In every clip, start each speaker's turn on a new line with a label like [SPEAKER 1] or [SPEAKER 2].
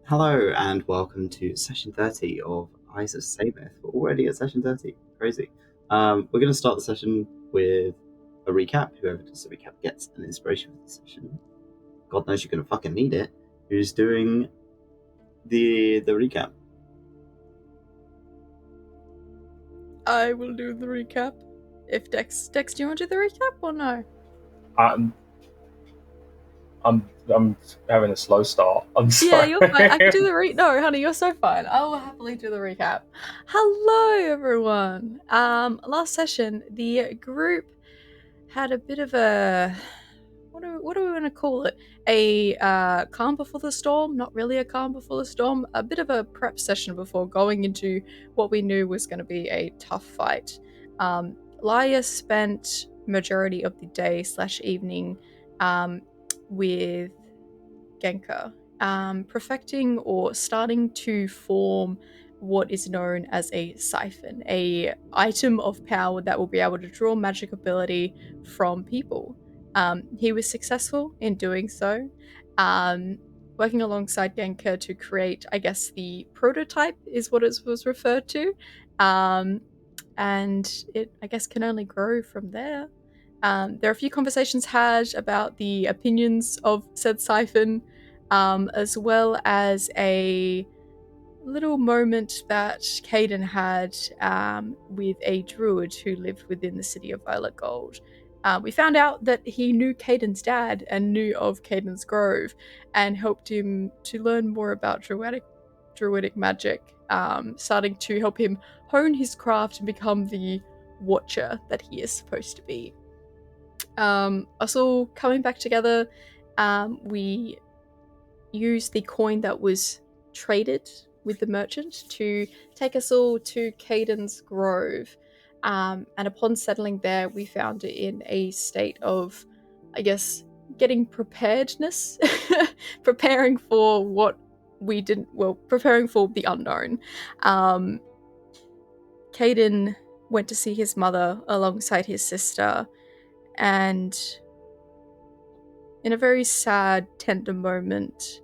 [SPEAKER 1] Hello and welcome to session 30 of Eyes of Saemyth. We're already at session 30. Crazy. We're going to start the session with a recap. Whoever does the recap gets an inspiration for the session. God knows you're going to fucking need it. Who's doing the recap?
[SPEAKER 2] I will do the recap. If Dex, do you want to do the recap or no?
[SPEAKER 3] I'm having a slow start. I'm sorry.
[SPEAKER 2] Yeah, you're fine. I can do the No, honey, you're so fine. I will happily do the recap. Hello, everyone. Last session, the group had a bit of a what do we want to call it? A calm before the storm. Not really a calm before the storm. A bit of a prep session before going into what we knew was going to be a tough fight. Lyre spent majority of the day / evening with 𝘞𝘰𝘭𝘥, perfecting or starting to form what is known as a siphon, a item of power that will be able to draw magic ability from people. He was successful in doing so, working alongside 𝘞𝘰𝘭𝘥 to create, I guess, the prototype is what it was referred to, and it, I guess, can only grow from there. There are a few conversations had about the opinions of said siphon, as well as a little moment that Kaiden had with a druid who lived within the city of Violet Gold. We found out that he knew Kaiden's dad and knew of Kaiden's grove and helped him to learn more about druidic magic, starting to help him hone his craft and become the watcher that he is supposed to be. Us all coming back together, we used the coin that was traded with the merchant to take us all to Kaiden's grove. And upon settling there, we found it in a state of, I guess, getting preparedness, preparing for what we didn't, preparing for the unknown. Kaiden went to see his mother alongside his sister, and in a very sad, tender moment,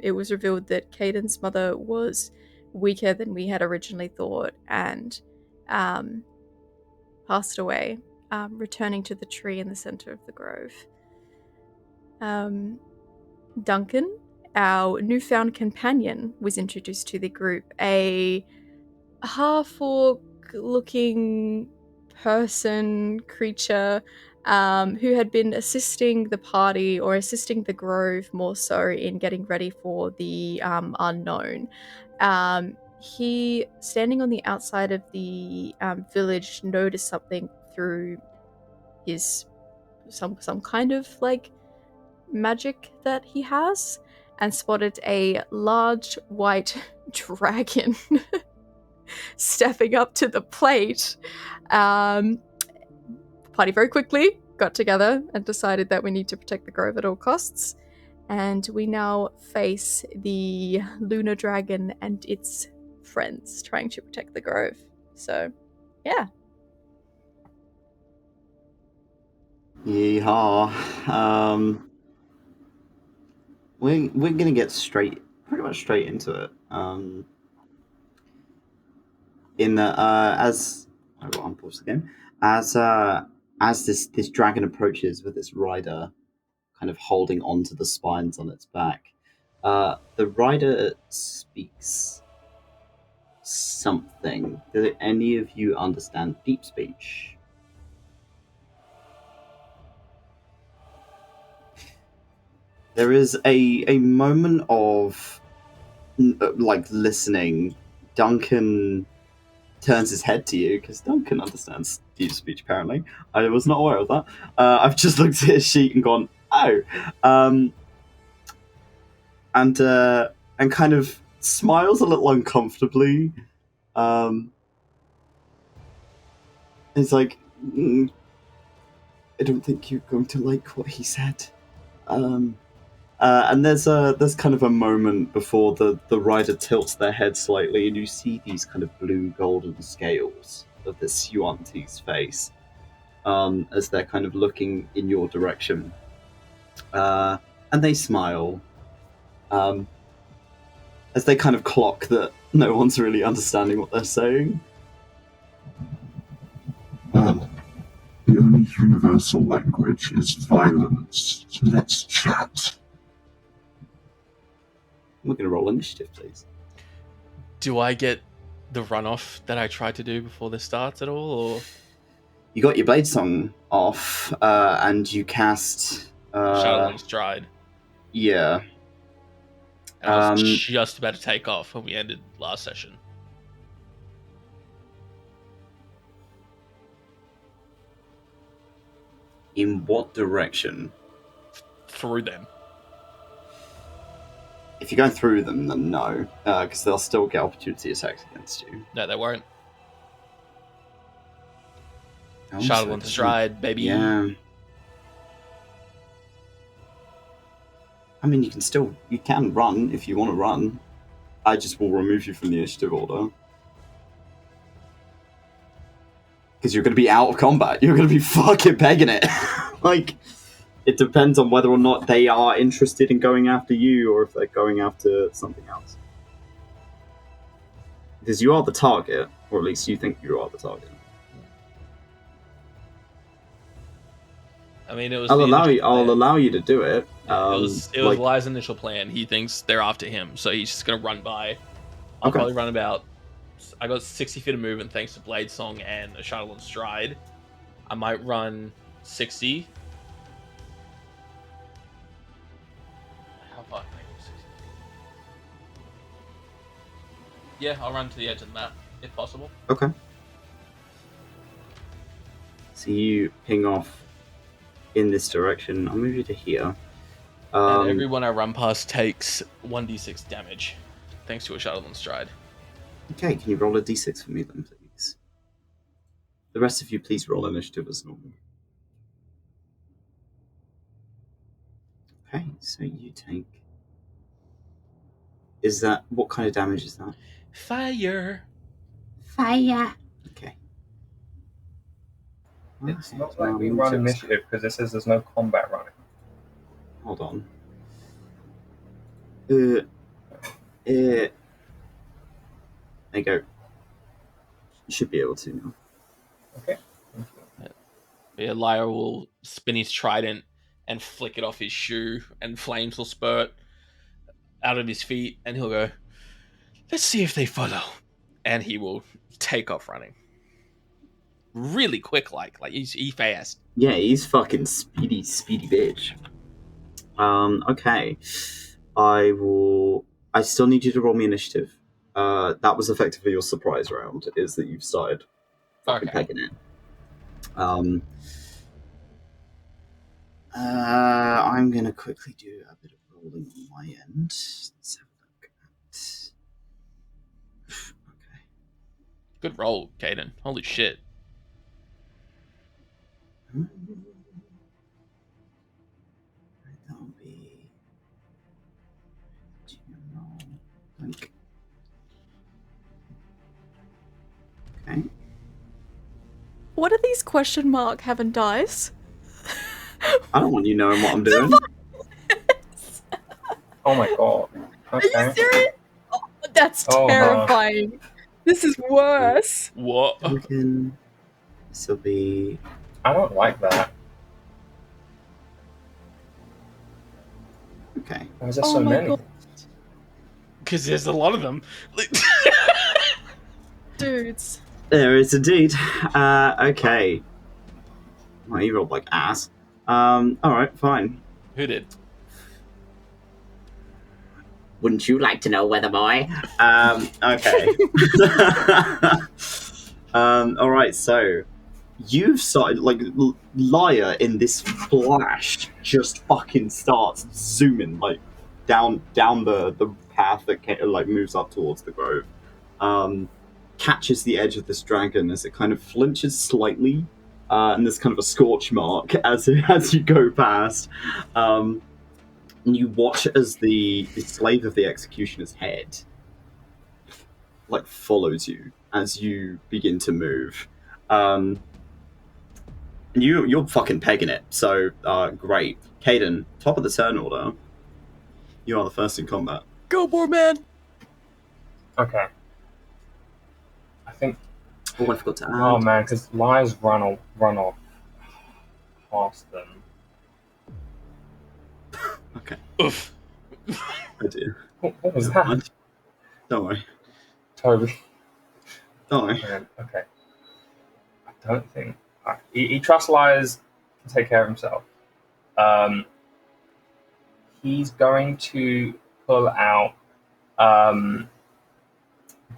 [SPEAKER 2] it was revealed that Kaiden's mother was weaker than we had originally thought and passed away, returning to the tree in the center of the grove. Duncan, our newfound companion, was introduced to the group, a half-orc looking person, creature, who had been assisting the party, or assisting the grove more so, in getting ready for the unknown. He, standing on the outside of the village, noticed something through his some kind of like magic that he has, and spotted a large white dragon stepping up to the plate. The party very quickly got together and decided that we need to protect the grove at all costs, and we now face the lunar dragon and its friends trying to protect the grove. So, yeah.
[SPEAKER 1] Yeehaw. We're gonna get pretty much straight into it. In the as I will unpause the game. As this dragon approaches with its rider kind of holding onto the spines on its back, the rider speaks something. Do any of you understand deep speech? There is a moment of like listening. Duncan turns his head to you because Duncan understands deep speech. Apparently, I was not aware of that. I've just looked at his sheet and gone, oh, and kind of smiles a little uncomfortably. It's like, I don't think you're going to like what he said. And there's kind of a moment before the rider tilts their head slightly, and you see these kind of blue golden scales of this 𝘞𝘭𝘭𝘮 face, as they're kind of looking in your direction, and they smile. as they kind of clock that no one's really understanding what they're saying.
[SPEAKER 4] Well, the only universal language is violence, so let's chat.
[SPEAKER 1] We're going to roll initiative, please.
[SPEAKER 5] Do I get the runoff that I tried to do before this starts at all, or
[SPEAKER 1] You got your blade song off, and you cast...
[SPEAKER 5] Shadowland Stride?
[SPEAKER 1] Yeah.
[SPEAKER 5] And I was just about to take off when we ended last session.
[SPEAKER 1] In what direction?
[SPEAKER 5] Through them.
[SPEAKER 1] If you're going through them, then no, because they'll still get opportunity attacks against you.
[SPEAKER 5] No, they won't.
[SPEAKER 1] Oh,
[SPEAKER 5] Shadowland
[SPEAKER 1] so
[SPEAKER 5] Stride, baby.
[SPEAKER 1] Yeah. I mean, you can run if you want to run. I just will remove you from the initiative order. Because you're going to be out of combat. You're going to be fucking pegging it. Like, it depends on whether or not they are interested in going after you or if they're going after something else. Because you are the target, or at least you think you are the target.
[SPEAKER 5] I mean, it was.
[SPEAKER 1] I'll allow you to do it.
[SPEAKER 5] It was Lyre's initial plan. He thinks they're after him, so he's just gonna run by. I'll probably run about. I got 60 feet of movement thanks to Blade Song and a Shadowland Stride. I might run 60. How far can I go? 60 feet? Yeah, I'll run to the edge of the map if possible.
[SPEAKER 1] Okay. So you ping off in this direction. I'll move you to here.
[SPEAKER 5] And everyone I run past takes 1d6 damage, thanks to a Shadowland Stride.
[SPEAKER 1] Okay, can you roll a d6 for me then, please? The rest of you, please roll initiative as normal. Okay, so you take... What kind of damage is that?
[SPEAKER 5] Fire!
[SPEAKER 6] Fire!
[SPEAKER 1] Okay.
[SPEAKER 3] It's not like we run initiative because it says there's no combat running.
[SPEAKER 1] Hold on. There you go. You should be able to now.
[SPEAKER 3] Okay.
[SPEAKER 5] Yeah, Lyre will spin his trident and flick it off his shoe, and flames will spurt out of his feet, and he'll go, "Let's see if they follow." And he will take off running. Really quick, like he's fast.
[SPEAKER 1] Yeah, he's fucking speedy bitch. Okay. I still need you to roll me initiative. That was effectively your surprise round, is that you've started fucking pegging it. I'm gonna quickly do a bit of rolling on my end. Let's have a look at... Okay.
[SPEAKER 5] Good roll, Kaiden. Holy shit.
[SPEAKER 1] That'll be... Like... Okay.
[SPEAKER 2] What are these question mark having dice?
[SPEAKER 1] I don't want you knowing what I'm doing.
[SPEAKER 3] Oh my god. Okay.
[SPEAKER 2] Are you serious? Oh, that's terrifying. This is worse.
[SPEAKER 5] What?
[SPEAKER 1] Duncan, this will be...
[SPEAKER 3] I don't like that.
[SPEAKER 1] Okay.
[SPEAKER 3] Why is there so many?
[SPEAKER 2] God.
[SPEAKER 5] Because there's a lot of them.
[SPEAKER 2] Dudes.
[SPEAKER 1] There is indeed. Okay. Well, you rolled like ass. Alright, fine.
[SPEAKER 5] Who did?
[SPEAKER 6] Wouldn't you like to know, weather boy?
[SPEAKER 1] Okay. Alright, so you've started, like, Lyre in this flash just fucking starts zooming, like, down the path that, like, moves up towards the grove. Catches the edge of this dragon as it kind of flinches slightly, and there's kind of a scorch mark as you go past. And you watch as the slave of the executioner's head, like, follows you as you begin to move. And you're fucking pegging it, so great. Kaiden, top of the turn order. You are the first in combat.
[SPEAKER 5] Go, boar man!
[SPEAKER 3] Okay. I think.
[SPEAKER 1] Oh, I forgot to add.
[SPEAKER 3] Oh man, because Lyre's run off past them.
[SPEAKER 1] Okay.
[SPEAKER 5] Oof.
[SPEAKER 1] I do.
[SPEAKER 3] What was that?
[SPEAKER 1] Don't worry.
[SPEAKER 3] Toby.
[SPEAKER 1] Don't worry.
[SPEAKER 3] Okay. I don't think he trusts Lyre's to take care of himself. He's going to pull out.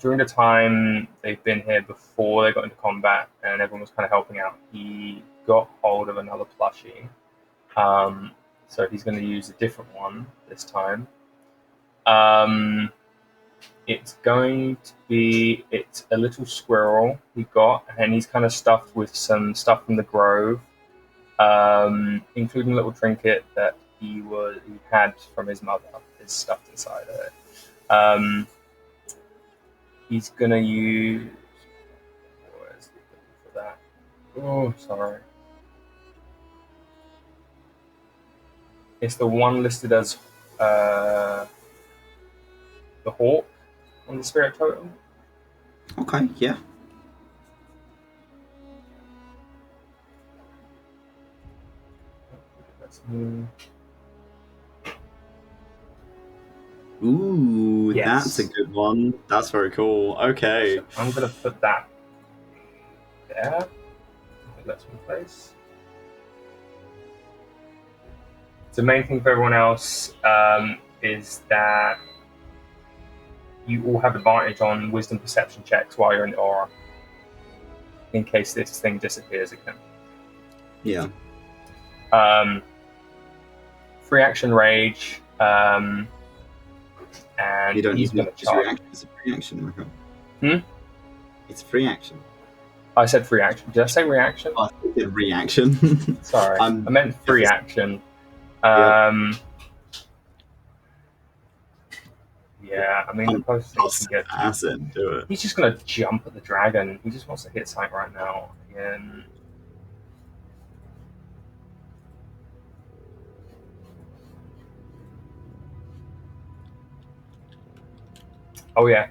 [SPEAKER 3] During the time they've been here before they got into combat and everyone was kind of helping out, he got hold of another plushie. So he's going to use a different one this time. It's going to be, it's a little squirrel he got, and he's kind of stuffed with some stuff from the grove, including a little trinket that he had from his mother, is stuffed inside of it. He's going to use, where's the ability for that? Oh, sorry. It's the one listed as the hawk on the spirit totem.
[SPEAKER 1] Okay, yeah. Ooh,
[SPEAKER 3] Yes.
[SPEAKER 1] That's a good one. That's very cool. Okay.
[SPEAKER 3] So I'm going to put that there. I think that's in place. The main thing for everyone else is that you all have advantage on wisdom perception checks while you're in the aura, in case this thing disappears again.
[SPEAKER 1] Yeah.
[SPEAKER 3] Free action rage, and
[SPEAKER 1] You don't
[SPEAKER 3] he's
[SPEAKER 1] need
[SPEAKER 3] going to
[SPEAKER 1] to
[SPEAKER 3] charge.
[SPEAKER 1] react. It's a free action, Rico.
[SPEAKER 3] Hmm?
[SPEAKER 1] It's a free action.
[SPEAKER 3] I said free action. Did I say reaction?
[SPEAKER 1] Oh, I said reaction.
[SPEAKER 3] Sorry, I meant free action.
[SPEAKER 1] Yeah.
[SPEAKER 3] Yeah, I mean, the closest thing you can get.
[SPEAKER 1] Acid, do it.
[SPEAKER 3] He's just going to jump at the dragon. He just wants to hit something right now. Again. Oh, yeah.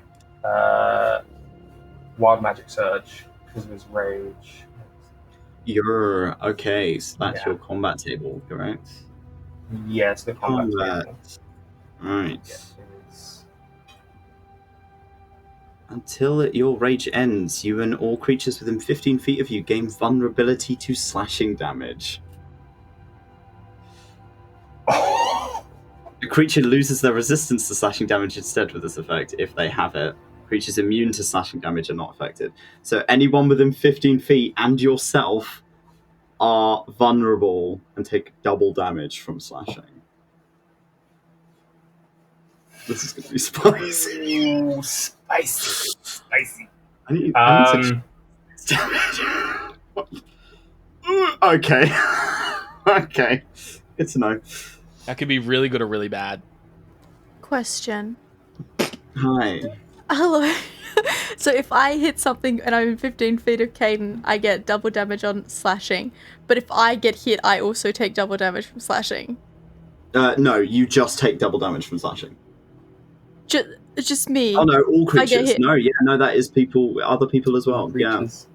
[SPEAKER 3] Wild Magic Surge because of his rage.
[SPEAKER 1] You're okay, so that's
[SPEAKER 3] Yeah.
[SPEAKER 1] your combat table, correct?
[SPEAKER 3] Yes, the combat table.
[SPEAKER 1] Right.
[SPEAKER 3] Yes, it is.
[SPEAKER 1] Until your rage ends, you and all creatures within 15 feet of you gain vulnerability to slashing damage. The creature loses their resistance to slashing damage instead with this effect, if they have it. Creatures immune to slashing damage are not affected. So anyone within 15 feet and yourself are vulnerable and take double damage from slashing. This is going to be spicy.
[SPEAKER 3] Ooh, spicy. Spicy.
[SPEAKER 1] I need to damage. Okay. Okay. Good to know.
[SPEAKER 5] That could be really good or really bad.
[SPEAKER 2] Question.
[SPEAKER 1] Hi.
[SPEAKER 2] Hello. So if I hit something and I'm in 15 feet of Kaiden, I get double damage on slashing. But if I get hit, I also take double damage from slashing.
[SPEAKER 1] No, you just take double damage from slashing.
[SPEAKER 2] Just me.
[SPEAKER 1] Oh no, all
[SPEAKER 2] I get
[SPEAKER 1] creatures.
[SPEAKER 2] hit.
[SPEAKER 1] No, that is people, other people as well.
[SPEAKER 3] Creatures.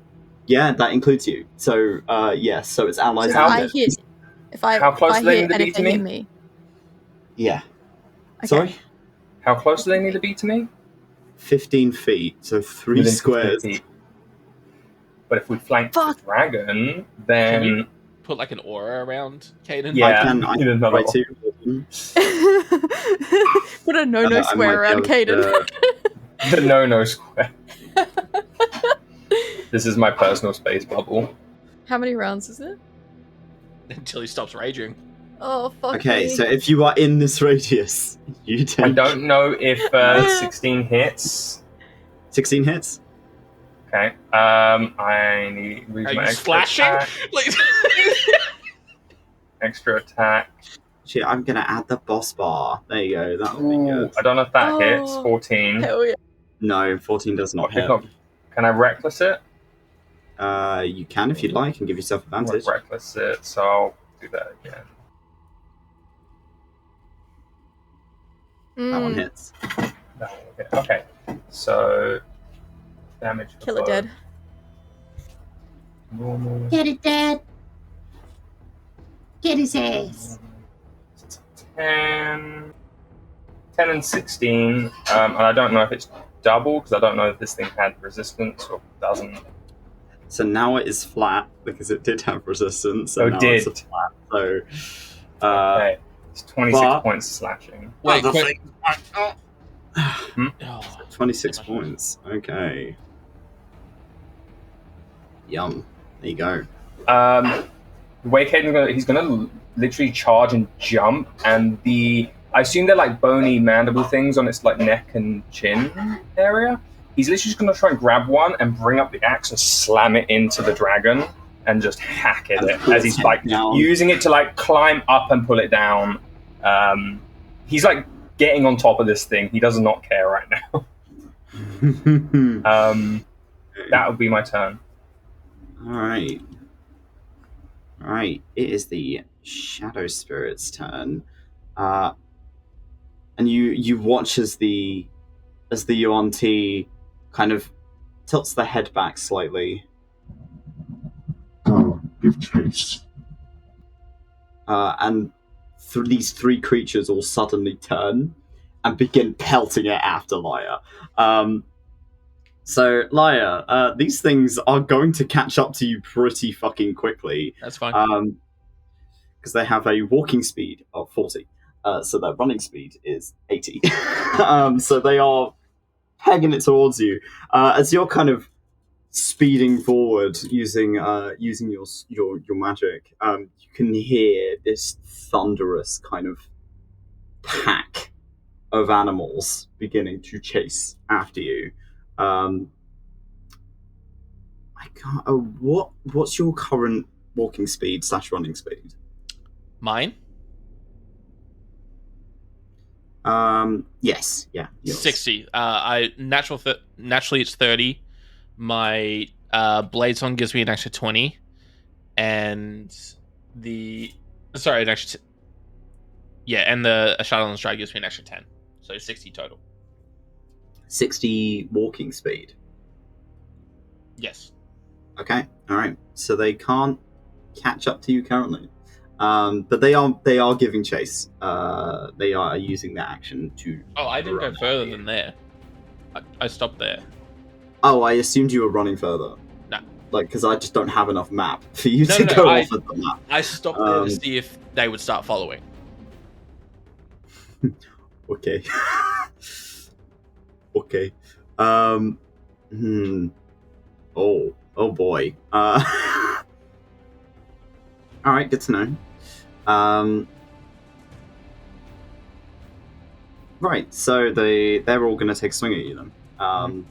[SPEAKER 1] Yeah, that includes you. So, yes, so it's allies.
[SPEAKER 2] So if I
[SPEAKER 3] How close
[SPEAKER 2] if I
[SPEAKER 3] do they
[SPEAKER 2] hit
[SPEAKER 3] need to
[SPEAKER 2] and
[SPEAKER 3] be
[SPEAKER 2] if
[SPEAKER 3] to
[SPEAKER 2] they
[SPEAKER 3] me?
[SPEAKER 2] hit me.
[SPEAKER 1] Yeah.
[SPEAKER 2] Okay.
[SPEAKER 1] Sorry?
[SPEAKER 3] How close do they need to be to me?
[SPEAKER 1] 15 feet, so 3
[SPEAKER 3] Within 15
[SPEAKER 1] squares.
[SPEAKER 3] feet. But if we flank
[SPEAKER 2] Fuck.
[SPEAKER 3] the dragon,
[SPEAKER 5] Can
[SPEAKER 3] then
[SPEAKER 5] we put like an aura around Kaiden?
[SPEAKER 3] Yeah.
[SPEAKER 1] I
[SPEAKER 3] need
[SPEAKER 1] can
[SPEAKER 3] another
[SPEAKER 1] try
[SPEAKER 3] one.
[SPEAKER 1] to.
[SPEAKER 2] Put a no-no
[SPEAKER 1] I
[SPEAKER 2] square
[SPEAKER 1] might
[SPEAKER 2] around
[SPEAKER 1] be able
[SPEAKER 2] Kaiden.
[SPEAKER 3] the no square. This is my personal space bubble.
[SPEAKER 2] How many rounds is it?
[SPEAKER 5] Until he stops raging.
[SPEAKER 2] Oh, fuck
[SPEAKER 1] Okay,
[SPEAKER 2] me.
[SPEAKER 1] so if you are in this radius, you take
[SPEAKER 3] I don't know if 16 hits.
[SPEAKER 1] 16 hits.
[SPEAKER 3] Okay. I need
[SPEAKER 5] Are
[SPEAKER 3] my
[SPEAKER 5] you
[SPEAKER 3] extra
[SPEAKER 5] slashing?
[SPEAKER 3] attack.
[SPEAKER 5] Like,
[SPEAKER 3] Extra attack.
[SPEAKER 1] Shit, I'm gonna add the boss bar. There you go, that would be
[SPEAKER 3] Ooh,
[SPEAKER 1] good.
[SPEAKER 3] I don't know if that
[SPEAKER 2] Oh.
[SPEAKER 3] hits. 14.
[SPEAKER 2] Hell yeah.
[SPEAKER 1] No, 14 does not
[SPEAKER 3] If
[SPEAKER 1] hit.
[SPEAKER 3] not, can I reckless it?
[SPEAKER 1] You can if you'd like and give yourself advantage.
[SPEAKER 3] Reckless it, so I'll do that again.
[SPEAKER 1] That one
[SPEAKER 2] Mm.
[SPEAKER 1] hits.
[SPEAKER 3] That one will hit. Okay. So damage. For
[SPEAKER 2] Kill it
[SPEAKER 3] both.
[SPEAKER 2] dead.
[SPEAKER 3] Normal.
[SPEAKER 6] Get it dead. Get his ass.
[SPEAKER 3] 10 and 16. And I don't know if it's double because I don't know if this thing had resistance or doesn't.
[SPEAKER 1] So now it is flat because it did have resistance. So
[SPEAKER 3] Oh,
[SPEAKER 1] now
[SPEAKER 3] did.
[SPEAKER 1] it's flat. So
[SPEAKER 3] Okay. It's 26
[SPEAKER 1] but-
[SPEAKER 3] points slashing.
[SPEAKER 5] Wait,
[SPEAKER 1] the
[SPEAKER 5] quick.
[SPEAKER 1] thing-
[SPEAKER 5] Oh,
[SPEAKER 1] 26
[SPEAKER 5] my gosh.
[SPEAKER 1] points. Okay. Yum. There you go.
[SPEAKER 3] The way Kaiden's he's gonna literally charge and jump, and I assume they're like bony mandible things on its like neck and chin area. He's literally just gonna try and grab one and bring up the axe and slam it into the dragon and just hack at it as he's like using it to like climb up and pull it down. He's like getting on top of this thing. He does not care right now. That would be my turn.
[SPEAKER 1] Alright. Alright, it is the Shadow Spirit's turn. And you watch as the Yuan-Ti kind of tilts the head back slightly.
[SPEAKER 4] Go, give chase.
[SPEAKER 1] And these three creatures all suddenly turn and begin pelting it after Lyre. So, Lyre, these things are going to catch up to you pretty fucking quickly.
[SPEAKER 5] That's fine.
[SPEAKER 1] Because they have a walking speed of 40. So their running speed is 80. So they are pegging it towards you. As you're kind of speeding forward using your magic, you can hear this thunderous kind of pack of animals beginning to chase after you. I can't. What's your current walking speed / running speed?
[SPEAKER 5] Mine?
[SPEAKER 1] Yes, yeah. Yours.
[SPEAKER 5] 60. Naturally it's 30. My Blade Song gives me an extra 20. And the Shadowland Strike gives me an extra 10. So 60 total.
[SPEAKER 1] 60 walking speed.
[SPEAKER 5] Yes.
[SPEAKER 1] Okay, all right. So they can't catch up to you currently, but they are giving chase. They are using their action to.
[SPEAKER 5] Oh, I didn't go
[SPEAKER 1] run
[SPEAKER 5] further
[SPEAKER 1] after you.
[SPEAKER 5] than there. I stopped there.
[SPEAKER 1] Oh, I assumed you were running further.
[SPEAKER 5] No.
[SPEAKER 1] Like, because I just don't have enough map for you to
[SPEAKER 5] No,
[SPEAKER 1] go
[SPEAKER 5] I-
[SPEAKER 1] off of the map.
[SPEAKER 5] I stopped there to see if they would start following.
[SPEAKER 1] Okay. Okay. Oh boy. All right, good to know. Right, so they're all going to take a swing at you then.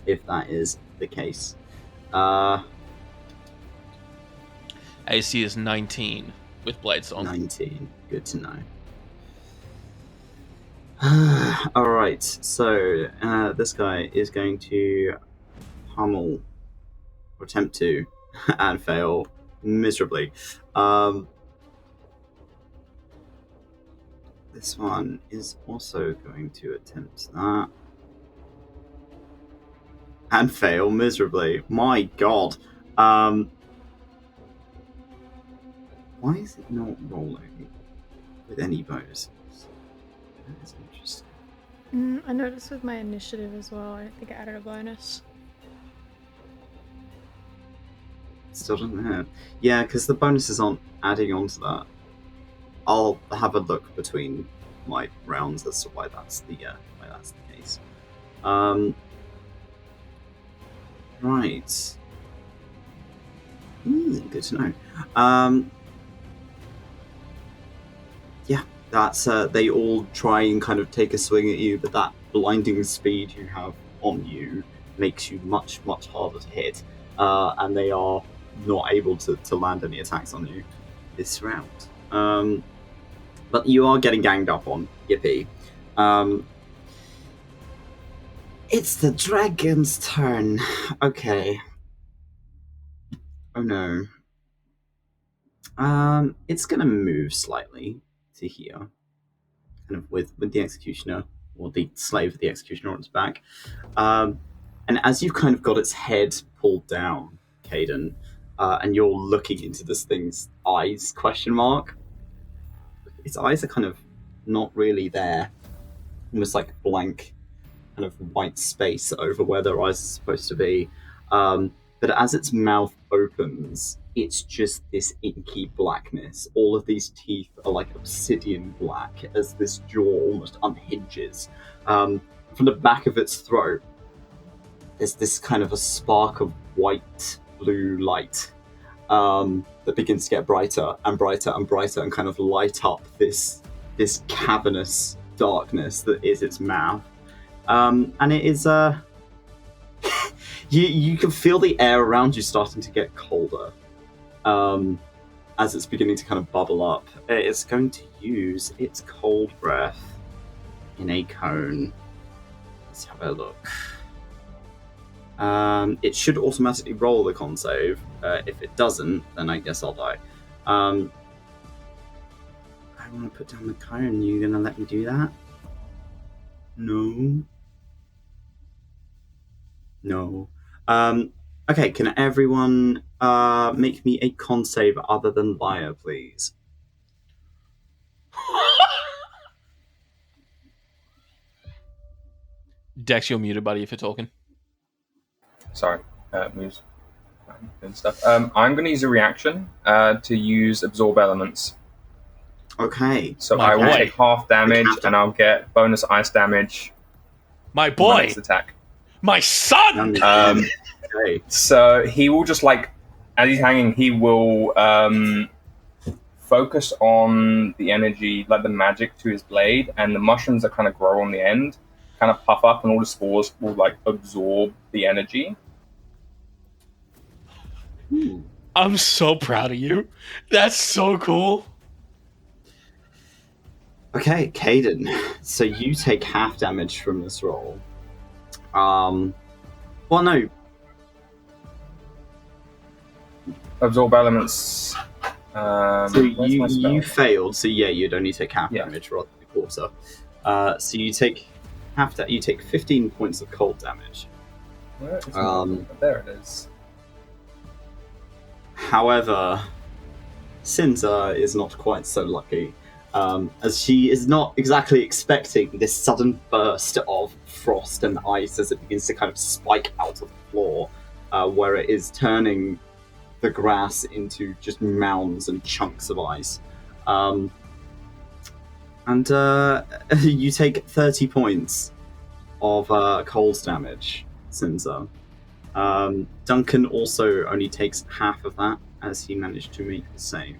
[SPEAKER 1] If that is the case.
[SPEAKER 5] AC is 19 with Blade Song.
[SPEAKER 1] 19. Good to know. Alright, so this guy is going to pummel, or attempt to, and fail miserably. This one is also going to attempt that. And fail miserably. My god. Why is it not rolling with any bonuses? That is interesting.
[SPEAKER 2] I noticed with my initiative as well, I think I added a bonus.
[SPEAKER 1] Still doesn't have. Yeah, because the bonuses aren't adding on to that. I'll have a look between my rounds as to why that's the case. Right. Good to know. Yeah, that's they all try and kind of take a swing at you, but that blinding speed you have on you makes you much, much harder to hit, and they are not able to land any attacks on you this round. But you are getting ganged up on, yippee. It's the dragon's turn. Okay. Oh no. It's gonna move slightly to here, kind of with the executioner or the slave of the executioner on its back. And as you've kind of got its head pulled down, Kaiden, and you're looking into this thing's eyes, its eyes are kind of not really there. Almost like blank, kind of white space over where their eyes are supposed to be. But as its mouth opens, it's just this inky blackness. All of these teeth are like obsidian black as this jaw almost unhinges. From the back of its throat, there's this kind of a spark of white blue light that begins to get brighter and brighter and brighter and kind of light up this cavernous darkness that is its mouth. And it is you can feel the air around you starting to get colder as it's beginning to kind of bubble up. It's going to use its cold breath in a cone. Let's have a look. It should automatically roll the con save. If it doesn't, then I guess I'll die. I want to put down the cone. You gonna let me do that? No. Okay, can everyone make me a con save other than Lyre, please?
[SPEAKER 5] Dex, you're muted, buddy, if you're talking.
[SPEAKER 3] Sorry, moves and stuff. I'm going to use a reaction to use absorb elements.
[SPEAKER 1] Okay.
[SPEAKER 3] So
[SPEAKER 5] My
[SPEAKER 3] I will
[SPEAKER 5] boy.
[SPEAKER 3] take half damage, and I'll get bonus ice damage.
[SPEAKER 5] My
[SPEAKER 3] on my
[SPEAKER 5] boy!
[SPEAKER 3] next attack.
[SPEAKER 5] My son!
[SPEAKER 1] Okay.
[SPEAKER 3] So he will just as he's hanging, he will focus on the energy, like the magic to his blade, and the mushrooms that kind of grow on the end kind of puff up, and all the spores will absorb the energy.
[SPEAKER 5] I'm so proud of you. That's so cool.
[SPEAKER 1] Okay, Kaiden. So you take half damage from this roll. Well, no.
[SPEAKER 3] Absorb elements.
[SPEAKER 1] So you failed. So yeah, you'd only take half
[SPEAKER 3] Yeah.
[SPEAKER 1] damage rather than a quarter. So you take you take 15 points of cold damage.
[SPEAKER 3] Where is it? There it is.
[SPEAKER 1] However, Sinza is not quite so lucky, as she is not exactly expecting this sudden burst of frost and ice as it begins to kind of spike out of the floor, where it is turning the grass into just mounds and chunks of ice. And you take 30 points of cold damage, Sinza. Duncan also only takes half of that, as he managed to make the save.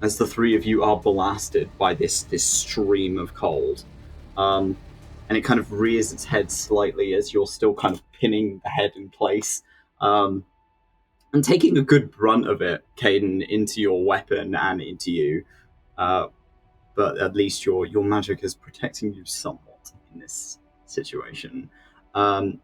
[SPEAKER 1] As the three of you are blasted by this stream of cold. And it kind of rears its head slightly as you're still kind of pinning the head in place. And taking a good brunt of it, Kaiden, into your weapon and into you. But at least your magic is protecting you somewhat in this situation. Okay.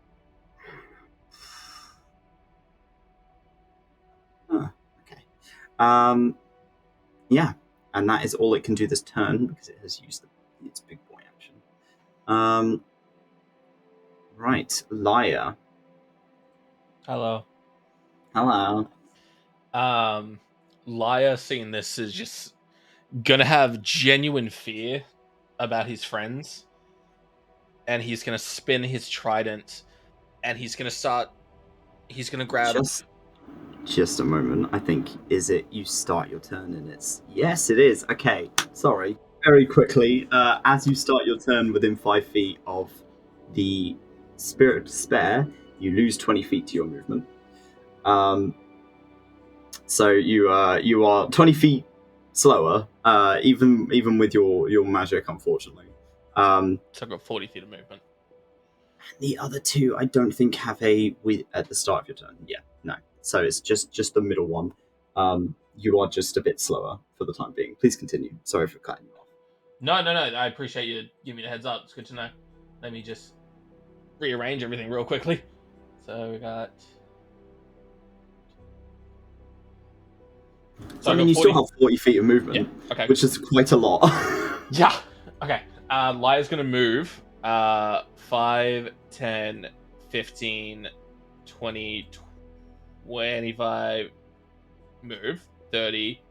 [SPEAKER 1] Yeah, and that is all it can do this turn because it has used its big boy action. Right, Lyre.
[SPEAKER 5] Hello. Lyre, seeing this, is just gonna have genuine fear about his friends, and he's gonna spin his trident, and he's gonna grab.
[SPEAKER 1] Just a moment. I think, is it you start your turn and it's... Yes, it is. Okay, sorry. Very quickly, as you start your turn within 5 feet of the Spirit of Despair, you lose 20 feet to your movement. So you are 20 feet slower, even with your magic, unfortunately.
[SPEAKER 5] So I've got 40 feet of movement.
[SPEAKER 1] The other two, I don't think have at the start of your turn. Yeah, no. So it's just the middle one. You are just a bit slower for the time being. Please continue. Sorry for cutting you off.
[SPEAKER 5] No. I appreciate you giving me the heads up. It's good to know. Let me just rearrange everything real quickly. So we got...
[SPEAKER 1] So I mean, you still have 40 feet of movement,
[SPEAKER 5] yeah, okay.
[SPEAKER 1] which is quite a lot.
[SPEAKER 5] Yeah. Okay. Lyre's going to move 5, 10, 15, 20, 25, move 30,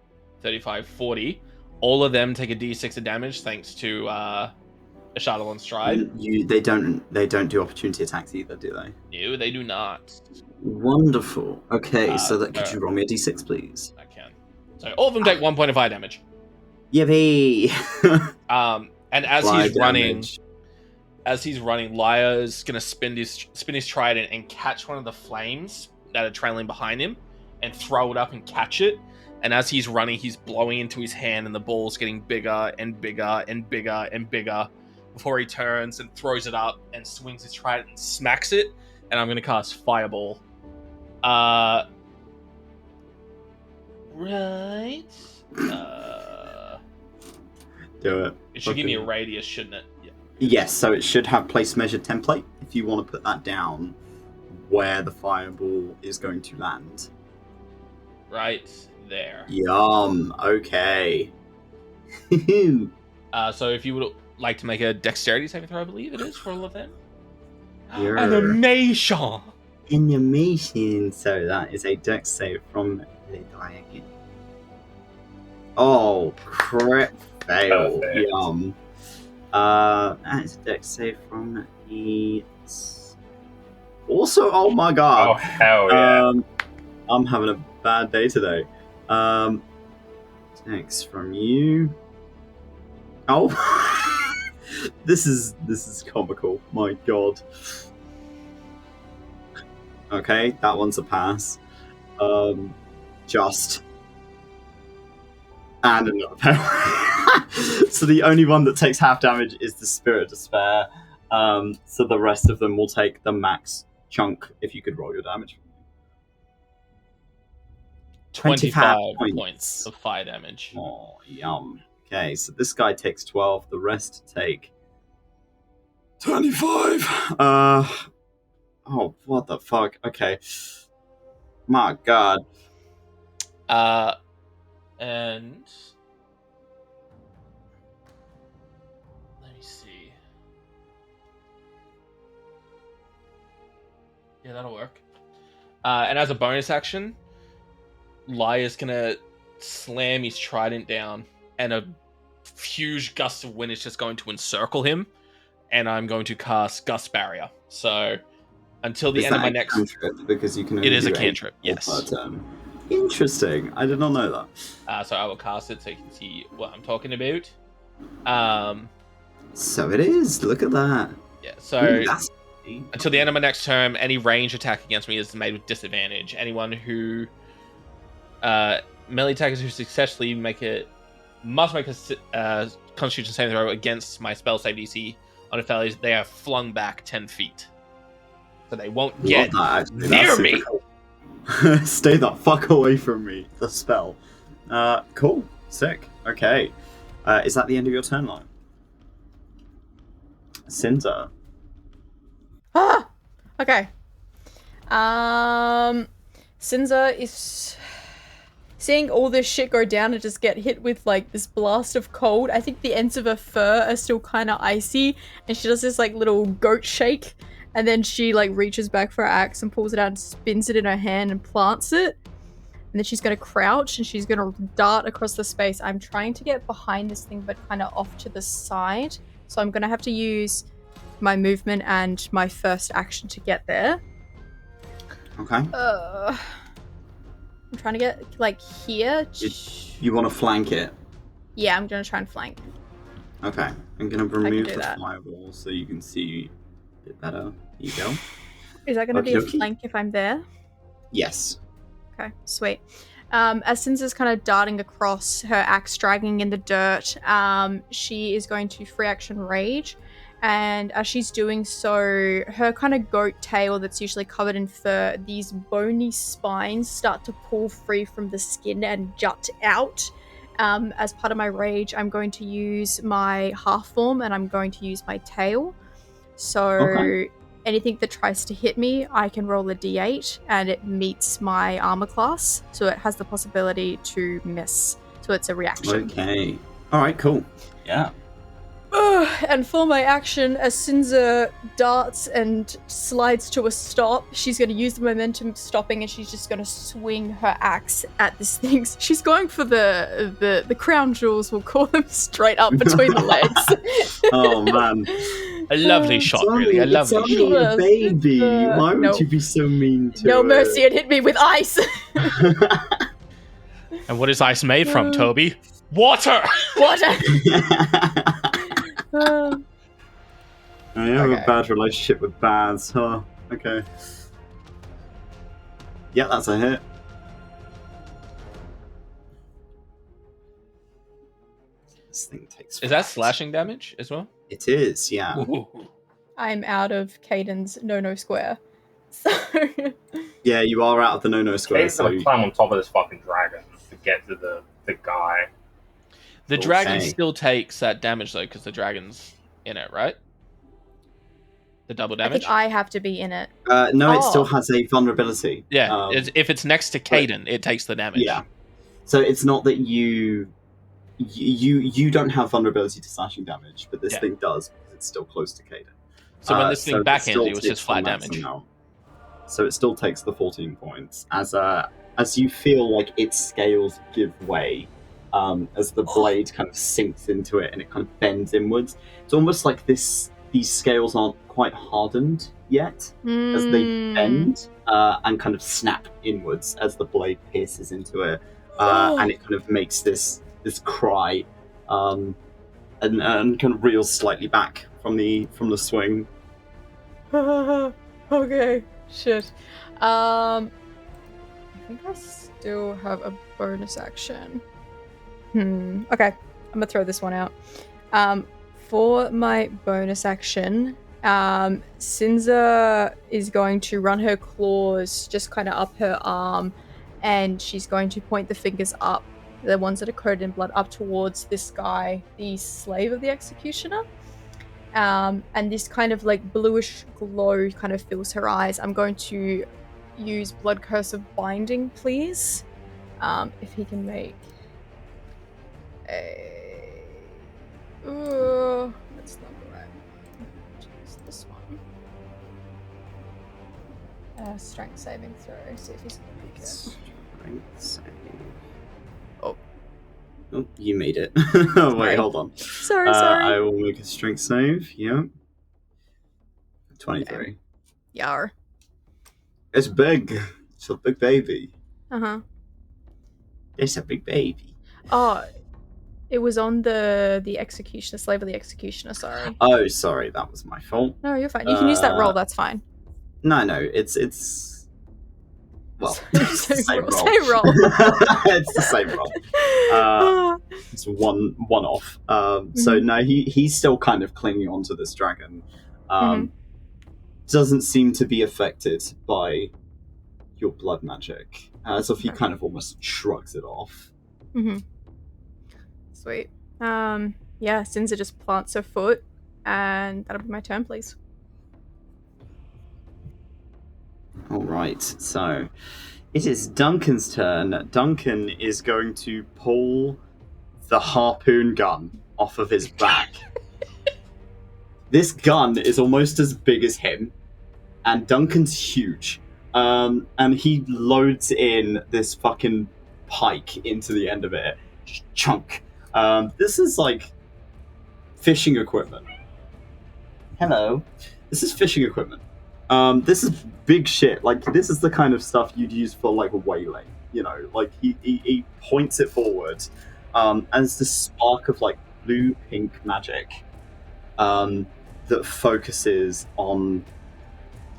[SPEAKER 5] 35, 40. All of them take a d6 of damage thanks to a shuttle on stride.
[SPEAKER 1] They don't do opportunity attacks either, do they?
[SPEAKER 5] No, they do not.
[SPEAKER 1] Wonderful. Okay, could you roll me a d6, please?
[SPEAKER 5] I can. So all of them take 1 point of fire damage.
[SPEAKER 1] Yippee!
[SPEAKER 5] And as he's running, Lyre's gonna spin his trident and catch one of the flames that are trailing behind him, and throw it up and catch it. And as he's running, he's blowing into his hand, and the ball's getting bigger and bigger and bigger and bigger before he turns and throws it up and swings his trident and smacks it. And I'm gonna cast Fireball. Right.
[SPEAKER 1] Do it.
[SPEAKER 5] It should give me a radius, shouldn't it? Yeah.
[SPEAKER 1] Yes, so it should have place measured template if you want to put that down where the fireball is going to land.
[SPEAKER 5] Right there.
[SPEAKER 1] Yum. Okay.
[SPEAKER 5] So if you would like to make a dexterity saving throw, I believe it is for all of them.
[SPEAKER 1] Your
[SPEAKER 5] Animation.
[SPEAKER 1] Animation. So that is a dex save from the dragon. Oh, crap. Fail.
[SPEAKER 3] Perfect.
[SPEAKER 1] Yum. That is a dex save from the... Also, oh my god.
[SPEAKER 3] Oh, hell yeah.
[SPEAKER 1] I'm having a bad day today. Dex from you. Oh. This is comical. My god. Okay, that one's a pass. Just. And another fail. So the only one that takes half damage is the Spirit of Despair. So the rest of them will take the max chunk if you could roll your damage.
[SPEAKER 5] 25 points of fire damage.
[SPEAKER 1] Oh, yum. Okay, so this guy takes 12, the rest take 25. Oh, what the fuck? Okay. My god.
[SPEAKER 5] And let me see. Yeah, that'll work. And as a bonus action, Lyre's gonna slam his trident down, and a huge gust of wind is just going to encircle him, and I'm going to cast Gust Barrier. So until the end of my next
[SPEAKER 1] cantrip, because you can only
[SPEAKER 5] it is
[SPEAKER 1] do
[SPEAKER 5] a cantrip,
[SPEAKER 1] 8
[SPEAKER 5] yes.
[SPEAKER 1] per turn. Interesting. I did not know that.
[SPEAKER 5] So I will cast it so you can see what I'm talking about.
[SPEAKER 1] So it is. Look at that.
[SPEAKER 5] Yeah. So
[SPEAKER 1] Ooh, that's...
[SPEAKER 5] until the end of my next turn, any range attack against me is made with disadvantage. Anyone who melee attackers who successfully must make a Constitution saving throw against my spell save DC on a failure. They are flung back 10 feet, so they won't get near me.
[SPEAKER 1] Cool. Stay the fuck away from me. The spell. Cool. Sick. Okay. Is that the end of your turn line? Sinza.
[SPEAKER 2] Ah! Okay. Sinza is seeing all this shit go down and just get hit with like this blast of cold. I think the ends of her fur are still kind of icy, and she does this like little goat shake, and then she like reaches back for her axe and pulls it out and spins it in her hand and plants it. And then she's going to crouch and she's going to dart across the space. I'm trying to get behind this thing, but kind of off to the side. So I'm going to have to use my movement and my first action to get there.
[SPEAKER 1] Okay.
[SPEAKER 2] I'm trying to get like here.
[SPEAKER 1] You want to flank it?
[SPEAKER 2] Yeah, I'm going to try and flank.
[SPEAKER 1] Okay. I'm going to remove the
[SPEAKER 2] that.
[SPEAKER 1] fireball so you can see a bit better. Here you go.
[SPEAKER 2] Is that going to be a flank if I'm there?
[SPEAKER 1] Yes.
[SPEAKER 2] Okay, sweet. As Sinza's kind of darting across, her axe dragging in the dirt, she is going to free action rage. And as she's doing so, her kind of goat tail that's usually covered in fur, these bony spines start to pull free from the skin and jut out. As part of my rage, I'm going to use my half form and I'm going to use my tail. So anything that tries to hit me, I can roll a d8 and it meets my armor class. So it has the possibility to miss. So it's a reaction.
[SPEAKER 1] Okay. All right, cool. Yeah.
[SPEAKER 2] And for my action, as Sinza darts and slides to a stop, she's going to use the momentum stopping, and she's just going to swing her axe at this thing. She's going for the crown jewels, we'll call them, straight up between the legs.
[SPEAKER 1] Oh man,
[SPEAKER 5] A lovely shot, really. A
[SPEAKER 1] it's
[SPEAKER 5] lovely
[SPEAKER 1] only
[SPEAKER 5] shot.
[SPEAKER 1] a baby. Why would
[SPEAKER 2] No.
[SPEAKER 1] you be so mean to
[SPEAKER 2] No
[SPEAKER 1] it?
[SPEAKER 2] mercy, it hit me with ice.
[SPEAKER 5] And what is ice made from, Toby? Water!
[SPEAKER 2] Water.
[SPEAKER 1] I have
[SPEAKER 2] Okay.
[SPEAKER 1] a bad relationship with baths, huh? Okay. Yeah, that's a hit. This thing takes.
[SPEAKER 5] Is that
[SPEAKER 1] flat.
[SPEAKER 5] slashing damage as well?
[SPEAKER 1] It is, yeah.
[SPEAKER 5] Ooh.
[SPEAKER 2] I'm out of Kaiden's no square. So
[SPEAKER 1] Yeah, you are out of the no square.
[SPEAKER 3] Kate's
[SPEAKER 1] So
[SPEAKER 3] gonna climb on top of this fucking dragon to get to the guy.
[SPEAKER 5] The dragon
[SPEAKER 1] Okay.
[SPEAKER 5] still takes that damage, though, because the dragon's in it, right? The double
[SPEAKER 2] I
[SPEAKER 5] damage?
[SPEAKER 2] think I have to be in it.
[SPEAKER 1] no, it still
[SPEAKER 2] Oh.
[SPEAKER 1] has a vulnerability.
[SPEAKER 5] Yeah, if it's next to Kaiden, it takes the damage.
[SPEAKER 1] Yeah. So it's not that you don't have vulnerability to slashing damage, but this
[SPEAKER 5] Yeah.
[SPEAKER 1] thing does because it's still close to Kaiden.
[SPEAKER 5] So when this
[SPEAKER 1] so
[SPEAKER 5] thing
[SPEAKER 1] it
[SPEAKER 5] backhanded,
[SPEAKER 1] still
[SPEAKER 5] it was
[SPEAKER 1] takes
[SPEAKER 5] just flat
[SPEAKER 1] the max
[SPEAKER 5] damage.
[SPEAKER 1] amount. So it still takes the 14 points as you feel like its scales give way, as the blade kind of sinks into it and it kind of bends inwards. It's almost like these scales aren't quite hardened yet, as they bend and kind of snap inwards as the blade pierces into it, and it kind of makes this cry, and kind of reels slightly back from the swing.
[SPEAKER 2] Okay, shit. I think I still have a bonus action. Okay, I'm gonna throw this one out. For my bonus action, Sinza is going to run her claws just kind of up her arm, and she's going to point the fingers up, the ones that are coated in blood, up towards this guy, the slave of the executioner. And this kind of like bluish glow kind of fills her eyes. I'm going to use Blood Curse of Binding, please. If he can make a... that's not the right one. Choose this one. Strength saving throw. See if he's gonna make it.
[SPEAKER 1] Strength save.
[SPEAKER 2] Oh.
[SPEAKER 1] Oh, you made it. Oh,
[SPEAKER 2] Sorry.
[SPEAKER 1] wait, hold on.
[SPEAKER 2] Sorry.
[SPEAKER 1] I will make a strength save. Yeah. 23.
[SPEAKER 2] Okay. Yar.
[SPEAKER 1] It's big. It's a big baby.
[SPEAKER 2] Uh-huh.
[SPEAKER 1] It's a big baby.
[SPEAKER 2] Oh, it was on the executioner, slave of the executioner, sorry.
[SPEAKER 1] Oh, sorry, that was my fault.
[SPEAKER 2] No, you're fine. You can use that roll, that's fine.
[SPEAKER 1] No, it's well, it's the same roll.
[SPEAKER 2] Same roll.
[SPEAKER 1] It's the same roll. It's one off. So no, he's still kind of clinging onto this dragon. Doesn't seem to be affected by your blood magic. So he kind of almost shrugs it off.
[SPEAKER 2] Sweet. Yeah, Sinza just plants her foot, and that'll be my turn, please.
[SPEAKER 1] All right, so it is Duncan's turn. Duncan is going to pull the harpoon gun off of his back. This gun is almost as big as him, and Duncan's huge. And he loads in this fucking pike into the end of it. Chunk. This is like fishing equipment. Hello. This is fishing equipment. This is big shit. Like, this is the kind of stuff you'd use for, like, whaling. You know, like, he points it forward, and it's this spark of, like, blue-pink magic that focuses on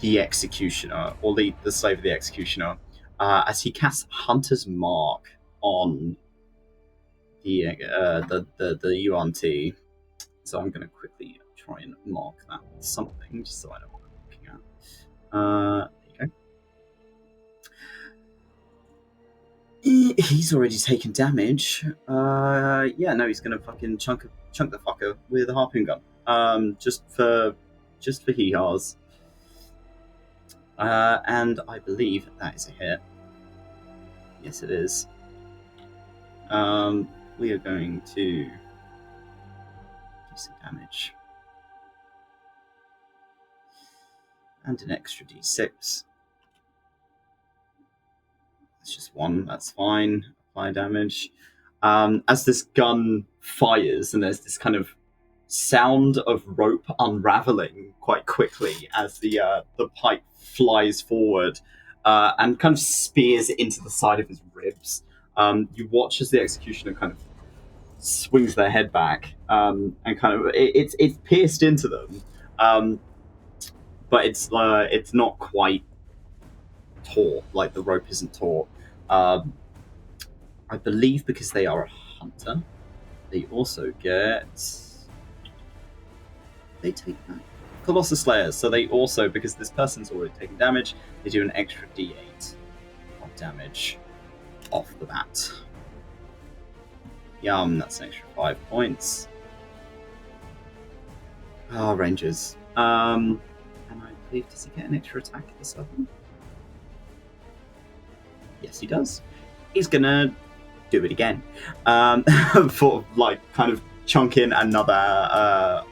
[SPEAKER 1] the executioner, or the slave of the executioner, as he casts Hunter's Mark on the UNT. So I'm going to quickly try and mark that with something, just so I know what I'm looking at. There you go. He's already taken damage. Yeah, no, he's going to fucking chunk the fucker with a harpoon gun. Just for hee-haws. And I believe that is a hit. Yes, it is. We are going to do some damage. And an extra d6. It's just one, that's fine. Apply damage. As this gun fires, and there's this kind of sound of rope unraveling quite quickly as the pipe flies forward and kind of spears into the side of his ribs. You watch as the executioner kind of swings their head back and kind of it's pierced into them, but it's not quite taut. Like the rope isn't taut. I believe because they are a hunter, they also get. They take that. Colossus Slayers, so they also, because this person's already taken damage, they do an extra d8 of damage off the bat. Yum, that's an extra 5 points. Oh, Rangers. And I believe, does he get an extra attack at this level? Yes, he does. He's gonna do it again. For, like, kind of chunk in another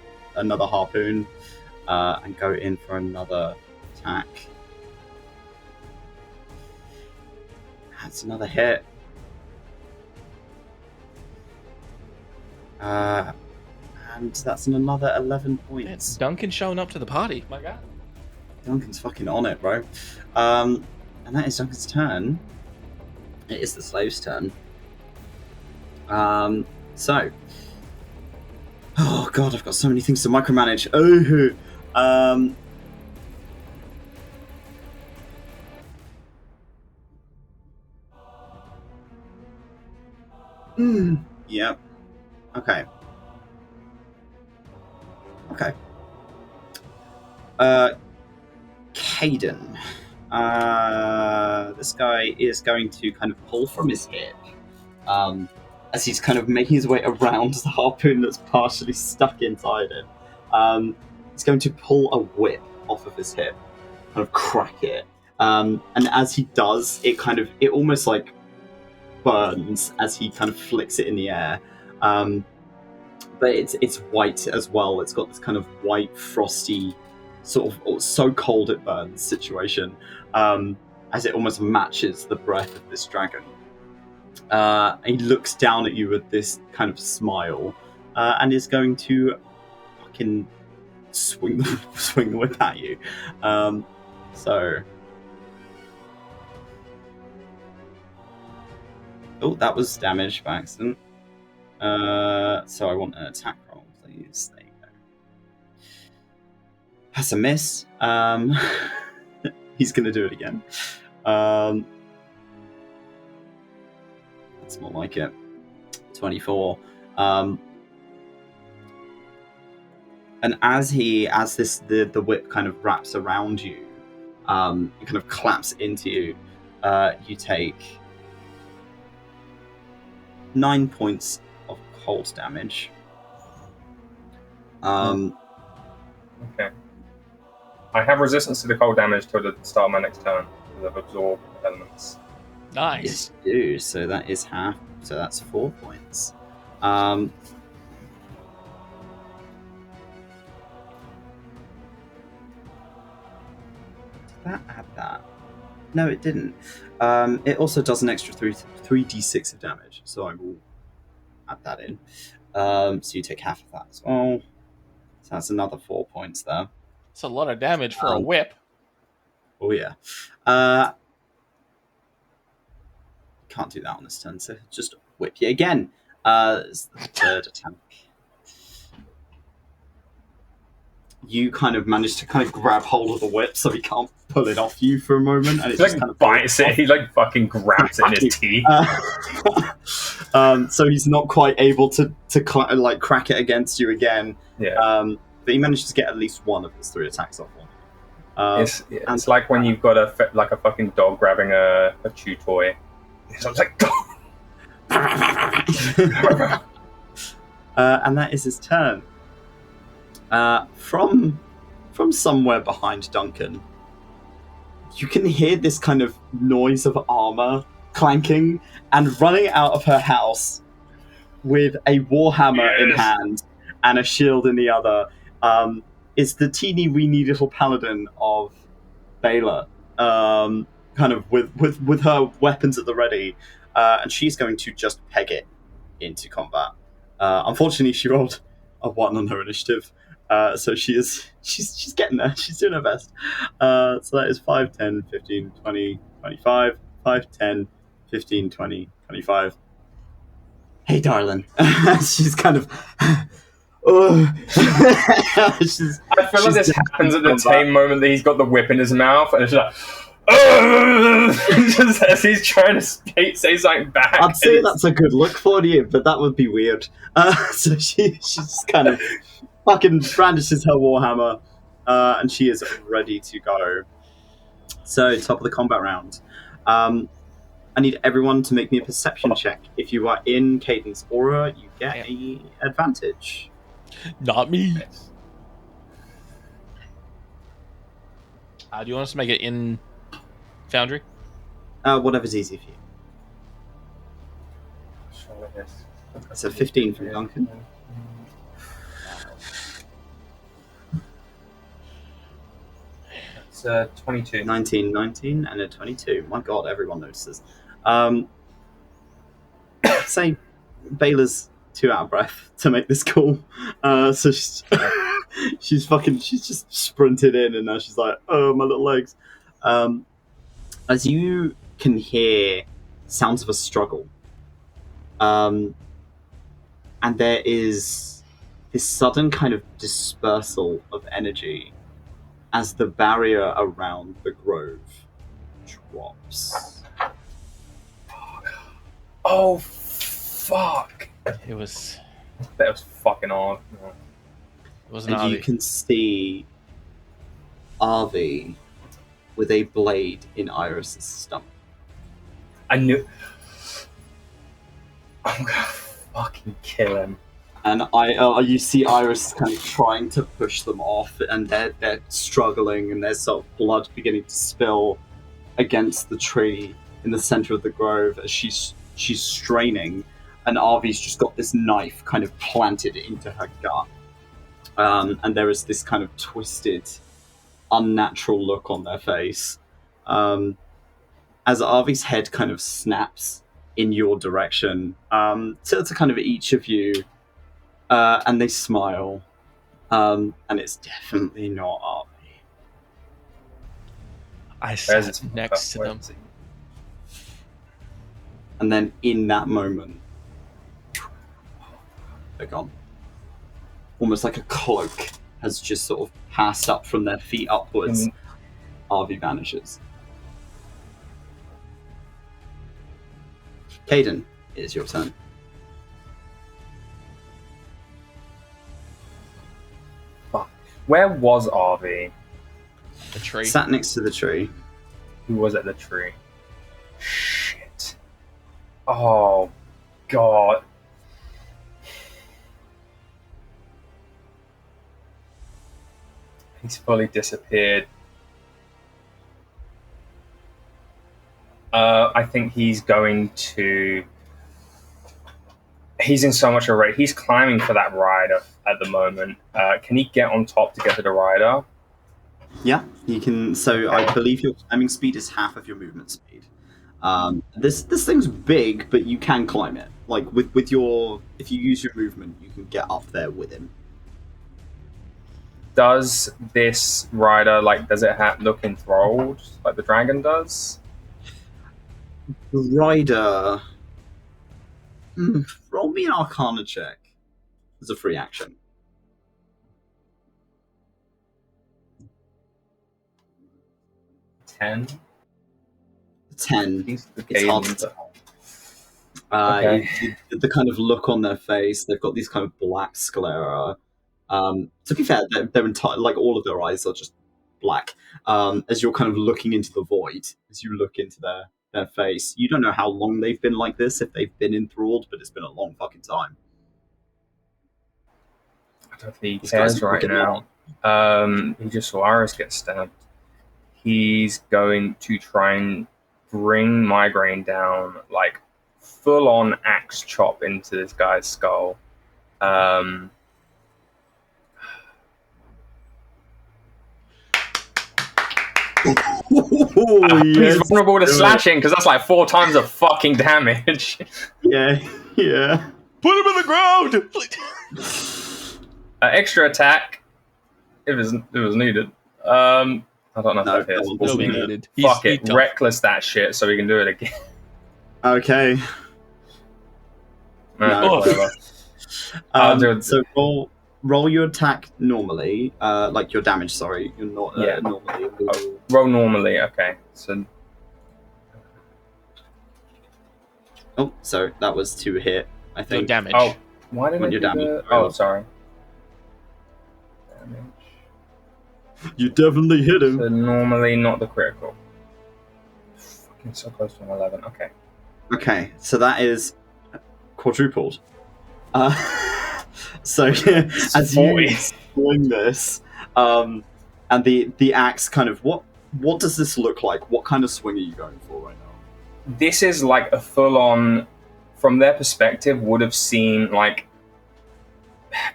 [SPEAKER 1] harpoon and go in for another attack. That's another hit. And that's another 11 points.
[SPEAKER 5] Duncan showing up to the party. My God.
[SPEAKER 1] Duncan's fucking on it, bro. And that is Duncan's turn. It is the slave's turn. So. Oh god, I've got so many things to micromanage. Yep. Okay. Kaiden. This guy is going to kind of pull from his hip. As he's kind of making his way around the harpoon that's partially stuck inside him. He's going to pull a whip off of his hip, kind of crack it. And as he does, it almost like burns as he kind of flicks it in the air. But it's white as well. It's got this kind of white, frosty, sort of so cold it burns situation, as it almost matches the breath of this dragon. He looks down at you with this kind of smile, and is going to fucking swing the whip at you. Oh, that was damage by accident. So I want an attack roll, please. There you go. That's a miss. He's going to do it again. That's more like it. 24. And as the whip kind of wraps around you, it kind of claps into you, you take 9 points of cold damage.
[SPEAKER 3] Okay. I have resistance to the cold damage till the start of my next turn, because I've absorbed elements.
[SPEAKER 5] Nice.
[SPEAKER 1] Yes, you do. So that is half. So that's 4 points. Did that add that? No, it didn't. It also does an extra 3d6 of damage, so I will add that in. So you take half of that as well. So that's another 4 points there.
[SPEAKER 5] It's a lot of damage for a whip.
[SPEAKER 1] Oh yeah. Can't do that on this turn, so just whip you again. It's the third attack. You kind of manage to kind of grab hold of the whip so he can't pull it off you for a moment, and it just kind of
[SPEAKER 3] bites it. He like fucking grabs it in his teeth.
[SPEAKER 1] So he's not quite able to like crack it against you again.
[SPEAKER 3] Yeah.
[SPEAKER 1] But he managed to get at least one of his 3 attacks off on you.
[SPEAKER 3] It's like when you've got a fucking dog grabbing a chew toy. It's like,
[SPEAKER 1] and that is his turn. From somewhere behind Duncan, you can hear this kind of noise of armor clanking, and running out of her house with a warhammer in hand and a shield in the other, is the teeny weeny little paladin of Baylor, kind of with her weapons at the ready, and she's going to just peg it into combat. Unfortunately, she rolled a 1 on her initiative, so she's getting there. She's doing her best. So that is 5, 10, 15, 20, 25. 5, 10, 15, 20, 25. Hey, darling. She's kind of...
[SPEAKER 3] I feel like this happens at the same moment that he's got the whip in his mouth, and it's like... just as he's trying to say something back.
[SPEAKER 1] I'd say that's a good look for you, but that would be weird. So she's kind of fucking brandishes her warhammer, and she is ready to go. So, top of the combat round. I need everyone to make me a perception check. If you are in Kaiden's aura, you get an advantage.
[SPEAKER 5] Not me. Do you want us to make it in Foundry?
[SPEAKER 1] Whatever's easy for you. So 15 from Duncan.
[SPEAKER 3] It's 22.
[SPEAKER 1] 19, and a 22. My God, everyone notices. Say Baylor's too out of breath to make this call. So she's just sprinted in, and now she's like, oh, my little legs. As you can hear sounds of a struggle, and there is this sudden kind of dispersal of energy as the barrier around the grove drops.
[SPEAKER 3] Oh, fuck!
[SPEAKER 5] That was
[SPEAKER 3] fucking odd.
[SPEAKER 5] It wasn't.
[SPEAKER 1] And you can see Arvi with a blade in Iris's stomach.
[SPEAKER 3] I knew. I'm gonna fucking kill him.
[SPEAKER 1] And you see Iris kind of trying to push them off, and they're struggling, and there's sort of blood beginning to spill against the tree in the center of the grove as she's straining, and Arvi's just got this knife kind of planted into her gut. And there is this kind of twisted, unnatural look on their face. As Arvi's head kind of snaps in your direction, to kind of each of you, and they smile, and it's definitely not Arvi.
[SPEAKER 5] I sat next to them.
[SPEAKER 1] And then in that moment, they're gone. Almost like a cloak has just sort of passed up from their feet upwards. Arvi vanishes. Kaiden, it is your turn.
[SPEAKER 3] Fuck. Where was Arvi?
[SPEAKER 5] The tree.
[SPEAKER 1] Sat next to the tree.
[SPEAKER 3] Who was at the tree? Shit. Oh, God. He's fully disappeared. I think he's going to... He's in so much a rage. He's climbing for that rider at the moment. Can he get on top to get to the rider?
[SPEAKER 1] Yeah, you can. So I believe your climbing speed is half of your movement speed. This thing's big, but you can climb it. Like with your, if you use your movement, you can get up there with him.
[SPEAKER 3] Does this rider, does it look enthralled like the dragon does?
[SPEAKER 1] The rider. Roll me an Arcana check. It's a free action.
[SPEAKER 3] 10.
[SPEAKER 1] 10.
[SPEAKER 3] It's
[SPEAKER 1] hard to tell. The kind of look on their face, they've got these kind of black sclera. To be fair, they're entire, all of their eyes are just black. As you're kind of looking into the void, as you look into their face, you don't know how long they've been like this, if they've been enthralled, but it's been a long fucking time.
[SPEAKER 3] I don't think he cares right now. He just saw Iris get stabbed. He's going to try and bring Migraine down, full-on axe chop into this guy's skull. He's vulnerable to slashing because that's like 4 times the fucking damage.
[SPEAKER 1] Yeah.
[SPEAKER 5] Put him in the ground.
[SPEAKER 3] Extra attack if it was needed. I don't know if that hits.
[SPEAKER 1] No,
[SPEAKER 5] be needed.
[SPEAKER 3] Fuck
[SPEAKER 5] He's
[SPEAKER 3] it,
[SPEAKER 5] tough.
[SPEAKER 3] reckless that shit so we can do it again.
[SPEAKER 1] Okay.
[SPEAKER 3] No. Whatever.
[SPEAKER 1] So roll your attack normally, like your damage. Sorry, you're not normally.
[SPEAKER 3] Roll normally. Okay.
[SPEAKER 1] So that was 2 hit. I
[SPEAKER 5] No
[SPEAKER 1] think.
[SPEAKER 5] damage.
[SPEAKER 3] Oh, why did
[SPEAKER 1] When
[SPEAKER 3] I
[SPEAKER 1] you're
[SPEAKER 3] do
[SPEAKER 1] damaged.
[SPEAKER 3] Oh, sorry. Damage.
[SPEAKER 1] You definitely hit him.
[SPEAKER 3] So normally not the critical. Fucking so close to an 11. Okay.
[SPEAKER 1] Okay, so that is quadrupled. So as you swing this, and the axe kind of what does this look like? What kind of swing are you going for right now?
[SPEAKER 3] This is like a full-on, from their perspective, would have seen like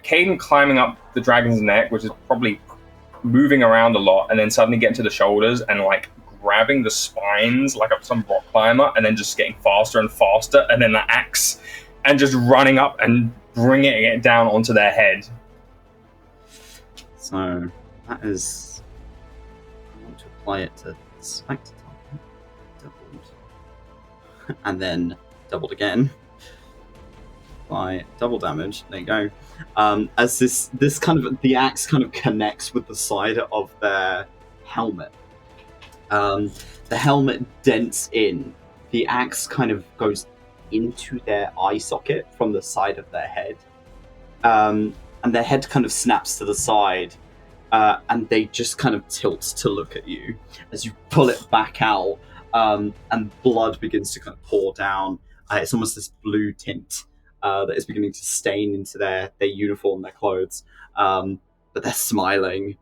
[SPEAKER 3] Kaiden climbing up the dragon's neck, which is probably moving around a lot, and then suddenly getting to the shoulders and like grabbing the spines like some rock climber, and then just getting faster and faster, and then the axe, and just running up and bringing it down onto their head.
[SPEAKER 1] So that is. I want to apply it to select target, doubled, and then doubled again. By double damage. There you go. As this kind of the axe kind of connects with the side of their helmet. The helmet dents in. The axe kind of goes into their eye socket from the side of their head, and their head kind of snaps to the side, and they just kind of tilt to look at you as you pull it back out, and blood begins to kind of pour down. It's almost this blue tint. That is beginning to stain into their uniform, their clothes, but they're smiling.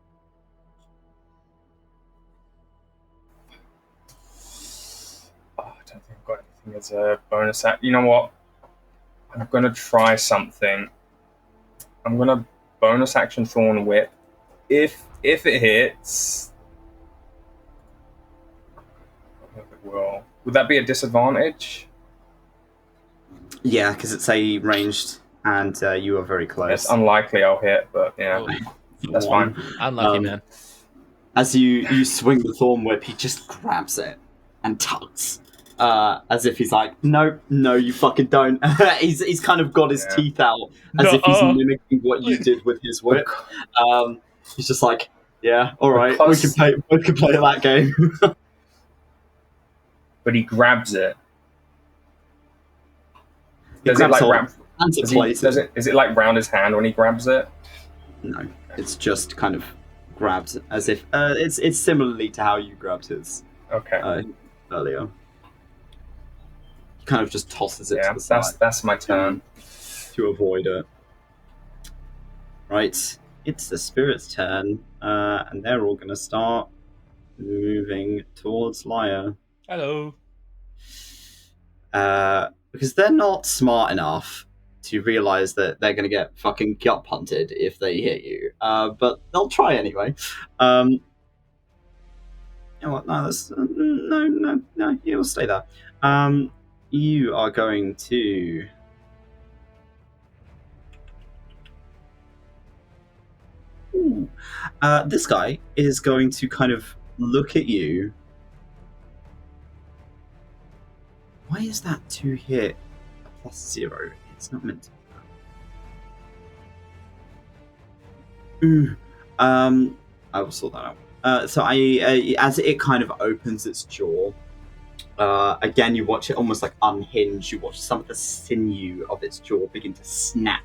[SPEAKER 3] Oh, I don't think I've got anything as a bonus act. You know what? I'm going to try something. I'm going to bonus action Thorn Whip. If it hits... I don't know if it will. Would that be a disadvantage?
[SPEAKER 1] Yeah, because it's a ranged, and you are very close.
[SPEAKER 3] It's unlikely I'll hit, but yeah, that's fine.
[SPEAKER 5] Unlucky, man.
[SPEAKER 1] As you swing the thorn whip, he just grabs it and tugs, as if he's like, no, you fucking don't. he's kind of got his teeth out, as if he's mimicking what you did with his whip. He's just like, yeah, all right, we can play that game.
[SPEAKER 3] But he grabs it.
[SPEAKER 1] Is
[SPEAKER 3] it like round his hand when he grabs it?
[SPEAKER 1] No, it's just kind of grabbed as if it's similarly to how you grabbed his earlier. He kind of just tosses it to the side.
[SPEAKER 3] That's my turn
[SPEAKER 1] to avoid it. Right, it's the spirit's turn, and they're all going to start moving towards Lyre.
[SPEAKER 5] Hello.
[SPEAKER 1] Because they're not smart enough to realize that they're going to get fucking gut punted if they hit you. But they'll try anyway. You know what? No, no, you'll stay there. You are going to... Ooh. This guy is going to kind of look at you. Why is that 2 hit a +0? It's not meant to be that. I will sort that out. So as it kind of opens its jaw, again you watch it almost like unhinge. You watch some of the sinew of its jaw begin to snap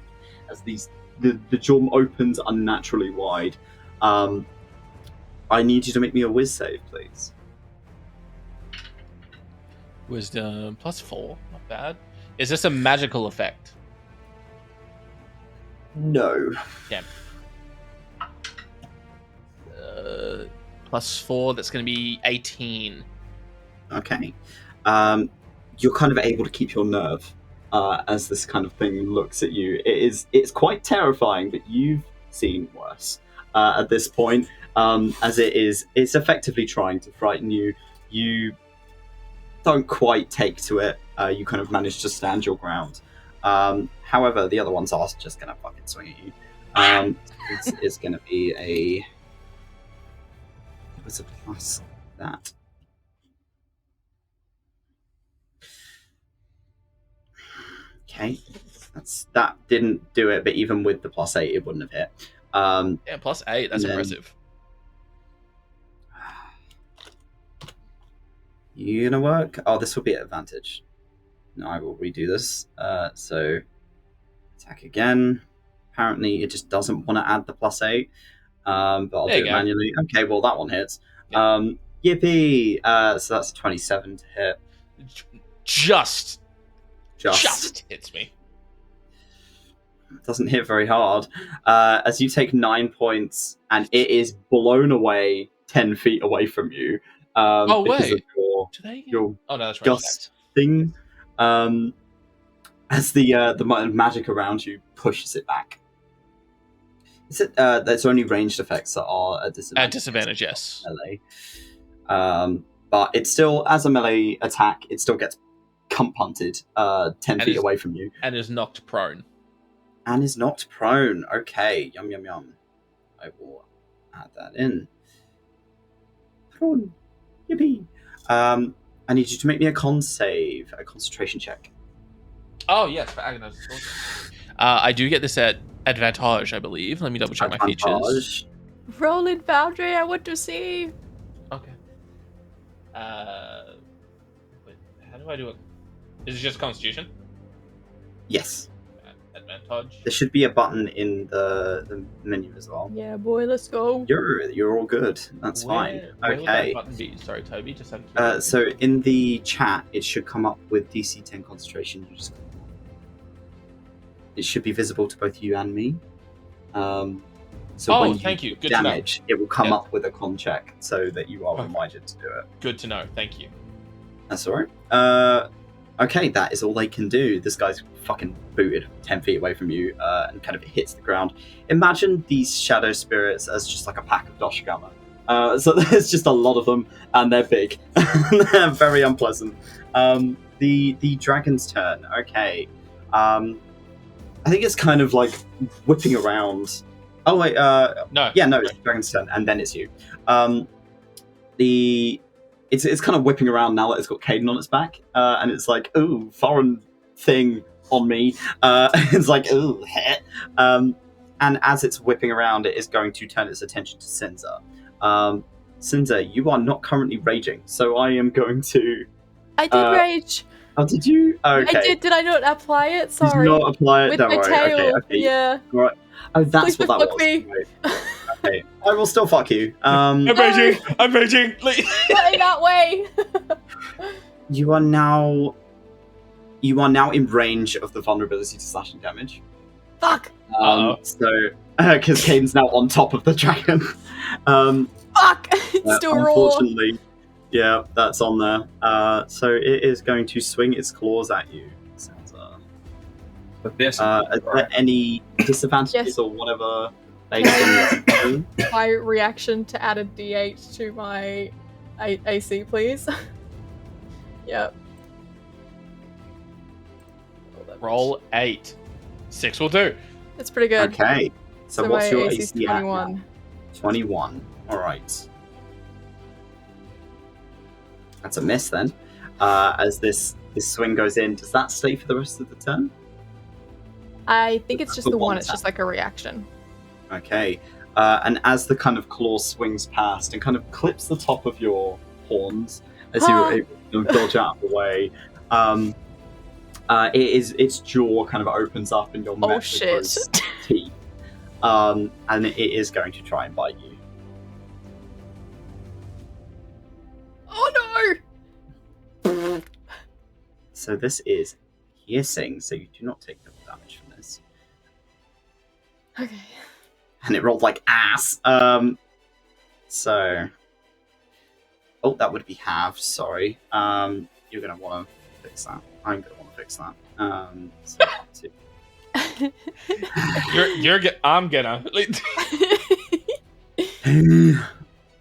[SPEAKER 1] as the jaw opens unnaturally wide. I need you to make me a whiz save, please.
[SPEAKER 5] Wisdom +4, not bad. Is this a magical effect?
[SPEAKER 1] No.
[SPEAKER 5] Yeah. +4, that's going to be 18.
[SPEAKER 1] Okay. You're kind of able to keep your nerve as this kind of thing looks at you. It's quite terrifying, but you've seen worse at this point. as it's effectively trying to frighten you. You don't quite take to it. You kind of manage to stand your ground. However, the other ones are just going to fucking swing at you. It's going to be a... It was a plus that. Okay. That didn't do it, but even with the +8, it wouldn't have hit.
[SPEAKER 5] Yeah, +8, that's impressive.
[SPEAKER 1] You gonna work? Oh, this will be at advantage. No, I will redo this. So, attack again. Apparently, it just doesn't want to add the +8. But I'll do it manually. Okay, well, that one hits. Yeah. Yippee! So that's 27 to hit.
[SPEAKER 5] Just hits me.
[SPEAKER 1] Doesn't hit very hard. As you take 9 points, and it is blown away 10 feet away from you. Because of your gust thing. As the magic around you pushes it back. Is it? There's only ranged effects that are at disadvantage.
[SPEAKER 5] At disadvantage, yes.
[SPEAKER 1] Melee. But it's still, as a melee attack, it still gets punted 10 feet away from you.
[SPEAKER 5] And is knocked prone.
[SPEAKER 1] Okay. Yum, yum, yum. I will add that in. Prone. Yippee. I need you to make me a con save, a concentration check.
[SPEAKER 5] Oh, yes, for agonizing torture. I do get this at advantage, I believe. Let me double check my features.
[SPEAKER 2] Roll in Foundry, I want to see.
[SPEAKER 5] Okay. Wait, how do I do it? Is it just Constitution?
[SPEAKER 1] Yes.
[SPEAKER 5] Advantage.
[SPEAKER 1] There should be a button in the menu as well.
[SPEAKER 2] Yeah, boy, let's go.
[SPEAKER 1] You're all good. That's fine.
[SPEAKER 5] Where
[SPEAKER 1] Okay.
[SPEAKER 5] would that button be? Sorry, Toby. Just
[SPEAKER 1] so in the chat, it should come up with DC 10 concentration. It should be visible to both you and me. So when you
[SPEAKER 5] Good
[SPEAKER 1] damage, it will come up with a con check so that you are reminded to do it.
[SPEAKER 5] Good to know. Thank you.
[SPEAKER 1] That's all right. Okay, that is all they can do. This guy's fucking booted 10 feet away from you and kind of hits the ground. Imagine these shadow spirits as just like a pack of Doshigama. So there's just a lot of them, and they're big. They're very unpleasant. The dragon's turn. Okay. I think it's kind of like whipping around. Oh, wait.
[SPEAKER 5] No.
[SPEAKER 1] Yeah, no, it's the dragon's turn, and then it's you. It's kind of whipping around now that it's got Kaiden on its back, and it's like, ooh, foreign thing on me. It's like, ooh, heh. And as it's whipping around, it is going to turn its attention to Sinza. Sinza, you are not currently raging, so I am going to...
[SPEAKER 2] I did rage.
[SPEAKER 1] Oh, did you? Okay.
[SPEAKER 2] I did. Did I not apply it? Sorry.
[SPEAKER 1] Did not apply it?
[SPEAKER 2] With
[SPEAKER 1] Don't
[SPEAKER 2] my
[SPEAKER 1] worry.
[SPEAKER 2] tail.
[SPEAKER 1] Okay.
[SPEAKER 2] Yeah.
[SPEAKER 1] Right. Oh, that's
[SPEAKER 2] Please
[SPEAKER 1] what that
[SPEAKER 2] fuck
[SPEAKER 1] was.
[SPEAKER 2] me.
[SPEAKER 1] Right. Okay. I will still fuck you.
[SPEAKER 5] I'm raging. I'm raging.
[SPEAKER 2] Not in that way.
[SPEAKER 1] You are now in range of the vulnerability to slashing damage.
[SPEAKER 2] Fuck.
[SPEAKER 1] So, because Kaiden's now on top of the dragon.
[SPEAKER 2] Fuck. It's still raw.
[SPEAKER 1] Unfortunately, yeah, that's on there. So it is going to swing its claws at you.
[SPEAKER 3] But this,
[SPEAKER 1] are there any disadvantages or whatever? My
[SPEAKER 2] reaction to add a D8 to my AC, please. Yep.
[SPEAKER 5] Roll 8. 6 will do.
[SPEAKER 2] That's pretty good.
[SPEAKER 1] Okay. So what's your
[SPEAKER 2] AC's
[SPEAKER 1] AC
[SPEAKER 2] 21.
[SPEAKER 1] At? 21. All right. That's a miss then. As this swing goes in, does that stay for the rest of the turn?
[SPEAKER 2] I think it's just the one. It's just like a reaction.
[SPEAKER 1] Okay. And as the kind of claw swings past and kind of clips the top of your horns as you're able to dodge out of the way, its jaw kind of opens up and you're met with those teeth. And it is going to try and bite you.
[SPEAKER 2] Oh no!
[SPEAKER 1] So this is piercing, so you do not take double damage from this.
[SPEAKER 2] Okay.
[SPEAKER 1] And it rolled like ass. So... Oh, that would be halved, sorry. You're going to want to fix that. I'm going to want to fix that. So
[SPEAKER 5] I'm gonna.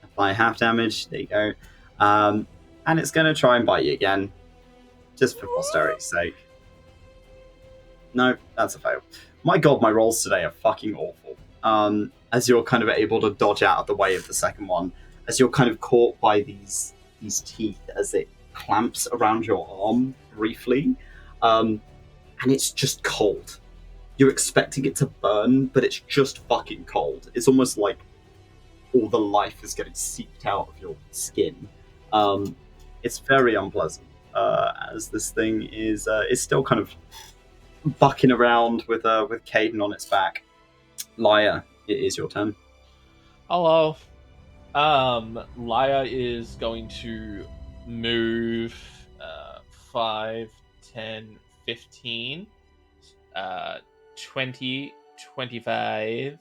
[SPEAKER 1] Apply half damage. There you go. And it's going to try and bite you again, just for posterity's sake. No, that's a fail. My god, my rolls today are fucking awful. As you're kind of able to dodge out of the way of the second one, as you're kind of caught by these teeth as it clamps around your arm briefly, and it's just cold. You're expecting it to burn, but it's just fucking cold. It's almost like all the life is getting seeped out of your skin. It's very unpleasant, as this thing is still kind of bucking around with Kaiden on its back. Lyre, it is your turn.
[SPEAKER 5] Hello. Lyre is going to move 5, 10, 15, 20, 25,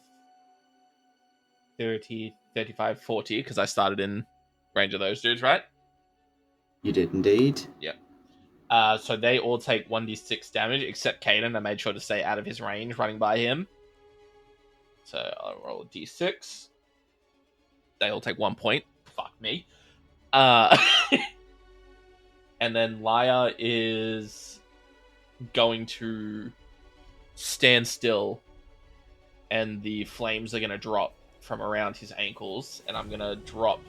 [SPEAKER 5] 30, 35, 40, because I started in range of those dudes, right?
[SPEAKER 1] You did indeed.
[SPEAKER 5] Yep. So they all take 1d6 damage, except Kaiden. I made sure to stay out of his range running by him. So I'll roll a d6. They all take 1 point. Fuck me. And then Lyre is going to stand still, and the flames are going to drop from around his ankles, and I'm going to drop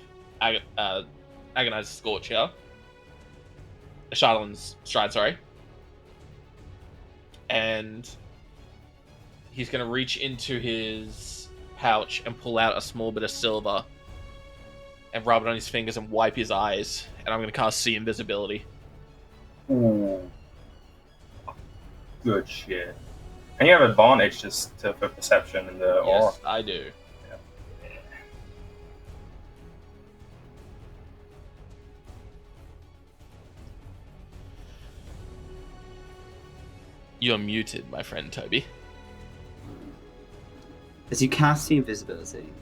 [SPEAKER 5] Agonize Scorcher. Charlatan's Stride, sorry. And he's going to reach into his pouch and pull out a small bit of silver and rub it on his fingers and wipe his eyes. And I'm going to cast See Invisibility.
[SPEAKER 3] Ooh. Good shit. And you have advantage just for perception in the aura.
[SPEAKER 5] Yes, I do.
[SPEAKER 3] Yeah.
[SPEAKER 5] You're muted, my friend Toby.
[SPEAKER 1] As you cast the invisibility,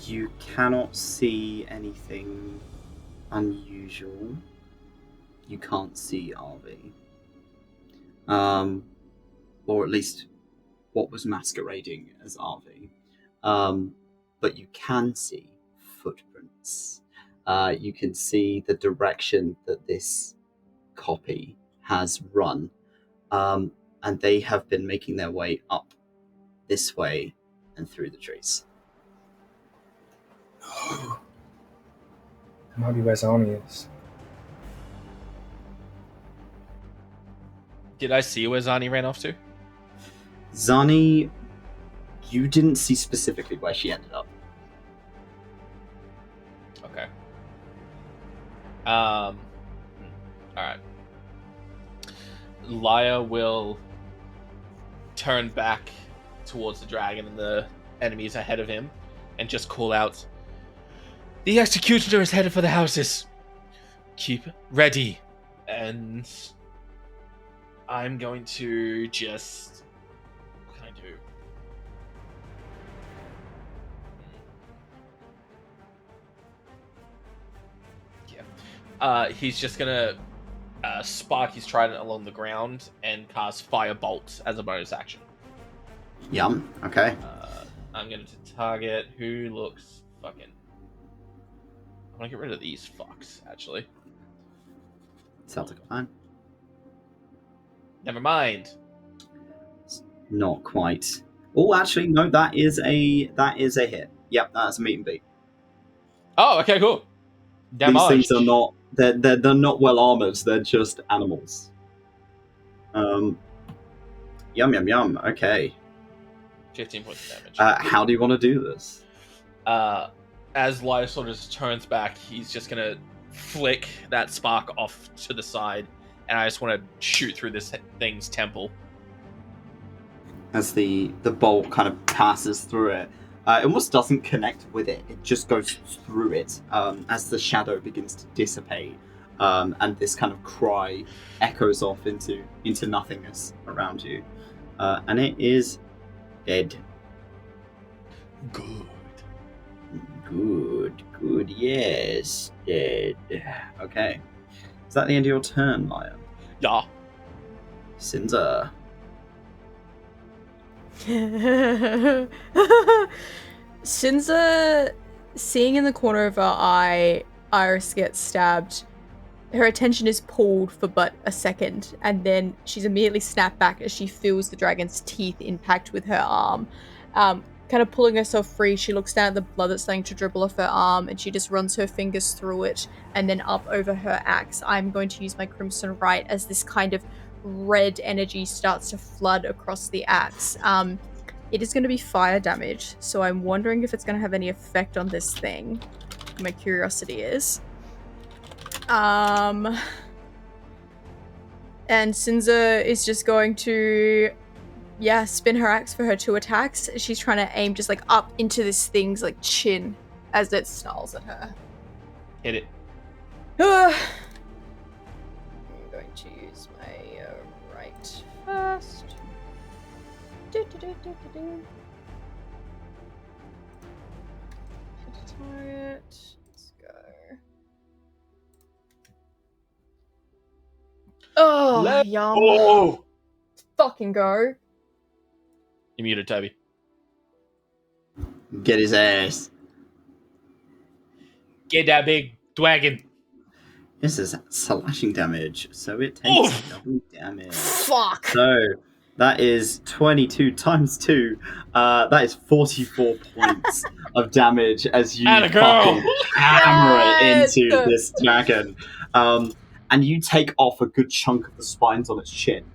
[SPEAKER 1] you cannot see anything unusual. You can't see RV. Or at least what was masquerading as RV. But you can see footprints. You can see the direction that this copy has run. And they have been making their way up this way and through the trees.
[SPEAKER 3] That might be where Zani is.
[SPEAKER 5] Did I see where Zani ran off to?
[SPEAKER 1] Zani, you didn't see specifically where she ended up.
[SPEAKER 5] Okay. Alright. Lyre will turn back towards the dragon and the enemies ahead of him and just call out, "The executioner is headed for the houses. Keep ready." And I'm going to just... What can I do? Yeah. He's just gonna spark his trident along the ground and cast Firebolt as a bonus action.
[SPEAKER 1] Yum. Okay.
[SPEAKER 5] I'm going to target who looks fucking... I'm going to get rid of these fucks, actually.
[SPEAKER 1] Sounds like a plan.
[SPEAKER 5] Never mind.
[SPEAKER 1] Not quite. Oh, actually, no. That is a hit. Yep, that's a meet and beat.
[SPEAKER 5] Oh, okay, cool. Damage.
[SPEAKER 1] These things are not. They're not well armored. They're just animals. Yum yum yum. Okay.
[SPEAKER 5] 15 points of damage.
[SPEAKER 1] How do you want to do this?
[SPEAKER 5] As Lyre sort of turns back, he's just gonna flick that spark off to the side, and I just want to shoot through this thing's temple.
[SPEAKER 1] As the bolt kind of passes through it, it almost doesn't connect with it. It just goes through it as the shadow begins to dissipate, and this kind of cry echoes off into nothingness around you, and it is dead. Good, yes, dead. Okay. Is that the end of your turn, Lyre?
[SPEAKER 5] Yeah.
[SPEAKER 1] Sinza.
[SPEAKER 2] Sinza, seeing in the corner of her eye Iris gets stabbed, her attention is pulled for but a second, and then she's immediately snapped back as she feels the dragon's teeth impact with her arm. Kind of pulling herself free, she looks down at the blood that's starting to dribble off her arm, and she just runs her fingers through it and then up over her axe. I'm going to use my Crimson Right as this kind of red energy starts to flood across the axe. It is going to be fire damage, so I'm wondering if it's going to have any effect on this thing. My curiosity is. And Sinza is just going to, spin her axe for her 2 attacks. She's trying to aim just like up into this thing's like chin as it snarls at her.
[SPEAKER 5] Hit it.
[SPEAKER 2] I'm going to use my right first. Hit a target. Let's go. Oh, yum.
[SPEAKER 5] Oh!
[SPEAKER 2] Fucking go.
[SPEAKER 5] You muted, Toby.
[SPEAKER 1] Get his ass.
[SPEAKER 5] Get that big dragon.
[SPEAKER 1] This is slashing damage, so it takes double damage.
[SPEAKER 2] Fuck.
[SPEAKER 1] So that is 22 times 2. That is 44 points of damage as you
[SPEAKER 5] Atta girl.
[SPEAKER 1] fucking hammer it into
[SPEAKER 2] Yes.
[SPEAKER 1] this dragon. And you take off a good chunk of the spines on its chin.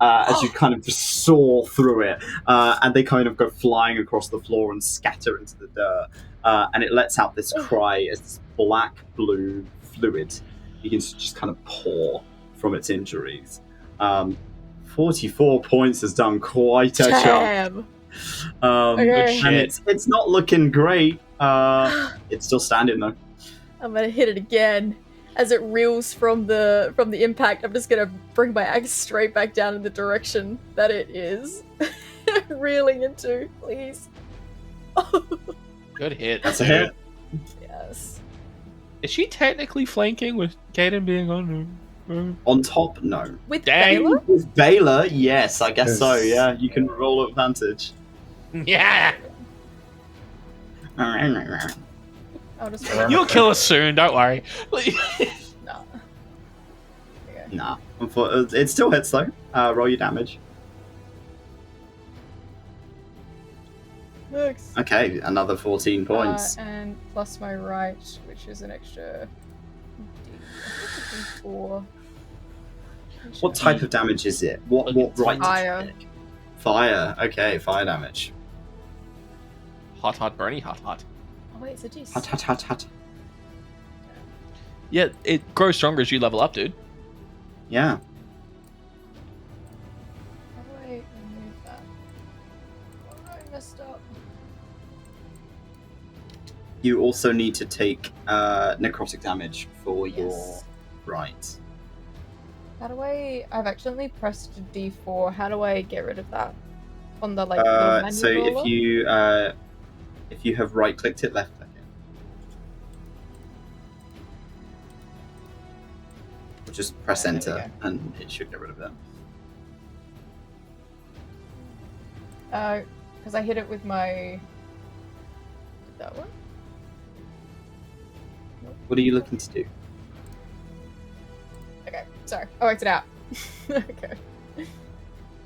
[SPEAKER 1] As you kind of just saw through it, and they kind of go flying across the floor and scatter into the dirt, and it lets out this cry as this black-blue fluid begins to just kind of pour from its injuries. 44 points has done quite a chunk.
[SPEAKER 2] Okay.
[SPEAKER 1] And it's not looking great. It's still standing though.
[SPEAKER 2] I'm gonna hit it again. As it reels from the impact, I'm just gonna bring my axe straight back down in the direction that it is reeling into, please.
[SPEAKER 5] Good hit.
[SPEAKER 1] That's a hit.
[SPEAKER 2] Yes.
[SPEAKER 5] Is she technically flanking with Kaiden being on?
[SPEAKER 1] On top, no.
[SPEAKER 2] With
[SPEAKER 5] Dang.
[SPEAKER 2] Baylor?
[SPEAKER 1] With Baylor, yes, I guess so.
[SPEAKER 4] Yes.
[SPEAKER 1] Yeah, you can roll advantage.
[SPEAKER 5] Yeah.
[SPEAKER 2] I'll just
[SPEAKER 5] You'll kill us soon. Don't worry.
[SPEAKER 2] No. Okay.
[SPEAKER 1] Nah, it still hits though. Roll your damage.
[SPEAKER 2] Next.
[SPEAKER 1] Okay, another 14 points.
[SPEAKER 2] And plus my right, which is an extra D4.
[SPEAKER 1] What type of damage is it? What right?
[SPEAKER 2] Fire.
[SPEAKER 1] did you pick? Fire. Okay, fire damage.
[SPEAKER 5] Hot, Bernie, hot.
[SPEAKER 2] Oh wait, it's a D6.
[SPEAKER 1] Hut, hut, hut, hut.
[SPEAKER 5] Yeah, it grows stronger as you level up, dude.
[SPEAKER 1] Yeah.
[SPEAKER 2] How do I remove that? Oh, I messed up.
[SPEAKER 1] You also need to take necrotic damage for your
[SPEAKER 2] Yes.
[SPEAKER 1] right.
[SPEAKER 2] How do I've accidentally pressed D4. How do I get rid of that? On the like little menu
[SPEAKER 1] So
[SPEAKER 2] roller?
[SPEAKER 1] if you have right clicked it, left click it. Or just press
[SPEAKER 2] There we
[SPEAKER 1] enter
[SPEAKER 2] go.
[SPEAKER 1] and it should get rid of it.
[SPEAKER 2] Because I hit it with my... That one?
[SPEAKER 1] What are you looking to do?
[SPEAKER 2] Okay, sorry. I worked it out. Okay.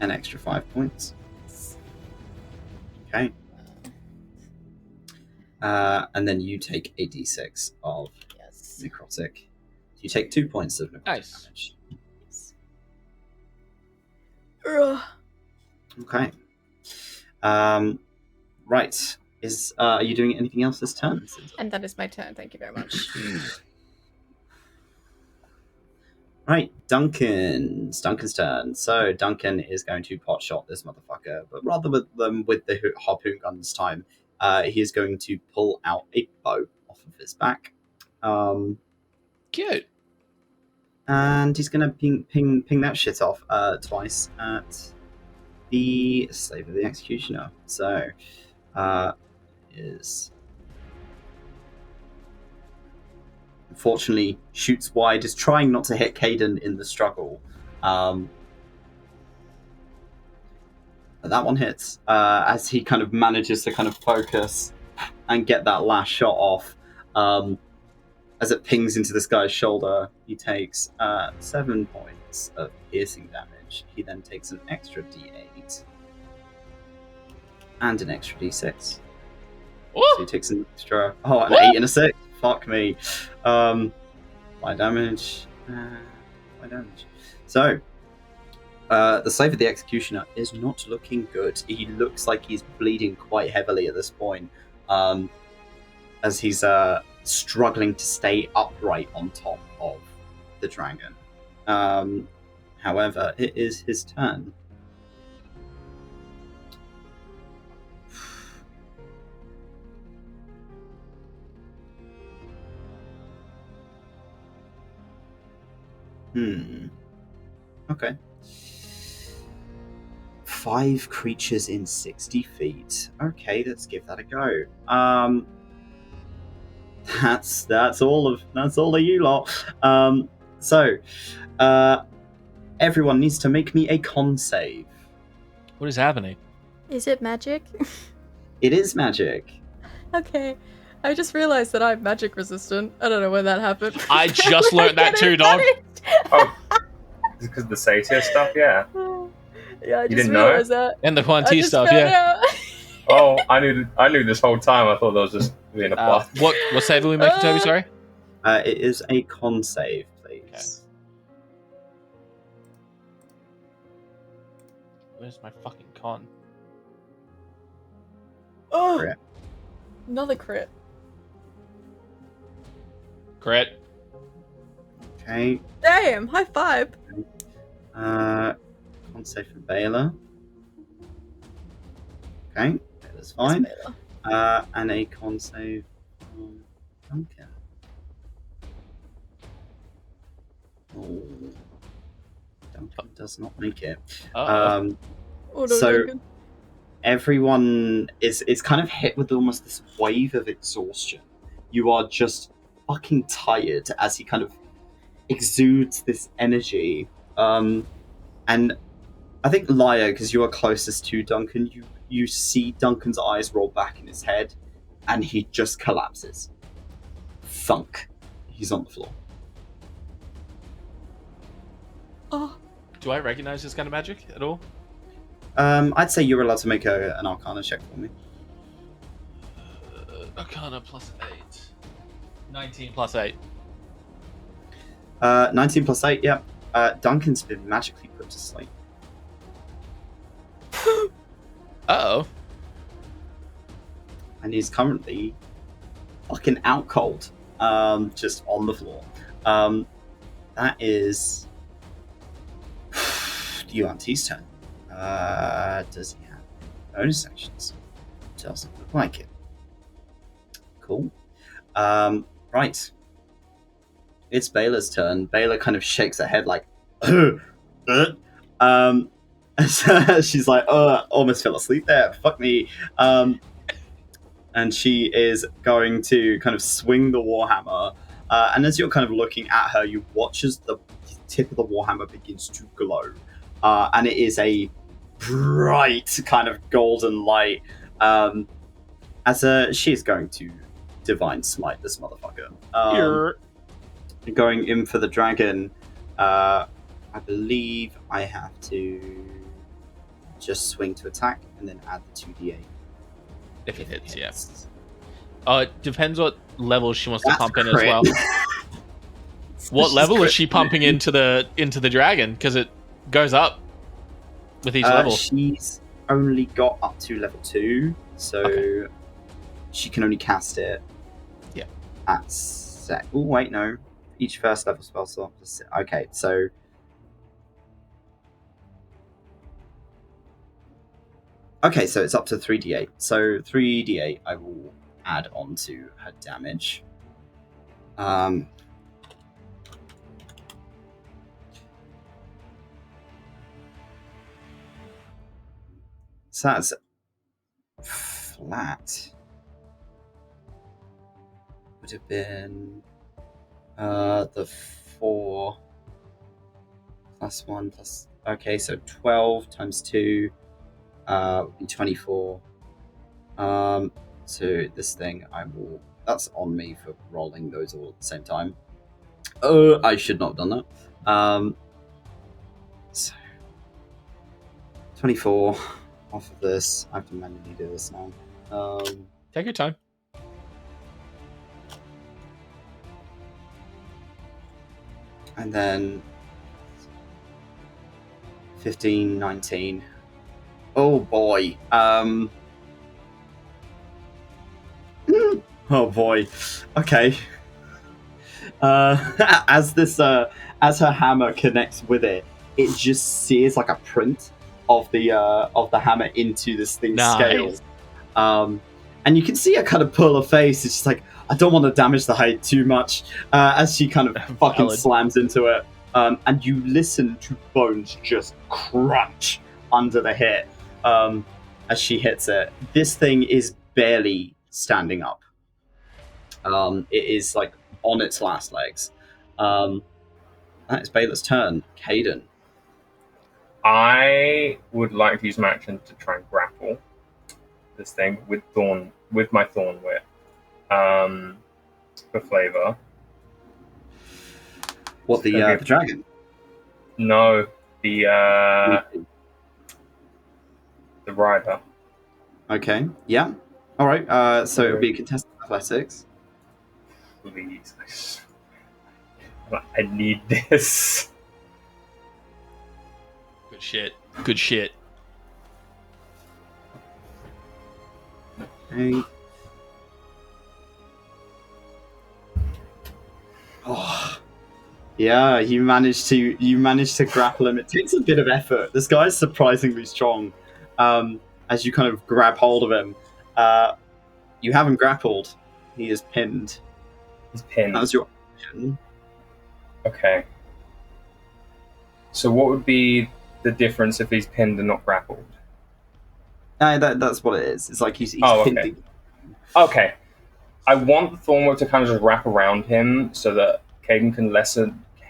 [SPEAKER 1] An extra 5 points. Okay. And then you take a d6 of
[SPEAKER 2] Yes.
[SPEAKER 1] necrotic. You take 2 points of necrotic
[SPEAKER 5] Nice.
[SPEAKER 1] damage.
[SPEAKER 2] Ugh.
[SPEAKER 1] Okay. Right. Are you doing anything else this turn?
[SPEAKER 2] And that is my turn. Thank you very much.
[SPEAKER 1] Right, Duncan's turn. So Duncan is going to pot shot this motherfucker, but rather than with the harpoon gun this time, he is going to pull out a bow off of his back.
[SPEAKER 5] Cute.
[SPEAKER 1] And he's going to ping that shit off twice at the Slave of the Executioner. So, is... Unfortunately, shoots wide, is trying not to hit Kaiden in the struggle. But that one hits as he kind of manages to kind of focus and get that last shot off. As it pings into this guy's shoulder, he takes 7 points of piercing damage. He then takes an extra d8 and an extra d6.
[SPEAKER 5] Ooh!
[SPEAKER 1] So he takes an extra... Oh, an 8 and a 6. Fuck me. 5 damage. 5 damage. So, the slave of the executioner is not looking good. He looks like he's bleeding quite heavily at this point, as he's struggling to stay upright on top of the dragon. However, it is his turn. Okay. 5 creatures in 60 feet. Okay, let's give that a go. That's all of you lot. So, everyone needs to make me a con save.
[SPEAKER 5] What is happening?
[SPEAKER 2] Is it magic?
[SPEAKER 1] It is magic.
[SPEAKER 2] Okay. I just realized that I'm magic resistant. I don't know when that happened.
[SPEAKER 5] I just learned that too, dog.
[SPEAKER 3] Oh, because of the satyr stuff, yeah.
[SPEAKER 2] Yeah, I just
[SPEAKER 3] didn't know?
[SPEAKER 2] realized that.
[SPEAKER 5] And the
[SPEAKER 2] I
[SPEAKER 5] Quan T
[SPEAKER 2] just
[SPEAKER 5] stuff,
[SPEAKER 2] found
[SPEAKER 5] yeah.
[SPEAKER 2] out.
[SPEAKER 3] Oh, I knew this whole time. I thought that was just being a bluff.
[SPEAKER 5] What save are we making, Toby? Sorry.
[SPEAKER 1] It is a con save, please.
[SPEAKER 5] Where's my fucking con?
[SPEAKER 2] Oh,
[SPEAKER 1] Crit.
[SPEAKER 2] another crit.
[SPEAKER 5] Crit.
[SPEAKER 1] Okay.
[SPEAKER 2] Damn, high five.
[SPEAKER 1] Con save for Baylor. Okay, that's fine. And a con save from Duncan. Oh, Duncan does not make it.
[SPEAKER 5] Uh-oh.
[SPEAKER 2] Oh, no,
[SPEAKER 1] So-
[SPEAKER 2] Duncan.
[SPEAKER 1] Everyone is kind of hit with almost this wave of exhaustion. You are just fucking tired as he kind of exudes this energy. And I think Lyre, because you are closest to Duncan, you see Duncan's eyes roll back in his head, and he just collapses. Thunk. He's on the floor.
[SPEAKER 2] Oh,
[SPEAKER 5] Do I recognize this kind of magic at all?
[SPEAKER 1] I'd say you're allowed to make an Arcana check for me.
[SPEAKER 5] Arcana plus 8. 19 plus 8.
[SPEAKER 1] 19 plus 8, yeah. Duncan's been magically put to sleep.
[SPEAKER 5] Uh-oh.
[SPEAKER 1] And he's currently fucking out cold. Just on the floor. That is UNT's turn. Does he have bonus actions? Doesn't look like it. Cool. Right. It's Baylor's turn. Baylor kind of shakes her head like, she's like, almost fell asleep there. Fuck me. And she is going to kind of swing the Warhammer. And as you're kind of looking at her, you watch as the tip of the Warhammer begins to glow. And it is a bright kind of golden light. As she is going to Divine Smite this motherfucker. Going in for the dragon. I believe I have to just swing to attack and then add the 2d8.
[SPEAKER 5] If it hits, yeah. It depends what level she wants to pump in
[SPEAKER 1] crit.
[SPEAKER 5] as well. What level is she pumping into the dragon? Because it goes up with each level.
[SPEAKER 1] She's only got up to level 2, so she can only cast it.
[SPEAKER 5] Yeah.
[SPEAKER 1] At set. Oh wait, no. Each first level spell slot. Okay, so. Okay, so it's up to 3d8. So 3d8 I will add on to her damage. So that's flat. Would have been the 4 plus 1 plus... Okay, so 12 times 2 would be 24. to this thing, I will... That's on me for rolling those all at the same time. Oh, I should not have done that. So 24 off of this. I have to manually do this now.
[SPEAKER 5] Take your time.
[SPEAKER 1] And then 15, 19. Oh boy. Oh boy. Okay. As her hammer connects with it, it just sears like a print of the hammer into this thing's scales. And you can see her kind of pull her face. It's just like, I don't want to damage the hide too much, as she kind of fucking slams into it. And you listen to bones just crunch under the hit as she hits it. This thing is barely standing up. It is like on its last legs. That is Baylor's turn. Kaiden.
[SPEAKER 3] I would like to use my action to try and grapple this thing with my thorn whip. For flavor.
[SPEAKER 1] What, the dragon?
[SPEAKER 3] No, the rider.
[SPEAKER 1] Okay, yeah. All right, so it'll be contested athletics.
[SPEAKER 3] Please. I need this.
[SPEAKER 5] Good shit. Good shit.
[SPEAKER 1] Okay. Oh, yeah, you managed to grapple him. It takes a bit of effort. This guy's surprisingly strong. As you kind of grab hold of him, you have him grappled. He is pinned.
[SPEAKER 3] He's pinned.
[SPEAKER 1] That was your action.
[SPEAKER 3] Okay. So what would be the difference if he's pinned and not grappled?
[SPEAKER 1] That's what it is. It's like he's
[SPEAKER 3] okay.
[SPEAKER 1] pinned.
[SPEAKER 3] Okay. I want the thorn whip to kind of just wrap around him so that Kaiden can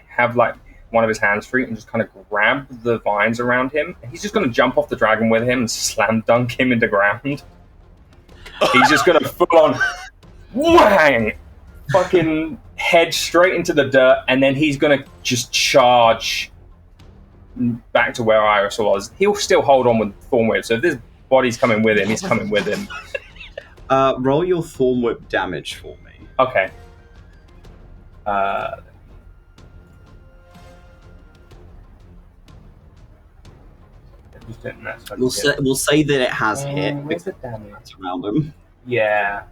[SPEAKER 3] have like one of his hands free and just kind of grab the vines around him. And he's just going to jump off the dragon with him and slam dunk him into ground. He's just going to full on whang, fucking head straight into the dirt, and then he's going to just charge back to where Iris was. He'll still hold on with thorn whip, so if this body's coming with him, he's coming with him.
[SPEAKER 1] Roll your thorn whip damage for me.
[SPEAKER 3] Okay.
[SPEAKER 1] We'll say that it has hit.
[SPEAKER 3] Where's the damage?
[SPEAKER 1] It's around him.
[SPEAKER 3] Yeah.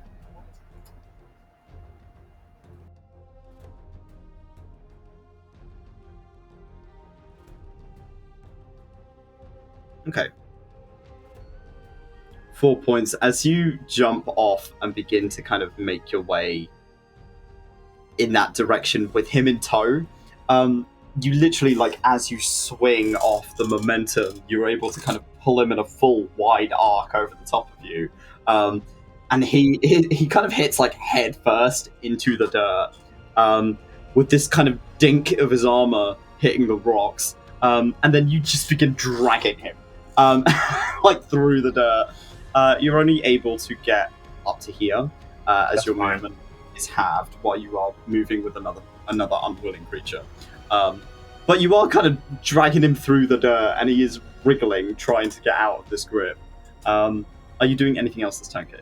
[SPEAKER 1] Okay. 4 points. As you jump off and begin to kind of make your way in that direction with him in tow, you literally, like, as you swing off the momentum, you're able to kind of pull him in a full wide arc over the top of you. And he kind of hits, like, head first into the dirt, with this kind of dink of his armor hitting the rocks. And then you just begin dragging him, like, through the dirt. You're only able to get up to here, as
[SPEAKER 3] That's
[SPEAKER 1] your
[SPEAKER 3] fine.
[SPEAKER 1] movement is halved while you are moving with another unwilling creature. But you are kind of dragging him through the dirt, and he is wriggling, trying to get out of this grip. Are you doing anything else this turn, Kate?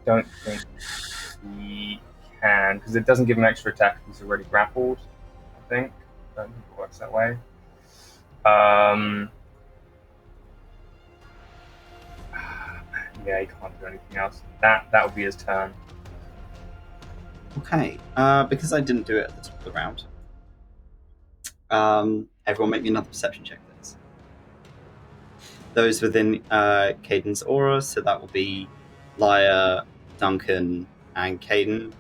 [SPEAKER 3] Don't think he can, because it doesn't give him extra attack if he's already grappled, I think. I don't think it works that way. Yeah, he can't do anything else. That would be his turn.
[SPEAKER 1] Okay, because I didn't do it at the top of the round, everyone make me another perception check, please. Those within Kaiden's aura, so that will be Lyre, Duncan, and Kaiden,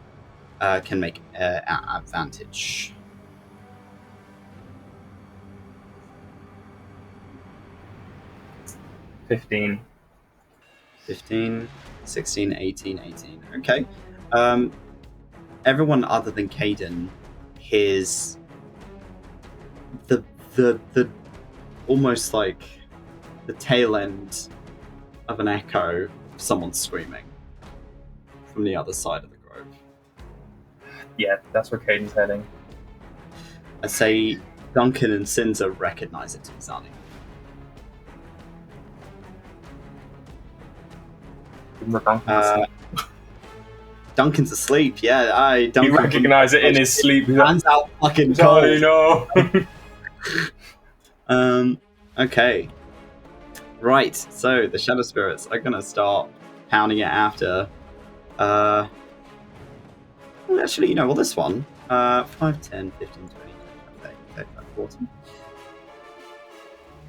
[SPEAKER 1] can make advantage.
[SPEAKER 3] $15.
[SPEAKER 1] 15, 16, 18, 18. Okay. Everyone other than Kaiden hears the almost like the tail end of an echo someone screaming from the other side of the grove.
[SPEAKER 3] Yeah, that's where Kaiden's heading.
[SPEAKER 1] I say Duncan and Sinza recognize it to be Zani. Duncan's asleep, yeah.
[SPEAKER 3] He recognized it in his sleep.
[SPEAKER 1] Hands out fucking
[SPEAKER 3] cold.
[SPEAKER 1] No. Okay. Right, so the Shadow Spirits are going to start pounding it after. Well, actually, you know, well, this one. 5, 10, 15, 20, 25, 30, 35, 40.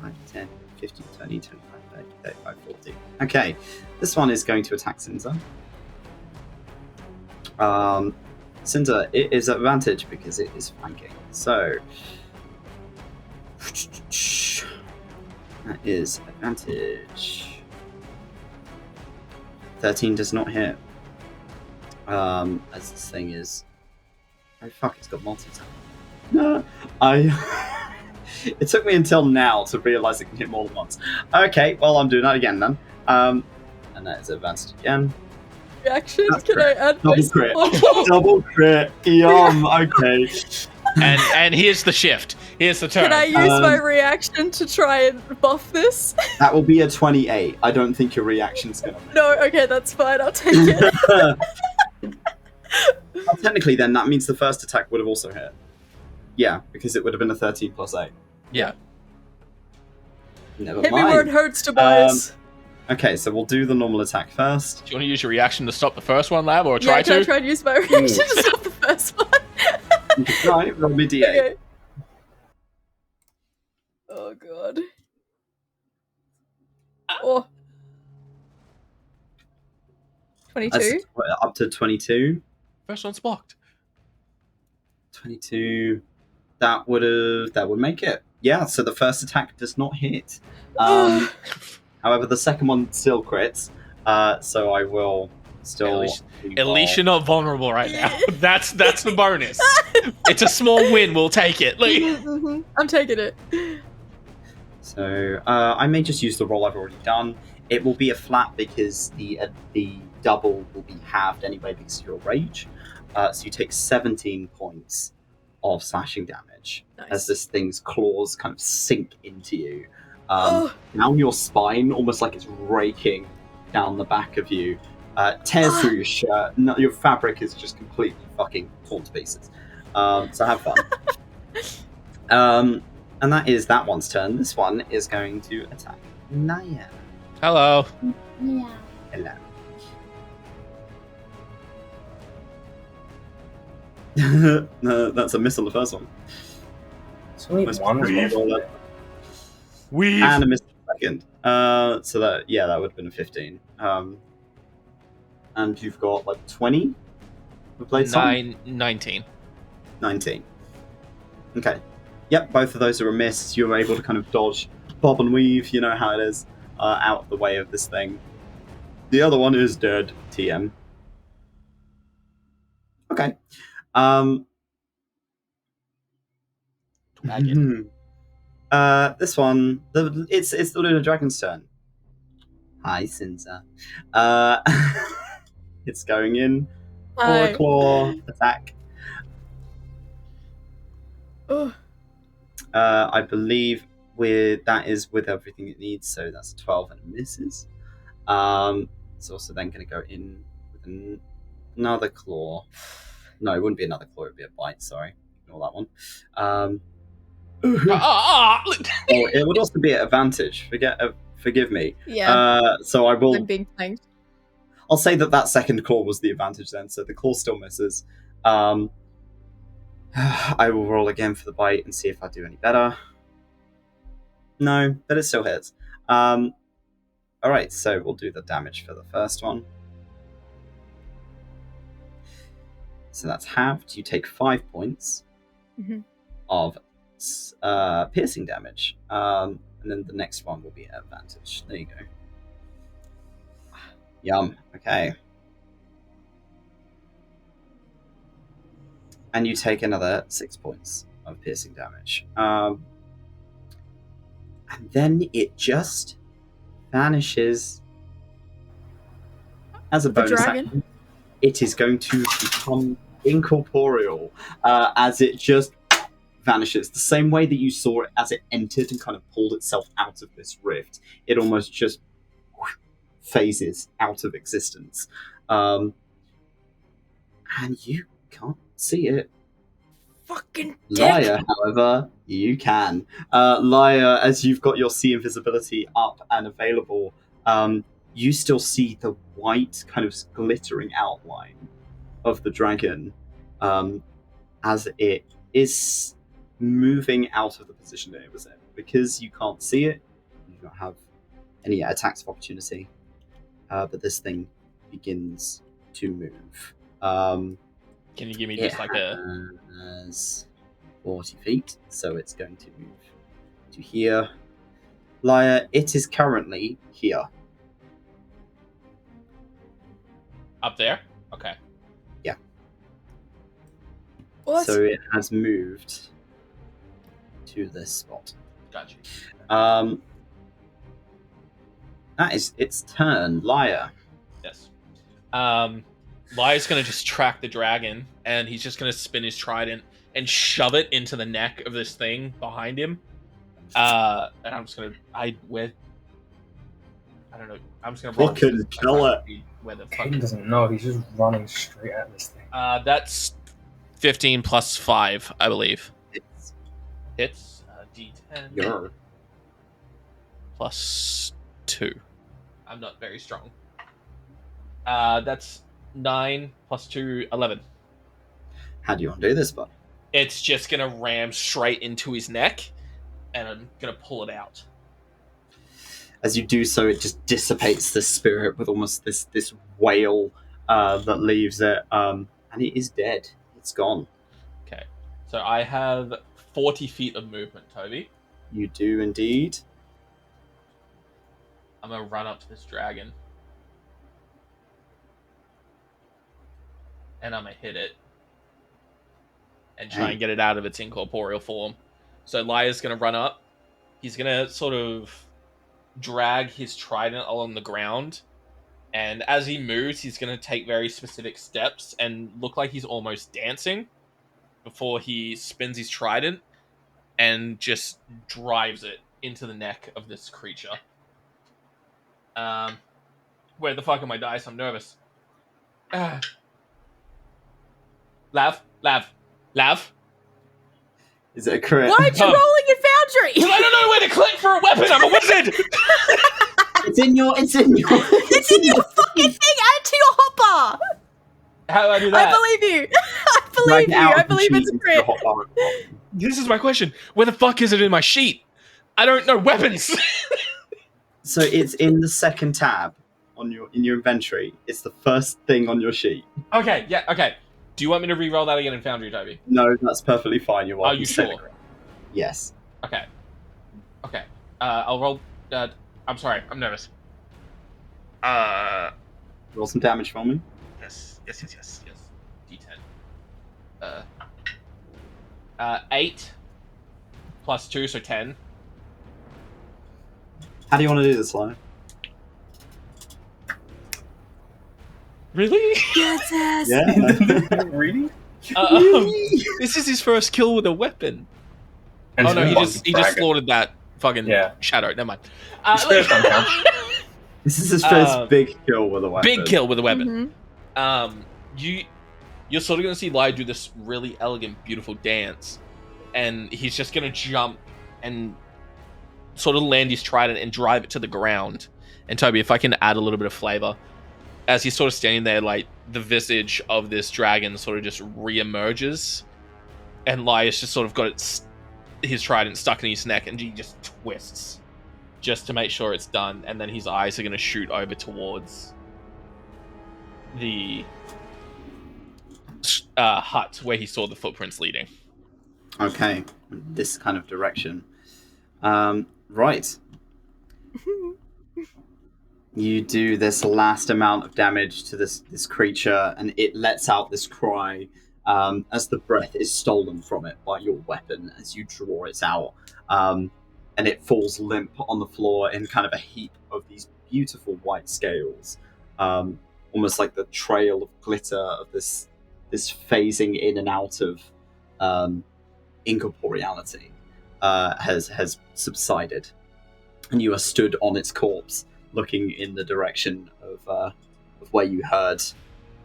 [SPEAKER 1] 5, 10, 15, 20, 25, 30, 35, 40. Okay, this one is going to attack Sinza. Sinza, it is at advantage because it is flanking. So that is advantage. 13 does not hit. As this thing is. Oh fuck! It's got multi-attack. No, It took me until now to realise it can hit more than once. Okay, well I'm doing that again then. And that is advanced again.
[SPEAKER 2] Reaction?
[SPEAKER 1] That's
[SPEAKER 2] Can
[SPEAKER 1] crit.
[SPEAKER 2] I add
[SPEAKER 1] Double crit. Double crit. Yum. Okay.
[SPEAKER 5] And here's the shift. Here's the turn.
[SPEAKER 2] Can I use my reaction to try and buff this?
[SPEAKER 1] That will be a 28. I don't think your reaction's gonna.
[SPEAKER 2] No. Okay, that's fine. I'll take it.
[SPEAKER 1] Well, technically, then that means the first attack would have also hit. Yeah, because it would have been a 13 plus 8.
[SPEAKER 5] Yeah.
[SPEAKER 1] Never
[SPEAKER 2] Hit me
[SPEAKER 1] mind.
[SPEAKER 2] where it hurts, Tobias.
[SPEAKER 1] Okay, so we'll do the normal attack first.
[SPEAKER 5] Do you want to use your reaction to stop the first one, Lab, or
[SPEAKER 2] Yeah,
[SPEAKER 5] try
[SPEAKER 2] can I
[SPEAKER 5] to?
[SPEAKER 2] try and use my reaction to stop the first one?
[SPEAKER 1] You can try, roll me d8.
[SPEAKER 2] Okay. Oh god. Oh. 22.
[SPEAKER 1] That's up to 22.
[SPEAKER 5] First one's blocked.
[SPEAKER 1] 22. That would make it. Yeah, so the first attack does not hit. However, the second one still crits. So I will still.
[SPEAKER 5] At least you're not vulnerable right now. That's the bonus. It's a small win. We'll take it. Like,
[SPEAKER 2] I'm taking it.
[SPEAKER 1] So I may just use the roll I've already done. It will be a flat because the double will be halved anyway because of your rage. So you take 17 points of slashing damage as this thing's claws kind of sink into you. Down your spine, almost like it's raking down the back of you. Tears through your shirt. No, your fabric is just completely fucking torn to pieces. So have fun. And that is that one's turn. This one is going to attack Naya.
[SPEAKER 5] hello.
[SPEAKER 6] Yeah.
[SPEAKER 1] Hello. No, that's a miss on the first one.
[SPEAKER 3] It's only one.
[SPEAKER 5] We've
[SPEAKER 1] And a miss on the second. So that would have been a 15. And you've got like 20 with blade song?
[SPEAKER 5] 19.
[SPEAKER 1] 19. Okay. Yep, both of those are a miss. You're able to kind of dodge, bob and weave, you know how it is, out of the way of this thing. The other one is dead, TM. Okay. This one, it's the Lunar Dragon's turn. Hi, Sinza. It's going in for a claw attack.
[SPEAKER 2] Oh.
[SPEAKER 1] I believe that is with everything it needs, so that's a 12 and it misses. It's also then going to go in with another claw. No, it wouldn't be another claw, it would be a bite, sorry. Ignore that one. It would also be at advantage. Forgive me.
[SPEAKER 2] Yeah.
[SPEAKER 1] So I will.
[SPEAKER 2] I'm being flanked.
[SPEAKER 1] I'll say that second claw was the advantage then, so the claw still misses. I will roll again for the bite and see if I do any better. No, but it still hits. Alright, so we'll do the damage for the first one. So that's halved. You take 5 points of piercing damage. And then the next one will be at advantage. There you go. Yum. Okay. And you take another 6 points of piercing damage. And then it just vanishes As a
[SPEAKER 2] The
[SPEAKER 1] bonus
[SPEAKER 2] dragon?
[SPEAKER 1] action, it is going to become incorporeal as it just vanishes. The same way that you saw it as it entered and kind of pulled itself out of this rift. It almost just phases out of existence. And you can't see it.
[SPEAKER 2] Fucking dick!
[SPEAKER 1] Lyre, however, you can. Lyre, as you've got your see invisibility up and available, you still see the white kind of glittering outline of the dragon as it is moving out of the position that it was in. Because you can't see it, you don't have any attacks of opportunity. But this thing begins to move.
[SPEAKER 5] Can you give me just like a...
[SPEAKER 1] Has 40 feet, so it's going to move to here. Lyre, it is currently here.
[SPEAKER 5] Up there? Okay.
[SPEAKER 1] Yeah.
[SPEAKER 2] What?
[SPEAKER 1] So it has moved to this spot.
[SPEAKER 5] Gotcha.
[SPEAKER 1] That is its turn. Lyre.
[SPEAKER 5] Yes. Lyre's going to just track the dragon, and he's just going to spin his trident and shove it into the neck of this thing behind him. And I'm just going to... I don't know. I'm just going to roll...
[SPEAKER 1] Fucking kill it.
[SPEAKER 5] Where the fuck...
[SPEAKER 3] Kaiden doesn't know. He's just running straight at this thing.
[SPEAKER 5] That's 15 plus 5, I believe.
[SPEAKER 1] It's
[SPEAKER 5] Hits. D10
[SPEAKER 1] your...
[SPEAKER 5] plus 2. I'm not very strong. That's 9 plus 2, 11.
[SPEAKER 1] How do you want to do this, bud?
[SPEAKER 5] It's just gonna ram straight into his neck, and I'm gonna pull it out.
[SPEAKER 1] As you do so, it just dissipates the spirit with almost this wail that leaves it, and it is dead. It's gone.
[SPEAKER 5] Okay, so I have 40 feet of movement, Toby.
[SPEAKER 1] You do indeed.
[SPEAKER 5] I'm gonna run up to this dragon, and I'm gonna hit it and try and get it out of its incorporeal form. So Lyre's gonna run up. He's gonna sort of drag his trident along the ground, and as he moves, he's gonna take very specific steps and look like he's almost dancing before he spins his trident and just drives it into the neck of this creature. Where the fuck are my dice? I'm nervous. Lav.
[SPEAKER 1] Is it a crit?
[SPEAKER 2] Why aren't you rolling in Foundry?
[SPEAKER 5] I don't know where to click for a weapon. I'm a wizard.
[SPEAKER 1] It's in your
[SPEAKER 2] It's in your fucking thing. Add it to your hopper.
[SPEAKER 5] How do I do that?
[SPEAKER 2] I believe you. I believe it's a crit.
[SPEAKER 5] This is my question. Where the fuck is it in my sheet? I don't know weapons.
[SPEAKER 1] So it's in the second tab in your inventory. It's the first thing on your sheet.
[SPEAKER 5] Okay, yeah, okay. Do you want me to re-roll that again in Foundry, Toby?
[SPEAKER 1] No, that's perfectly fine. You're welcome.
[SPEAKER 5] Are you sure?
[SPEAKER 1] Yes.
[SPEAKER 5] Okay. I'll roll. I'm sorry. I'm nervous.
[SPEAKER 1] Roll some damage for me.
[SPEAKER 5] Yes. D10. 8 plus 2, so 10.
[SPEAKER 1] How do you want to do this, Lyre?
[SPEAKER 5] Really?
[SPEAKER 2] Yes.
[SPEAKER 1] Yeah.
[SPEAKER 3] Really?
[SPEAKER 5] This is his first kill with a weapon.
[SPEAKER 3] And
[SPEAKER 5] Oh no, he just
[SPEAKER 3] dragon.
[SPEAKER 5] slaughtered that fucking shadow. Never mind.
[SPEAKER 3] His first don't count.
[SPEAKER 1] This is his first big kill with a weapon.
[SPEAKER 5] Big kill with a weapon.
[SPEAKER 2] Mm-hmm.
[SPEAKER 5] You're sort of gonna see Lyre do this really elegant, beautiful dance, and he's just gonna jump and sort of land his trident and drive it to the ground. And Toby, if I can add a little bit of flavor, as he's sort of standing there, like the visage of this dragon sort of just re-emerges, and Lyre's just sort of got his trident stuck in his neck, and he just twists just to make sure it's done, and then his eyes are going to shoot over towards the hut where he saw the footprints leading.
[SPEAKER 1] Okay, this kind of direction. Right. You do this last amount of damage to this creature, and it lets out this cry as the breath is stolen from it by your weapon as you draw it out. And it falls limp on the floor in kind of a heap of these beautiful white scales. almost like the trail of glitter of this phasing in and out of incorporeality has subsided, and you are stood on its corpse, looking in the direction of where you heard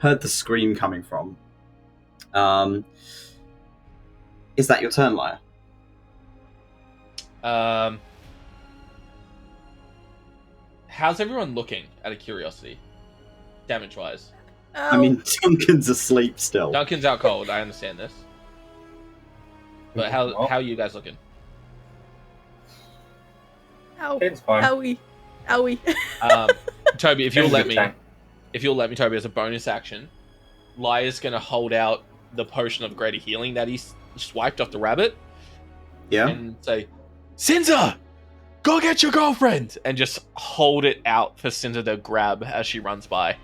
[SPEAKER 1] the scream coming from. Is that your turn, Lyre?
[SPEAKER 5] How's everyone looking, out of curiosity? Damage-wise.
[SPEAKER 1] I mean, Duncan's asleep still.
[SPEAKER 5] Duncan's out cold, I understand this. But how are you guys looking?
[SPEAKER 2] Ow.
[SPEAKER 3] It's fine.
[SPEAKER 2] Owie.
[SPEAKER 5] Toby, if you'll let me, Toby, as a bonus action, Lyre's going to hold out the potion of greater healing that he swiped off the rabbit.
[SPEAKER 1] Yeah.
[SPEAKER 5] And say, Sinza! Go get your girlfriend! And just hold it out for Sinza to grab as she runs by.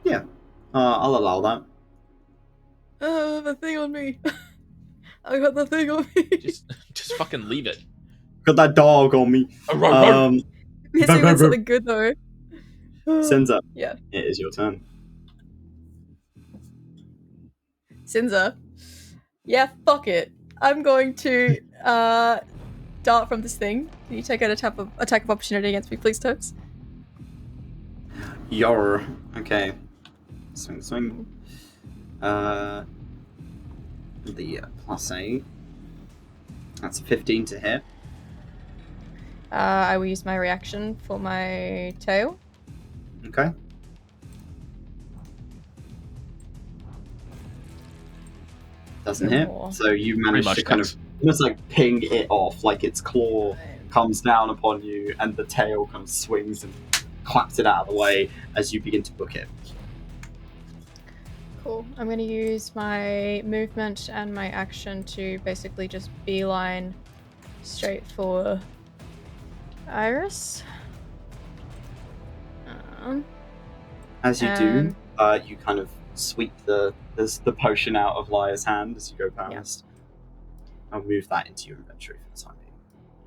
[SPEAKER 1] Yeah. I'll allow that.
[SPEAKER 2] The thing on me. I got the thing on me.
[SPEAKER 5] Just fucking leave it.
[SPEAKER 1] Got that dog on me.
[SPEAKER 2] Missing with something good though.
[SPEAKER 1] Sinza.
[SPEAKER 2] Yeah.
[SPEAKER 1] It is your turn.
[SPEAKER 2] Sinza. Yeah, fuck it. I'm going to dart from this thing. Can you take an attack of opportunity against me, please, Topes?
[SPEAKER 1] Yor. Okay. Swing. The +8. That's a 15 to hit.
[SPEAKER 2] I will use my reaction for my tail.
[SPEAKER 1] Okay. Doesn't hit. So you manage to kind of almost like ping it off, like its claw comes down upon you and the tail kind of swings and claps it out of the way as you begin to book it.
[SPEAKER 2] Cool. I'm going to use my movement and my action to basically just beeline straight for Iris.
[SPEAKER 1] As you do, you kind of sweep the potion out of Lyre's hand as you go past. Yeah. I'll move that into your inventory for the time being.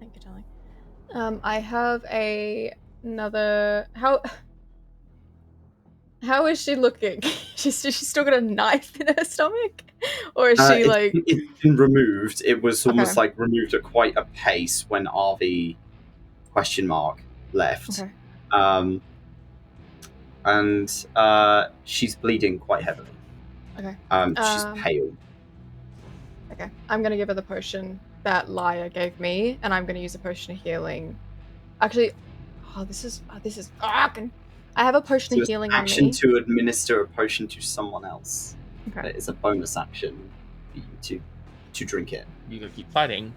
[SPEAKER 2] Thank you, darling. I have another. How is she looking? She's still got a knife in her stomach, or is she like?
[SPEAKER 1] It's been removed. It was almost like removed at quite a pace when RV ? Left.
[SPEAKER 2] Okay.
[SPEAKER 1] And she's bleeding quite heavily.
[SPEAKER 2] Okay.
[SPEAKER 1] She's pale.
[SPEAKER 2] Okay. I'm gonna give her the potion that Lyre gave me, and I'm gonna use a potion of healing. Actually, this is. I have a potion of healing on me.
[SPEAKER 5] action
[SPEAKER 1] to administer a potion to someone else.
[SPEAKER 2] Okay.
[SPEAKER 1] It's a bonus action for you to drink it.
[SPEAKER 5] You gotta keep fighting.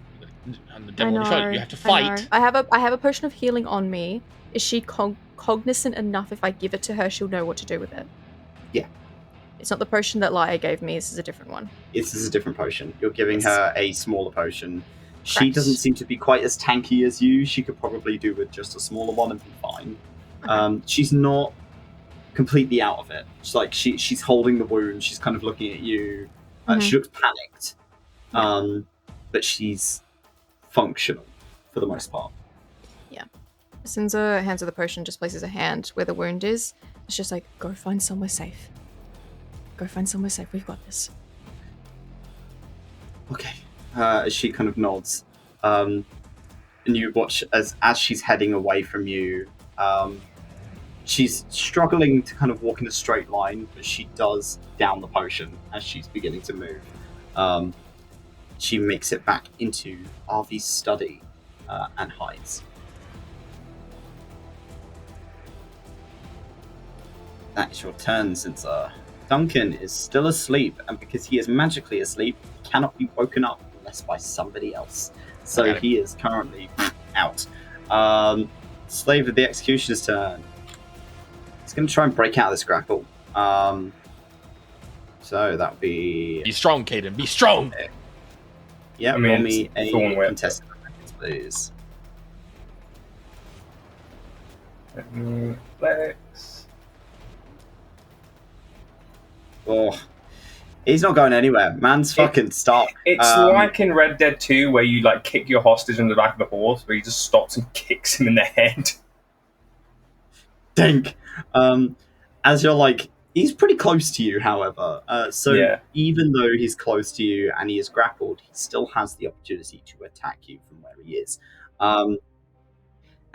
[SPEAKER 5] And the devil on your shoulder, you have to fight.
[SPEAKER 2] I have a potion of healing on me. Is she cognizant enough if I give it to her, she'll know what to do with it?
[SPEAKER 1] Yeah.
[SPEAKER 2] It's not the potion that Lyre gave me, this is a different one.
[SPEAKER 1] This is a different potion. You're giving her a smaller potion. She doesn't seem to be quite as tanky as you. She could probably do with just a smaller one and be fine. Okay. She's not completely out of it. She's like she's holding the wound. She's kind of looking at you. She looks panicked, but she's functional for the most part.
[SPEAKER 2] Yeah. Sinza hands her the potion, just places a hand where the wound is. It's just like, go find somewhere safe. Go find somewhere safe. We've got this.
[SPEAKER 1] Okay. As she kind of nods, and you watch as she's heading away from you. She's struggling to kind of walk in a straight line, but she does down the potion as she's beginning to move. She makes it back into RV's study and hides. That is your turn, since Duncan is still asleep, and because he is magically asleep, he cannot be woken up unless by somebody else. So he is currently out. Slave of the Executioner's turn. He's going to try and break out of this grapple. So that would be...
[SPEAKER 5] Be strong, Kaiden. Be strong!
[SPEAKER 1] Yeah, roll me a contested athletics, please.
[SPEAKER 3] Flex.
[SPEAKER 1] Oh, he's not going anywhere. Man's fucking stop.
[SPEAKER 3] It's like in Red Dead 2 where you like kick your hostage on the back of the horse, where he just stops and kicks him in the head.
[SPEAKER 1] Dink. as you're like, he's pretty close to you, however. So
[SPEAKER 3] Yeah.
[SPEAKER 1] even though he's close to you and he is grappled, he still has the opportunity to attack you from where he is. And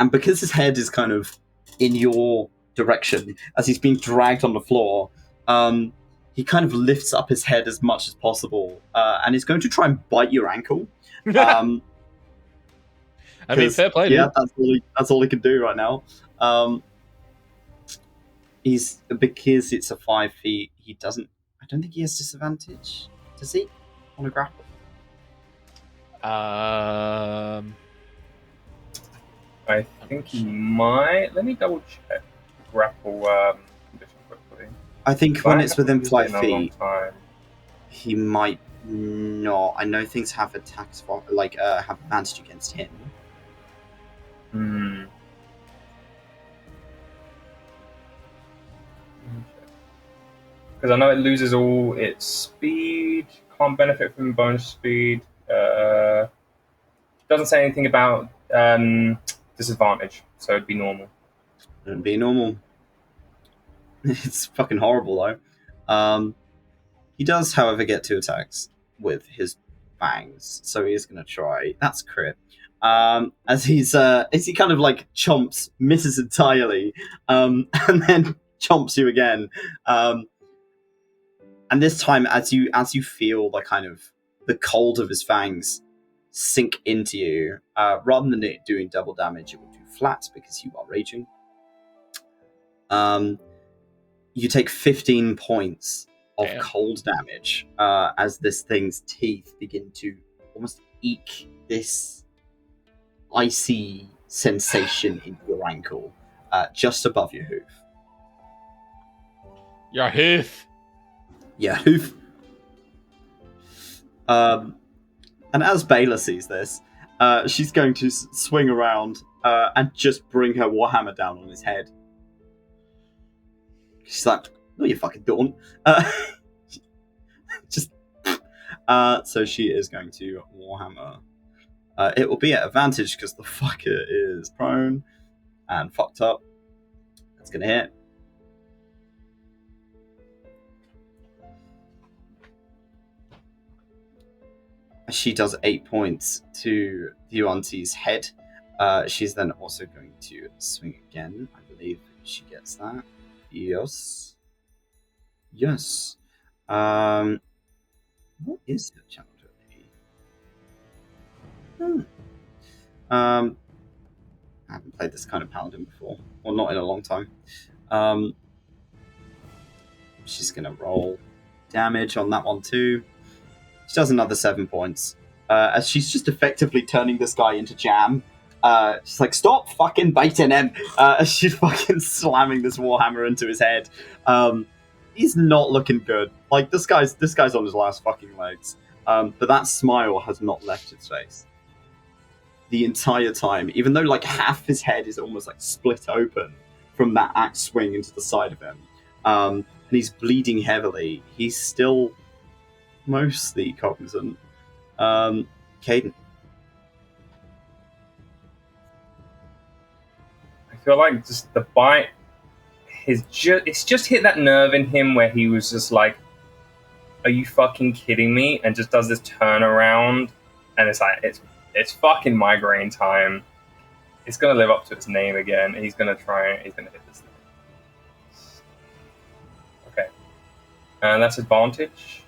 [SPEAKER 1] because his head is kind of in your direction as he's being dragged on the floor, he kind of lifts up his head as much as possible and is going to try and bite your ankle.
[SPEAKER 5] I mean, fair play,
[SPEAKER 1] yeah,
[SPEAKER 5] dude.
[SPEAKER 1] that's all he can do right now. He's because it's a 5 feet. He doesn't. I don't think he has disadvantage. Does he on a grapple?
[SPEAKER 3] I think he might. Let me double check. Grapple condition quickly.
[SPEAKER 1] I think when it's within 5 feet,
[SPEAKER 3] time.
[SPEAKER 1] he might not. I know things have attacks for have advantage against him.
[SPEAKER 3] Because I know it loses all its speed, can't benefit from bonus speed. Doesn't say anything about disadvantage, so it'd be normal.
[SPEAKER 1] It'd be normal. It's fucking horrible though. He does, however, get 2 attacks with his fangs, so he is going to try. That's crit. As he kind of like chomps, misses entirely, and then chomps you again. And this time, as you feel the kind of the cold of his fangs sink into you, rather than it doing double damage, it will do flat because you are raging. You take 15 points of cold damage as this thing's teeth begin to almost eke this icy sensation into your ankle, just above your hoof.
[SPEAKER 5] Your hoof.
[SPEAKER 1] Yeah, hoof. And as Bayla sees this, she's going to swing around and just bring her warhammer down on his head. She's like, "No, you fucking don't." So she is going to warhammer. It will be at advantage because the fucker is prone and fucked up. That's gonna hit. She does 8 points to Yuanti's head. She's then also going to swing again. I believe she gets that. Yes. Yes. What is the challenge ability? I haven't played this kind of paladin before, or not in a long time. She's gonna roll damage on that one too. She does another 7 points. As she's just effectively turning this guy into jam. She's like, "Stop fucking biting him!" As she's fucking slamming this warhammer into his head. He's not looking good. Like this guy's on his last fucking legs. But that smile has not left his face the entire time, even though like half his head is almost like split open from that axe swing into the side of him. And he's bleeding heavily. He's still mostly cognizant. Kaiden.
[SPEAKER 3] I feel like just the bite, it's just hit that nerve in him where he was just like, "Are you fucking kidding me?" And just does this turnaround, and it's like it's fucking migraine time. It's gonna live up to its name again. He's gonna hit this thing. Okay, and that's advantage.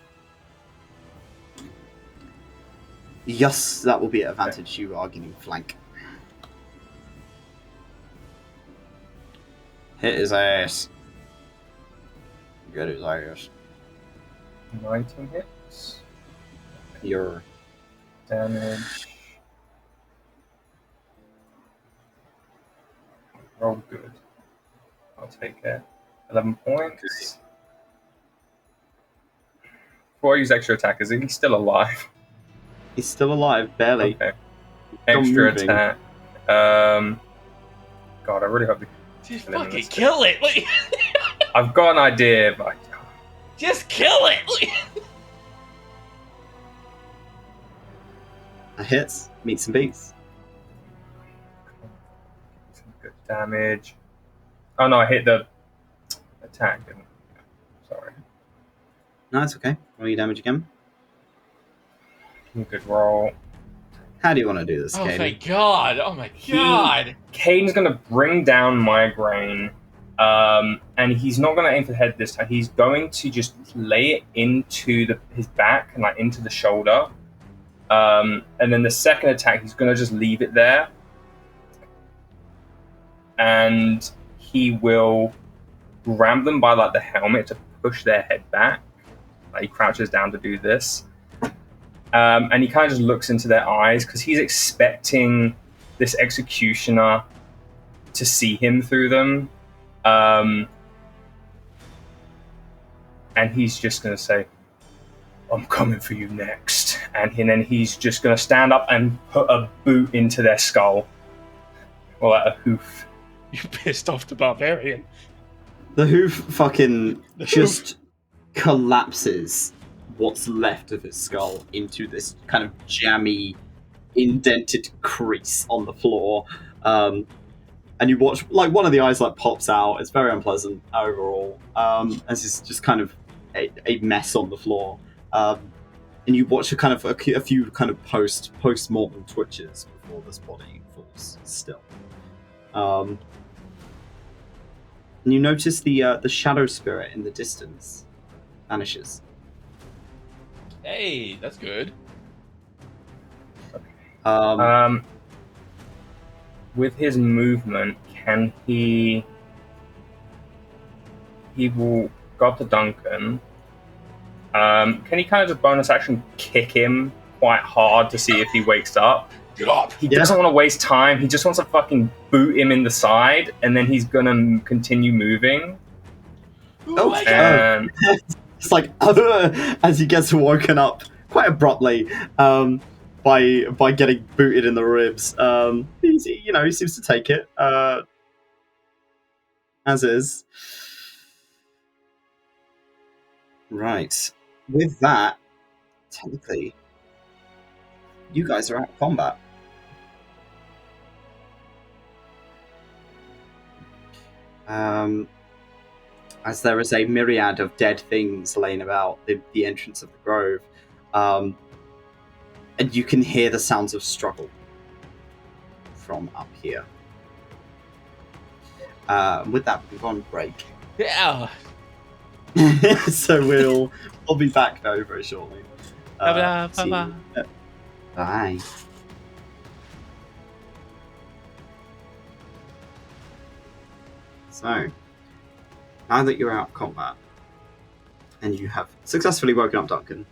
[SPEAKER 1] Yes, that will be at advantage. Okay. You are getting flank. Hit his ass. Get his ass.
[SPEAKER 3] 19 hits.
[SPEAKER 1] Your
[SPEAKER 3] damage. Roll good. I'll take it. 11 points. Okay. Before I use extra attack, is he still alive?
[SPEAKER 1] He's still alive, barely.
[SPEAKER 3] Okay. Extra attack. God, I really hope
[SPEAKER 5] just fucking kill it. Like...
[SPEAKER 3] I've got an idea, but
[SPEAKER 5] just kill it.
[SPEAKER 1] That hits. Meets and beats.
[SPEAKER 3] Some good damage. Oh no, I hit the attack. Didn't I? Sorry.
[SPEAKER 1] No, it's okay. Roll your damage again.
[SPEAKER 3] Good roll.
[SPEAKER 1] How do you want to do this,
[SPEAKER 5] Oh,
[SPEAKER 1] Kaiden?
[SPEAKER 5] thank God. Oh, my God.
[SPEAKER 3] Kaiden's going to bring down Migraine, and he's not going to aim for the head this time. He's going to just lay it into his back and like into the shoulder. And then the second attack, he's going to just leave it there. And he will grab them by like the helmet to push their head back. Like he crouches down to do this. And he kind of just looks into their eyes because he's expecting this executioner to see him through them. And he's just going to say, I'm coming for you next. And then he's just going to stand up and put a boot into their skull. Or like a hoof.
[SPEAKER 5] You pissed off the barbarian.
[SPEAKER 1] The hoof fucking just collapses what's left of his skull into this kind of jammy, indented crease on the floor. And you watch, like, one of the eyes like pops out. It's very unpleasant overall. As it's just kind of a mess on the floor. And you watch a kind of a few kind of post-mortem twitches before this body falls still. And you notice the shadow spirit in the distance vanishes.
[SPEAKER 5] Hey, that's good.
[SPEAKER 3] With his movement, can he will go up to Duncan. Can he kind of just bonus action kick him quite hard to see if he wakes up?
[SPEAKER 5] Get up!
[SPEAKER 3] He doesn't want to waste time. He just wants to fucking boot him in the side, and then he's gonna continue moving.
[SPEAKER 1] Oh,
[SPEAKER 3] And
[SPEAKER 1] it's like as he gets woken up quite abruptly by getting booted in the ribs. He seems to take it as is. Right. With that, technically, you guys are out of combat. As there is a myriad of dead things laying about the entrance of the grove, and you can hear the sounds of struggle from up here. With that, we've gone break.
[SPEAKER 5] Yeah.
[SPEAKER 1] So we'll be back now very shortly.
[SPEAKER 5] Bye-bye.
[SPEAKER 1] See you. Bye. So, now that you're out of combat, and you have successfully woken up Duncan,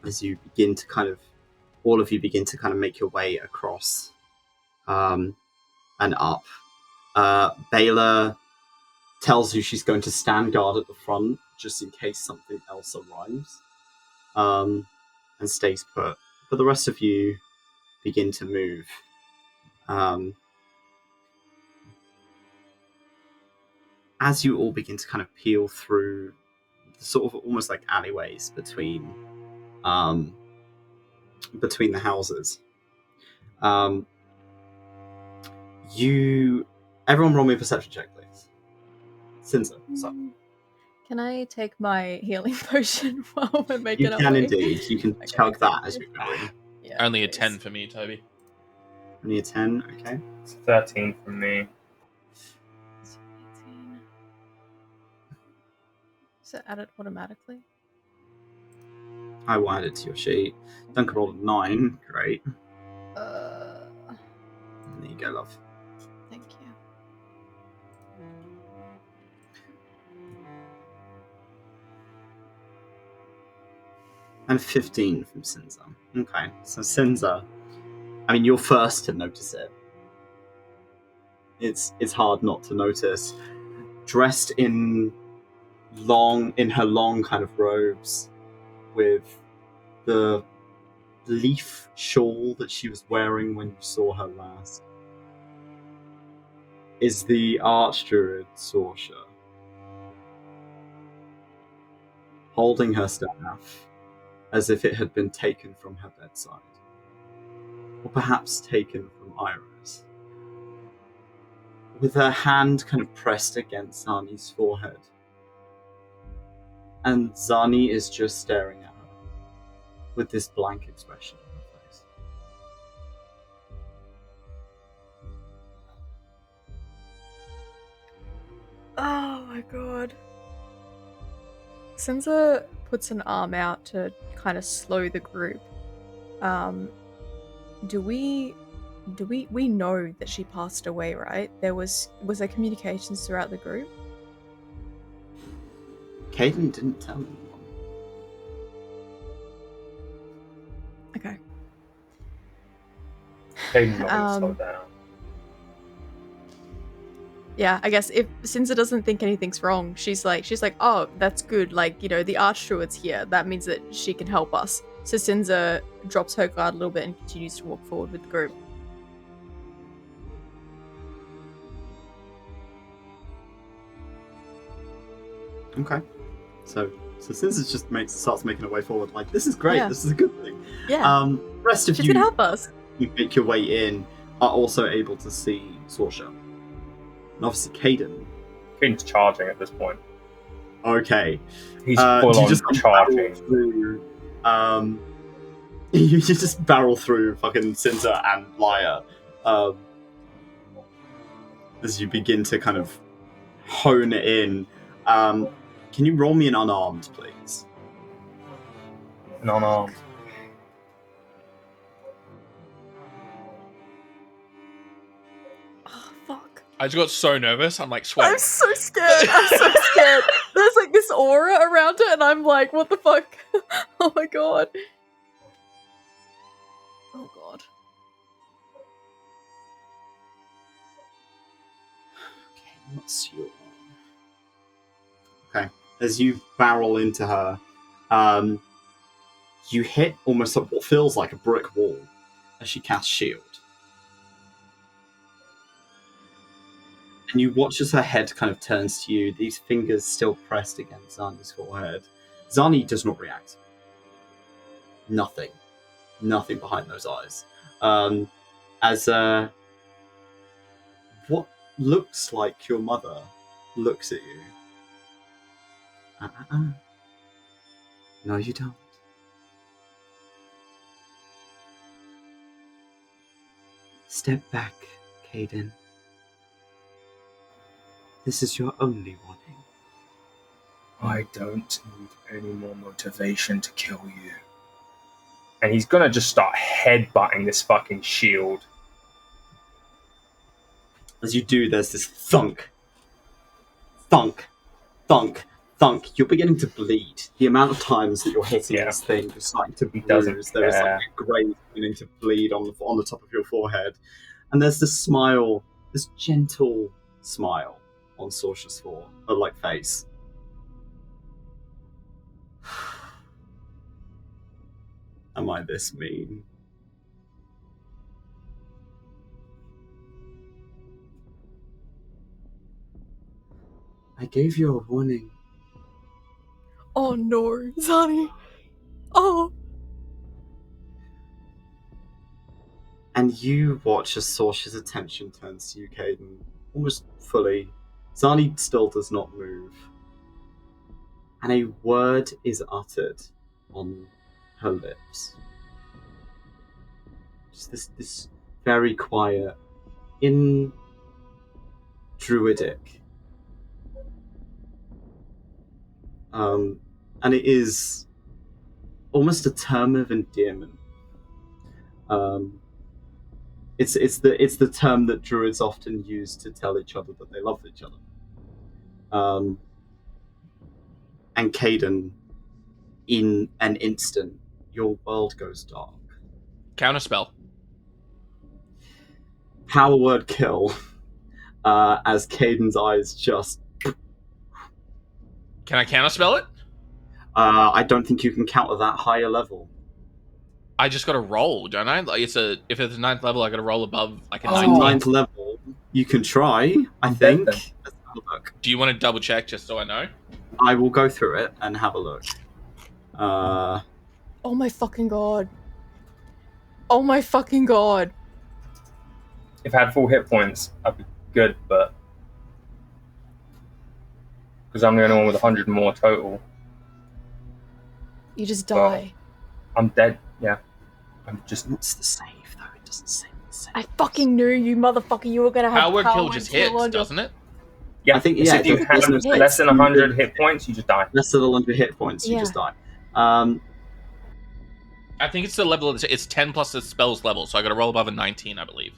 [SPEAKER 1] as you begin to all of you begin to kind of make your way across and up, Baylor tells you she's going to stand guard at the front just in case something else arrives, and stays put. But the rest of you begin to move. As you all begin to kind of peel through sort of almost like alleyways between the houses, everyone roll me a perception check, please. Sinza, so.
[SPEAKER 2] Can I take my healing potion while we're making
[SPEAKER 1] You
[SPEAKER 2] our
[SPEAKER 1] can
[SPEAKER 2] way?
[SPEAKER 1] indeed. You can chug that as you're going.
[SPEAKER 2] Yeah,
[SPEAKER 5] Only a
[SPEAKER 2] please.
[SPEAKER 5] 10 for me, Toby.
[SPEAKER 1] Only a 10, okay.
[SPEAKER 3] it's 13 from me.
[SPEAKER 2] 18. Is it added automatically?
[SPEAKER 1] I will add it to your sheet. Duncan rolled a 9. Great.
[SPEAKER 2] There
[SPEAKER 1] There you go, love.
[SPEAKER 2] Thank you.
[SPEAKER 1] And 15 from Sinza. Okay, so Sinza, I mean, you're first to notice it. It's hard not to notice. Dressed in her long kind of robes, with the leaf shawl that she was wearing when you saw her last, is the Archdruid 𝘏𝘪𝘨, holding her staff as if it had been taken from her bedside, or perhaps taken from Iris, with her hand kind of pressed against Zani's forehead. And Zani is just staring at her with this blank expression on her face.
[SPEAKER 2] Oh my god. Sinza puts an arm out to kind of slow the group. We know that she passed away, right? Was there communications throughout the group?
[SPEAKER 1] Kaiden didn't tell anyone.
[SPEAKER 2] Okay.
[SPEAKER 3] Kaiden's not gonna slow down.
[SPEAKER 2] Yeah, I guess if Sinza doesn't think anything's wrong, she's like, oh, that's good. Like, the Archdruid's here. That means that she can help us. So Sinza drops her guard a little bit and continues to walk forward with the group.
[SPEAKER 1] Okay. So Sinza just starts making her way forward. Like, this is great.
[SPEAKER 2] Yeah.
[SPEAKER 1] This is a good thing.
[SPEAKER 2] Yeah.
[SPEAKER 1] Rest of
[SPEAKER 2] She's
[SPEAKER 1] you,
[SPEAKER 2] gonna help us.
[SPEAKER 1] you make your way in, are also able to see 𝘏𝘪𝘨. And obviously Kaiden.
[SPEAKER 3] Kaiden's charging at this point.
[SPEAKER 1] Okay.
[SPEAKER 3] He's full
[SPEAKER 1] you
[SPEAKER 3] on
[SPEAKER 1] just
[SPEAKER 3] charging.
[SPEAKER 1] Through, you just barrel through fucking Sinza and Lyre as you begin to kind of hone it in. Can you roll me an unarmed, please?
[SPEAKER 3] An unarmed.
[SPEAKER 2] Oh, fuck.
[SPEAKER 5] I just got so nervous. I'm like sweating.
[SPEAKER 2] I'm so scared. There's like this aura around it, and I'm like, what the fuck? Oh my god. Oh god.
[SPEAKER 1] Okay, what's your... Okay, as you barrel into her, you hit almost what feels like a brick wall as she casts shield. And you watch as her head kind of turns to you, these fingers still pressed against Zani's forehead. Zani does not react. Nothing. Nothing behind those eyes. As what looks like your mother looks at you. No, you don't. Step back, Kaiden. This is your only warning.
[SPEAKER 3] I don't need any more motivation to kill you. And he's gonna just start headbutting this fucking shield.
[SPEAKER 1] As you do, there's this thunk. Thunk. Thunk. Thunk. You're beginning to bleed. The amount of times that you're hitting this thing, you're starting to bruise. There is like a grave beginning to bleed on the top of your forehead. And there's this smile, this gentle smile on 𝘏𝘪𝘨, face. Am I this mean? I gave you a warning.
[SPEAKER 2] Oh no, Zani. Oh.
[SPEAKER 1] And you watch as 𝘏𝘪𝘨's attention turns to you, Kaiden, almost fully. Zani still does not move. And a word is uttered on her lips. Just this very quiet, in Druidic. And it is almost a term of endearment. It's the term that druids often use to tell each other that they love each other. And Kaiden, in an instant, your world goes dark.
[SPEAKER 5] Counterspell.
[SPEAKER 1] Power word kill. As Kaiden's eyes just...
[SPEAKER 5] Can I counterspell it?
[SPEAKER 1] I don't think you can counter that higher level.
[SPEAKER 5] I just got to roll, don't I? Like if it's a 9th level, I got to roll above like a 19.
[SPEAKER 1] 9th level. You can try, I think. Let's have a look.
[SPEAKER 5] Do you want to double check just so I know?
[SPEAKER 1] I will go through it and have a look.
[SPEAKER 2] Oh my fucking god. Oh my fucking god.
[SPEAKER 3] If I had full hit points, I'd be good, but because I'm the only one with 100 more total,
[SPEAKER 2] You just
[SPEAKER 3] Well,
[SPEAKER 2] die.
[SPEAKER 3] I'm dead. Yeah, I'm just.
[SPEAKER 1] What's the save, though? It doesn't say the save.
[SPEAKER 2] I fucking knew, you motherfucker, you were gonna have
[SPEAKER 5] Power
[SPEAKER 2] power
[SPEAKER 5] kill just hits,
[SPEAKER 2] on your-
[SPEAKER 5] doesn't it?
[SPEAKER 3] Yeah,
[SPEAKER 1] I think,
[SPEAKER 3] it's
[SPEAKER 1] yeah,
[SPEAKER 3] if you
[SPEAKER 1] it
[SPEAKER 3] have
[SPEAKER 1] doesn't say
[SPEAKER 3] less than
[SPEAKER 1] it's
[SPEAKER 3] 100 hit points, you just die.
[SPEAKER 1] Less than 100 hit points, you
[SPEAKER 2] Yeah.
[SPEAKER 1] just die.
[SPEAKER 5] I think it's the level. It's 10 plus the spell's level, so I got to roll above a 19, I believe.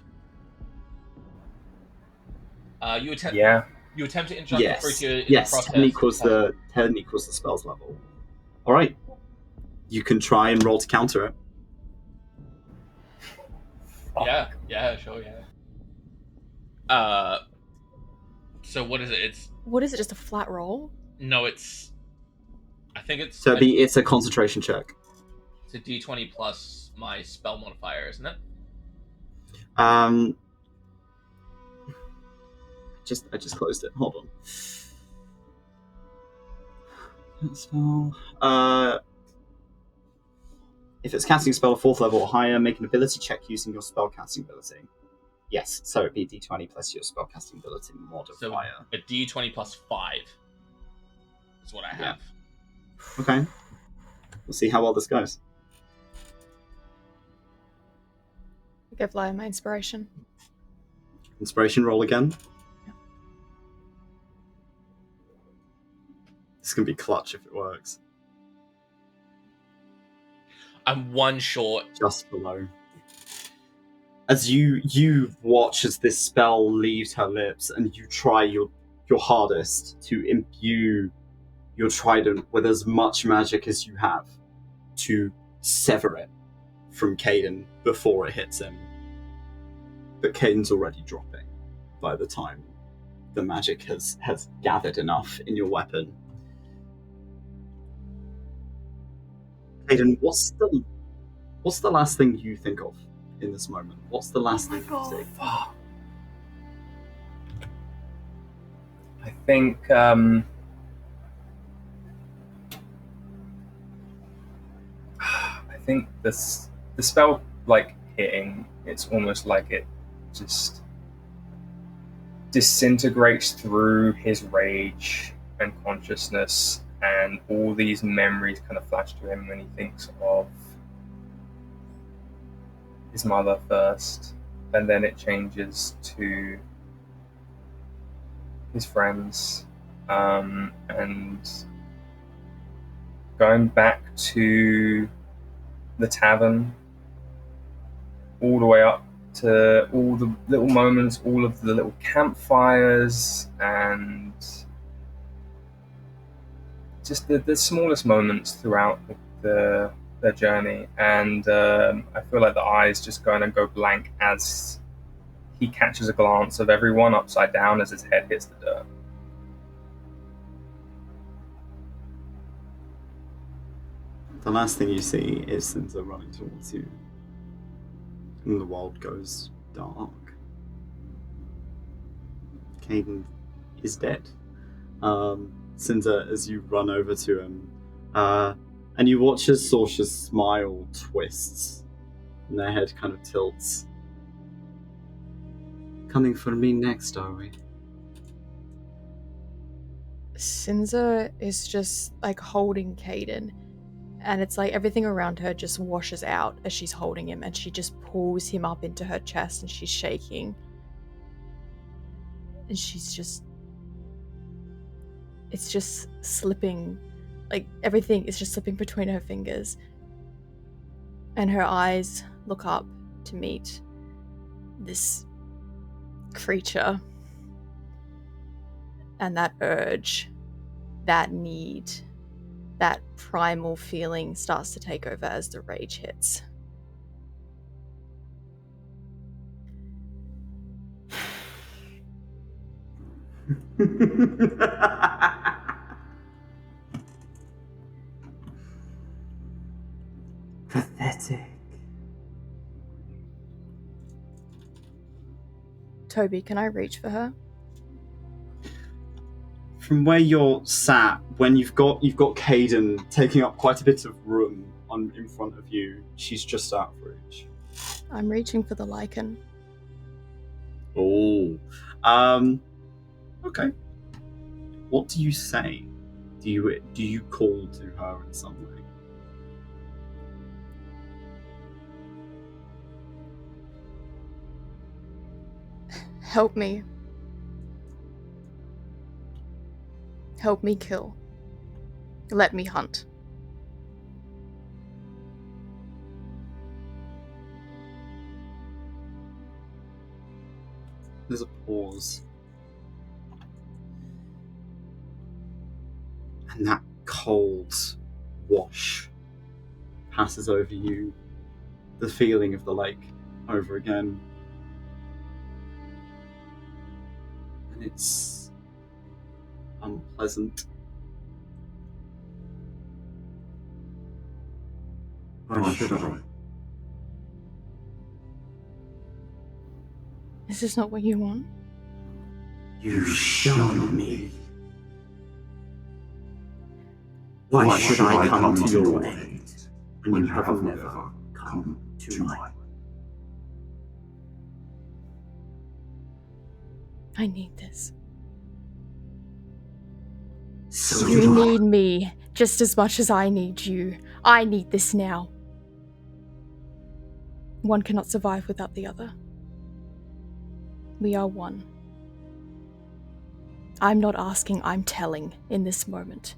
[SPEAKER 5] You attempt.
[SPEAKER 3] Yeah.
[SPEAKER 5] You attempt to interrupt
[SPEAKER 1] Yes,
[SPEAKER 5] the creature in
[SPEAKER 1] yes,
[SPEAKER 5] the process.
[SPEAKER 1] 10 equals the spell's level. All right, you can try and roll to counter it.
[SPEAKER 5] Yeah, sure, yeah. So what is it?
[SPEAKER 2] What is it, just a flat roll?
[SPEAKER 5] No, it's. I think it's.
[SPEAKER 1] So it's a concentration check.
[SPEAKER 5] It's a D20 plus my spell modifier, isn't it?
[SPEAKER 1] I just closed it. Hold on. So, if it's casting a spell at 4th level or higher, make an ability check using your spell casting ability. Yes, so it'd be D20 plus your spell casting ability modifier.
[SPEAKER 5] So a D20 plus 5 is what I have.
[SPEAKER 1] Okay. We'll see how well this goes.
[SPEAKER 2] Give Lyre my inspiration.
[SPEAKER 1] Inspiration roll again. This can be clutch if it works.
[SPEAKER 5] I'm one short.
[SPEAKER 1] Just below. As you watch as this spell leaves her lips, and you try your hardest to imbue your trident with as much magic as you have to sever it from Kaiden before it hits him. But Kaiden's already dropping by the time the magic has gathered enough in your weapon. Kaiden, what's the last thing you think of in this moment? What's the last thing you see?
[SPEAKER 3] I think the spell like hitting, it's almost like it just disintegrates through his rage and consciousness, and all these memories kind of flash to him when he thinks of his mother first, and then it changes to his friends, and going back to the tavern, all the way up to all the little moments, all of the little campfires, and just the smallest moments throughout their journey. And I feel like the eyes just going to go blank as he catches a glance of everyone upside down as his head hits the dirt.
[SPEAKER 1] The last thing you see is Sinza running towards you. And the world goes dark. Kaiden is dead. Sinza, as you run over to him, and you watch as Sorsha's smile twists, and their head kind of tilts. Coming for me next, are we?
[SPEAKER 2] Sinza is just like holding Kaiden, and it's like everything around her just washes out as she's holding him, and she just pulls him up into her chest, and she's shaking. And she's just... it's just slipping, like everything is just slipping between her fingers. And her eyes look up to meet this creature. And that urge, that need, that primal feeling starts to take over as the rage hits.
[SPEAKER 1] Pathetic.
[SPEAKER 2] Toby, can I reach for her?
[SPEAKER 1] From where you're sat, when you've got Kaiden taking up quite a bit of room in front of you, she's just out of reach.
[SPEAKER 2] I'm reaching for the lichen.
[SPEAKER 1] Oh. Okay. What do you say? Do you call to her in some way?
[SPEAKER 2] Help me. Help me kill. Let me hunt.
[SPEAKER 1] There's a pause. And that cold wash passes over you. The feeling of the lake over again. And it's unpleasant.
[SPEAKER 4] Why should I?
[SPEAKER 2] Is this not what you want?
[SPEAKER 4] You shun me. Why should I come to your aid when you have never come to mine?
[SPEAKER 2] I need this.
[SPEAKER 4] So
[SPEAKER 2] You
[SPEAKER 4] do I.
[SPEAKER 2] need me just as much as I need you. I need this now. One cannot survive without the other. We are one. I'm not asking, I'm telling in this moment.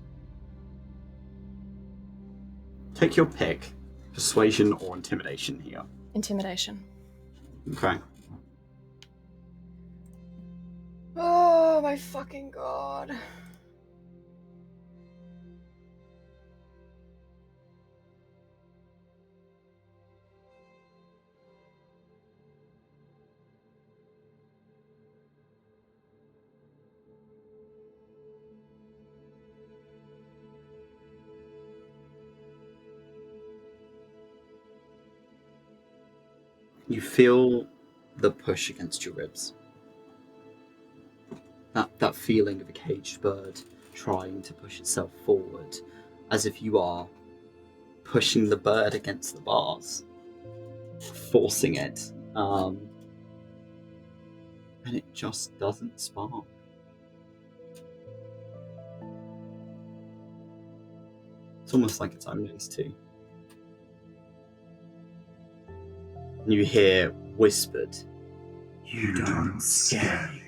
[SPEAKER 1] Take your pick. Persuasion or intimidation here.
[SPEAKER 2] Intimidation.
[SPEAKER 1] Okay.
[SPEAKER 2] Oh my fucking god.
[SPEAKER 1] You feel the push against your ribs. That feeling of a caged bird trying to push itself forward, as if you are pushing the bird against the bars, forcing it, and it just doesn't spark. It's almost like its own is too. And you hear whispered,
[SPEAKER 4] You don't scare me.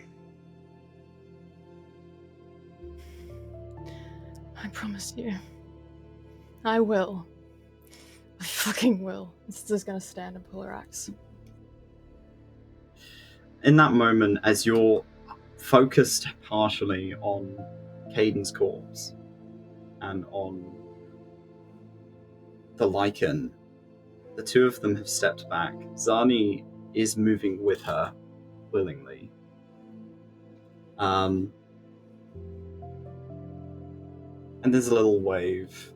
[SPEAKER 2] I promise you. I will. I fucking will. Sinza's gonna stand and pull her axe.
[SPEAKER 1] in that moment, as you're focused partially on Kaiden's corpse and on the lichen, the two of them have stepped back. Zani is moving with her willingly. And there's a little wave.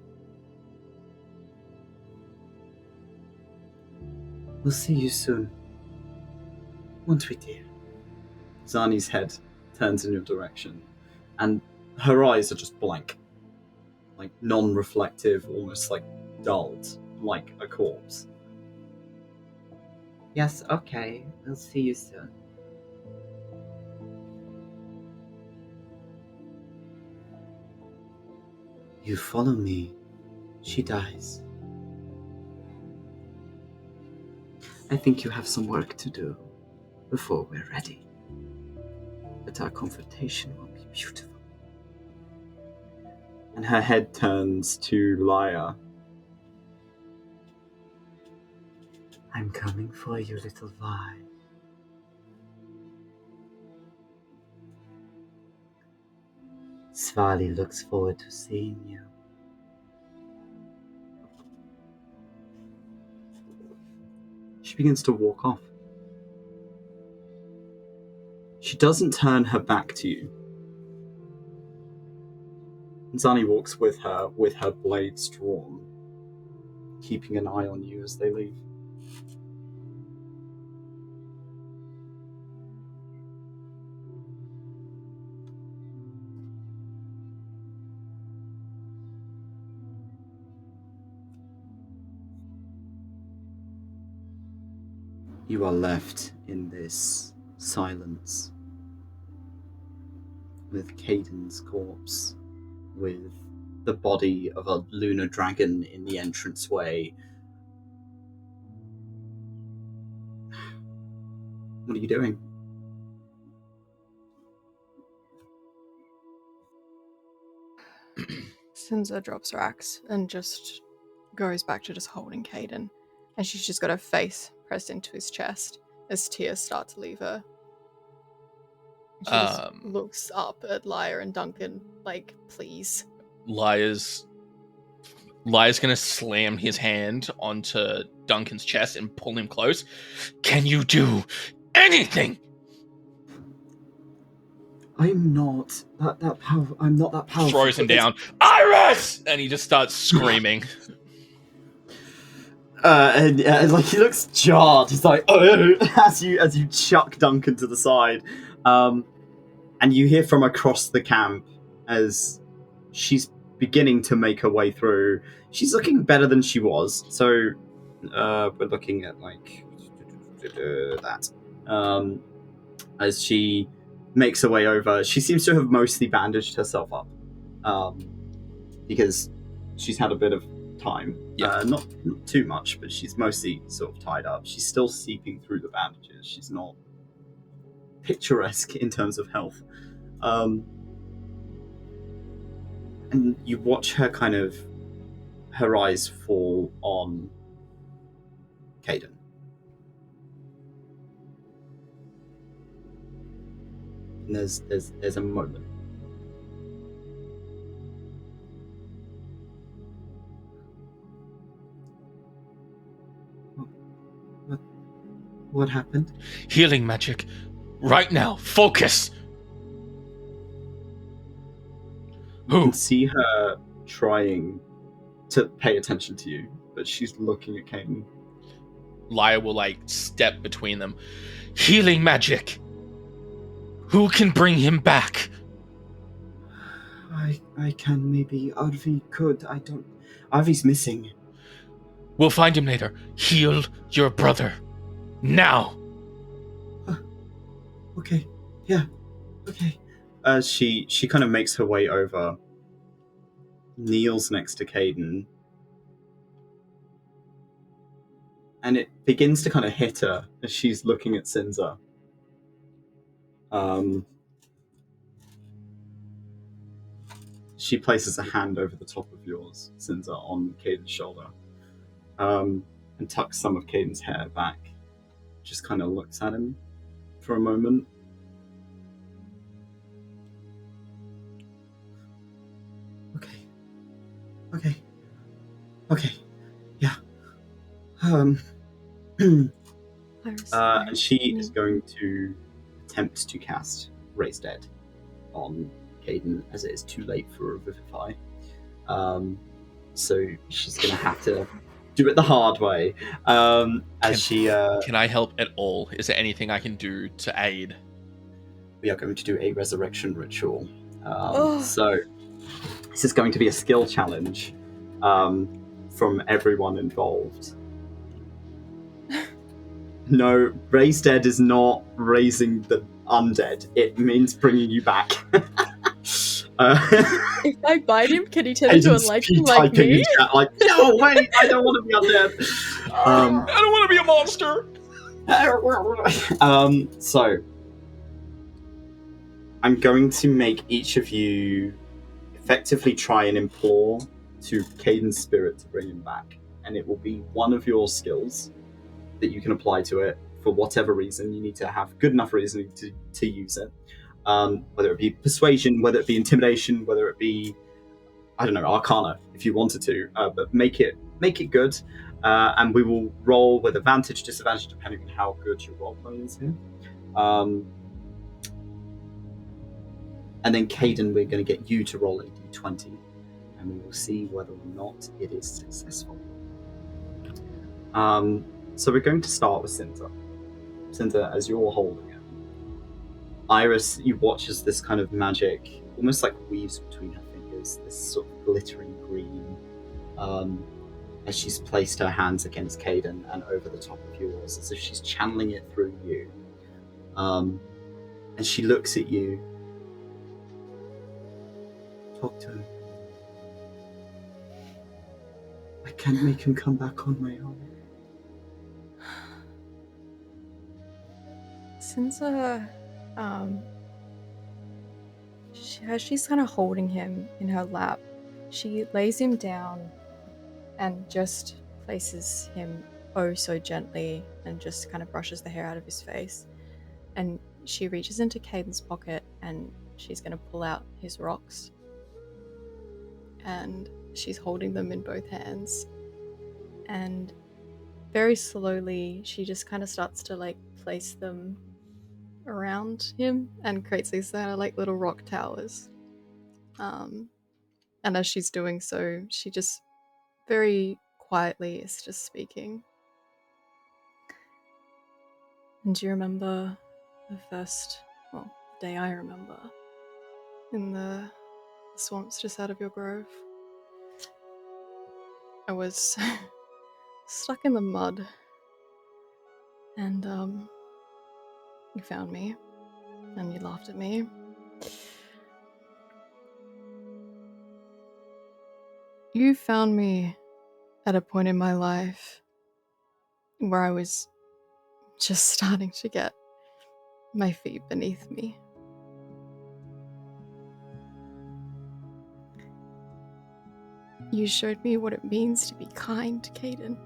[SPEAKER 1] We'll see you soon, won't we, dear? Zani's head turns in your direction, and her eyes are just blank, like non-reflective, almost like dulled, like a corpse.
[SPEAKER 6] Yes, okay. We'll see you soon.
[SPEAKER 1] You follow me, she dies. I think you have some work to do before we're ready. But our confrontation will be beautiful. And her head turns to Lyre. I'm coming for you, little Vi. Svali looks forward to seeing you. She begins to walk off. She doesn't turn her back to you. Zani walks with her blades drawn, keeping an eye on you as they leave. You are left in this silence, with Kaiden's corpse, with the body of a lunar dragon in the entranceway. What are you doing?
[SPEAKER 2] Sinza drops her axe and just goes back to just holding Kaiden. And she's just got her face pressed into his chest as tears start to leave her. She just looks up at Lyre and Duncan, like, please.
[SPEAKER 5] Lyre's gonna slam his hand onto Duncan's chest and pull him close. Can you do anything?
[SPEAKER 1] I'm not that powerful. I'm not that powerful.
[SPEAKER 5] Throws him down. Iris! And he just starts screaming.
[SPEAKER 1] And like he looks jarred. He's like, oh, as you chuck Duncan to the side, and you hear from across the camp as she's beginning to make her way through. She's looking better than she was. So we're looking at like that. As she makes her way over, she seems to have mostly bandaged herself up, because she's had a bit of time.
[SPEAKER 5] Yeah.
[SPEAKER 1] Not too much, but she's mostly sort of tied up. She's still seeping through the bandages. She's not picturesque in terms of health. And you watch her her eyes fall on Kaiden. And there's a moment. What happened?
[SPEAKER 5] Healing magic. Right now. Focus.
[SPEAKER 1] You can see her trying to pay attention to you, but she's looking at Kaiden.
[SPEAKER 5] Lyre will step between them. Healing magic. Who can bring him back?
[SPEAKER 1] I can, maybe. Arvi could. I don't. Arvi's missing.
[SPEAKER 5] We'll find him later. Heal your brother. Now.
[SPEAKER 1] Okay. Yeah. Okay. She kind of makes her way over, kneels next to Kaiden, and it begins to kind of hit her as she's looking at Sinza. She places a hand over the top of yours, Sinza, on Kaiden's shoulder, and tucks some of Kaiden's hair back. Just kind of looks at him for a moment. Okay. Yeah. And she is going to attempt to cast Raise Dead on Kaiden, as it is too late for Revivify. So she's going to have to do it the hard way. Can
[SPEAKER 5] I help at all? Is there anything I can do to aid?
[SPEAKER 1] We are going to do a resurrection ritual. So this is going to be a skill challenge from everyone involved. No, Raise Dead is not raising the undead. It means bringing you back.
[SPEAKER 2] If I bite him, can he turn into a like me?
[SPEAKER 1] Like, no, wait, I don't want to be undead.
[SPEAKER 5] I don't want to be a monster.
[SPEAKER 1] So I'm going to make each of you effectively try and implore to Kaiden's spirit to bring him back, and it will be one of your skills that you can apply to it for whatever reason. You need to have good enough reason to use it, whether it be persuasion, whether it be intimidation, whether it be, I don't know, arcana if you wanted to, but make it good, and we will roll with advantage, disadvantage, depending on how good your roleplay is here. And then Kaiden, we're going to get you to roll a d20, and we will see whether or not it is successful. So we're going to start with Sinza. Sinza, as you're holding it, Iris, you watch as this kind of magic almost like weaves between her fingers, this sort of glittering green, as she's placed her hands against Kaiden and over the top of yours, as if she's channeling it through you. And she looks at you. Talk to him. I can't make him come back on my own.
[SPEAKER 2] Sinza, as she's kind of holding him in her lap, she lays him down and just places him oh so gently and just kind of brushes the hair out of his face. And she reaches into Kaiden's pocket and she's going to pull out his rocks. And she's holding them in both hands. And very slowly, she just kind of starts to like place them around him and creates these like little rock towers. And as she's doing so, she just very quietly is just speaking. And do you remember the day I remember in the swamps just out of your grove? I was stuck in the mud and you found me and you laughed at me. You found me at a point in my life where I was just starting to get my feet beneath me. You showed me what it means to be kind, Kaiden.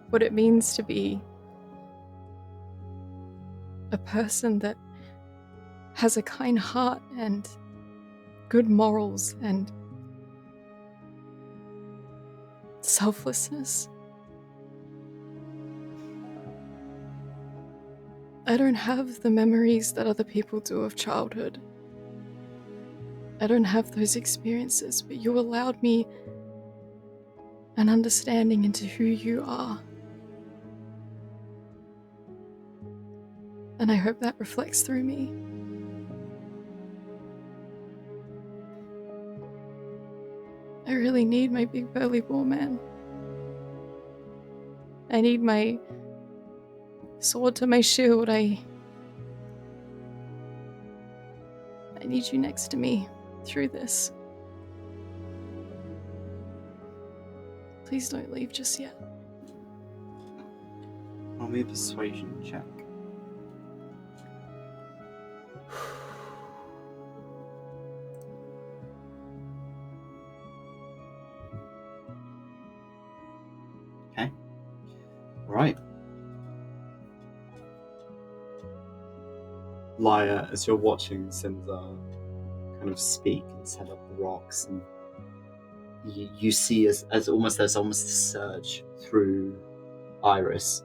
[SPEAKER 2] What it means to be a person that has a kind heart and good morals and selflessness. I don't have the memories that other people do of childhood. I don't have those experiences, but you allowed me an understanding into who you are. And I hope that reflects through me. I really need my big burly war man. I need my sword to my shield. I need you next to me through this. Please don't leave just yet.
[SPEAKER 1] Roll me a persuasion check. Okay. Right. Lyre, as you're watching Sinza kind of speak and set up the rocks, and you see as there's almost a surge through Iris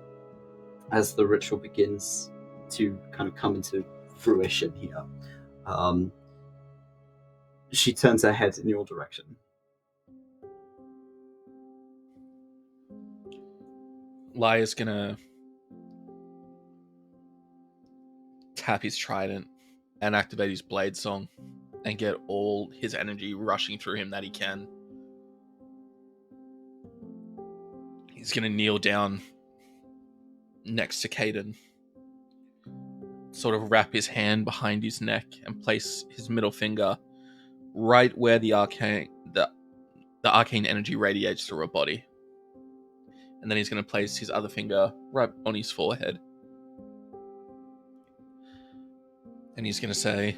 [SPEAKER 1] as the ritual begins to kind of come into fruition here. She turns her head in your direction.
[SPEAKER 5] Lyre's gonna tap his trident and activate his blade song and get all his energy rushing through him that he can. He's gonna kneel down next to Kaiden, sort of wrap his hand behind his neck and place his middle finger right where the arcane energy radiates through her body. And then he's going to place his other finger right on his forehead. And he's going to say,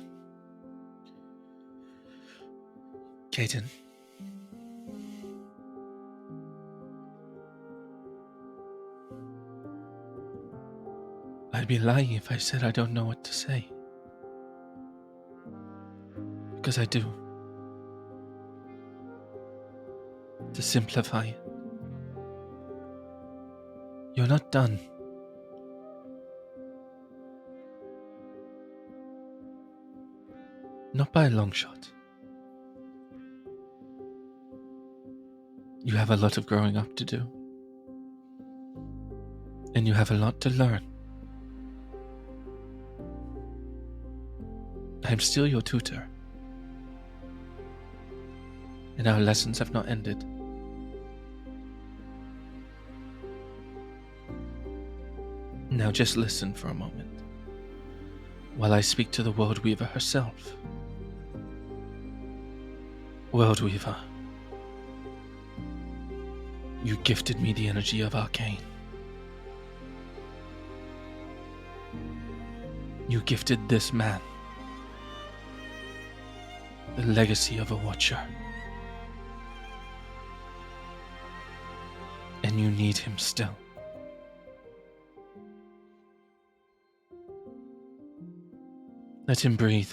[SPEAKER 5] Kaiden, I'd be lying if I said I don't know what to say. Because I do. To simplify it, you're not done. Not by a long shot. You have a lot of growing up to do. And you have a lot to learn. I'm still your tutor. And our lessons have not ended. Now just listen for a moment, while I speak to the World Weaver herself. World Weaver, you gifted me the energy of Arcane. You gifted this man the legacy of a Watcher. And you need him still. Let him breathe.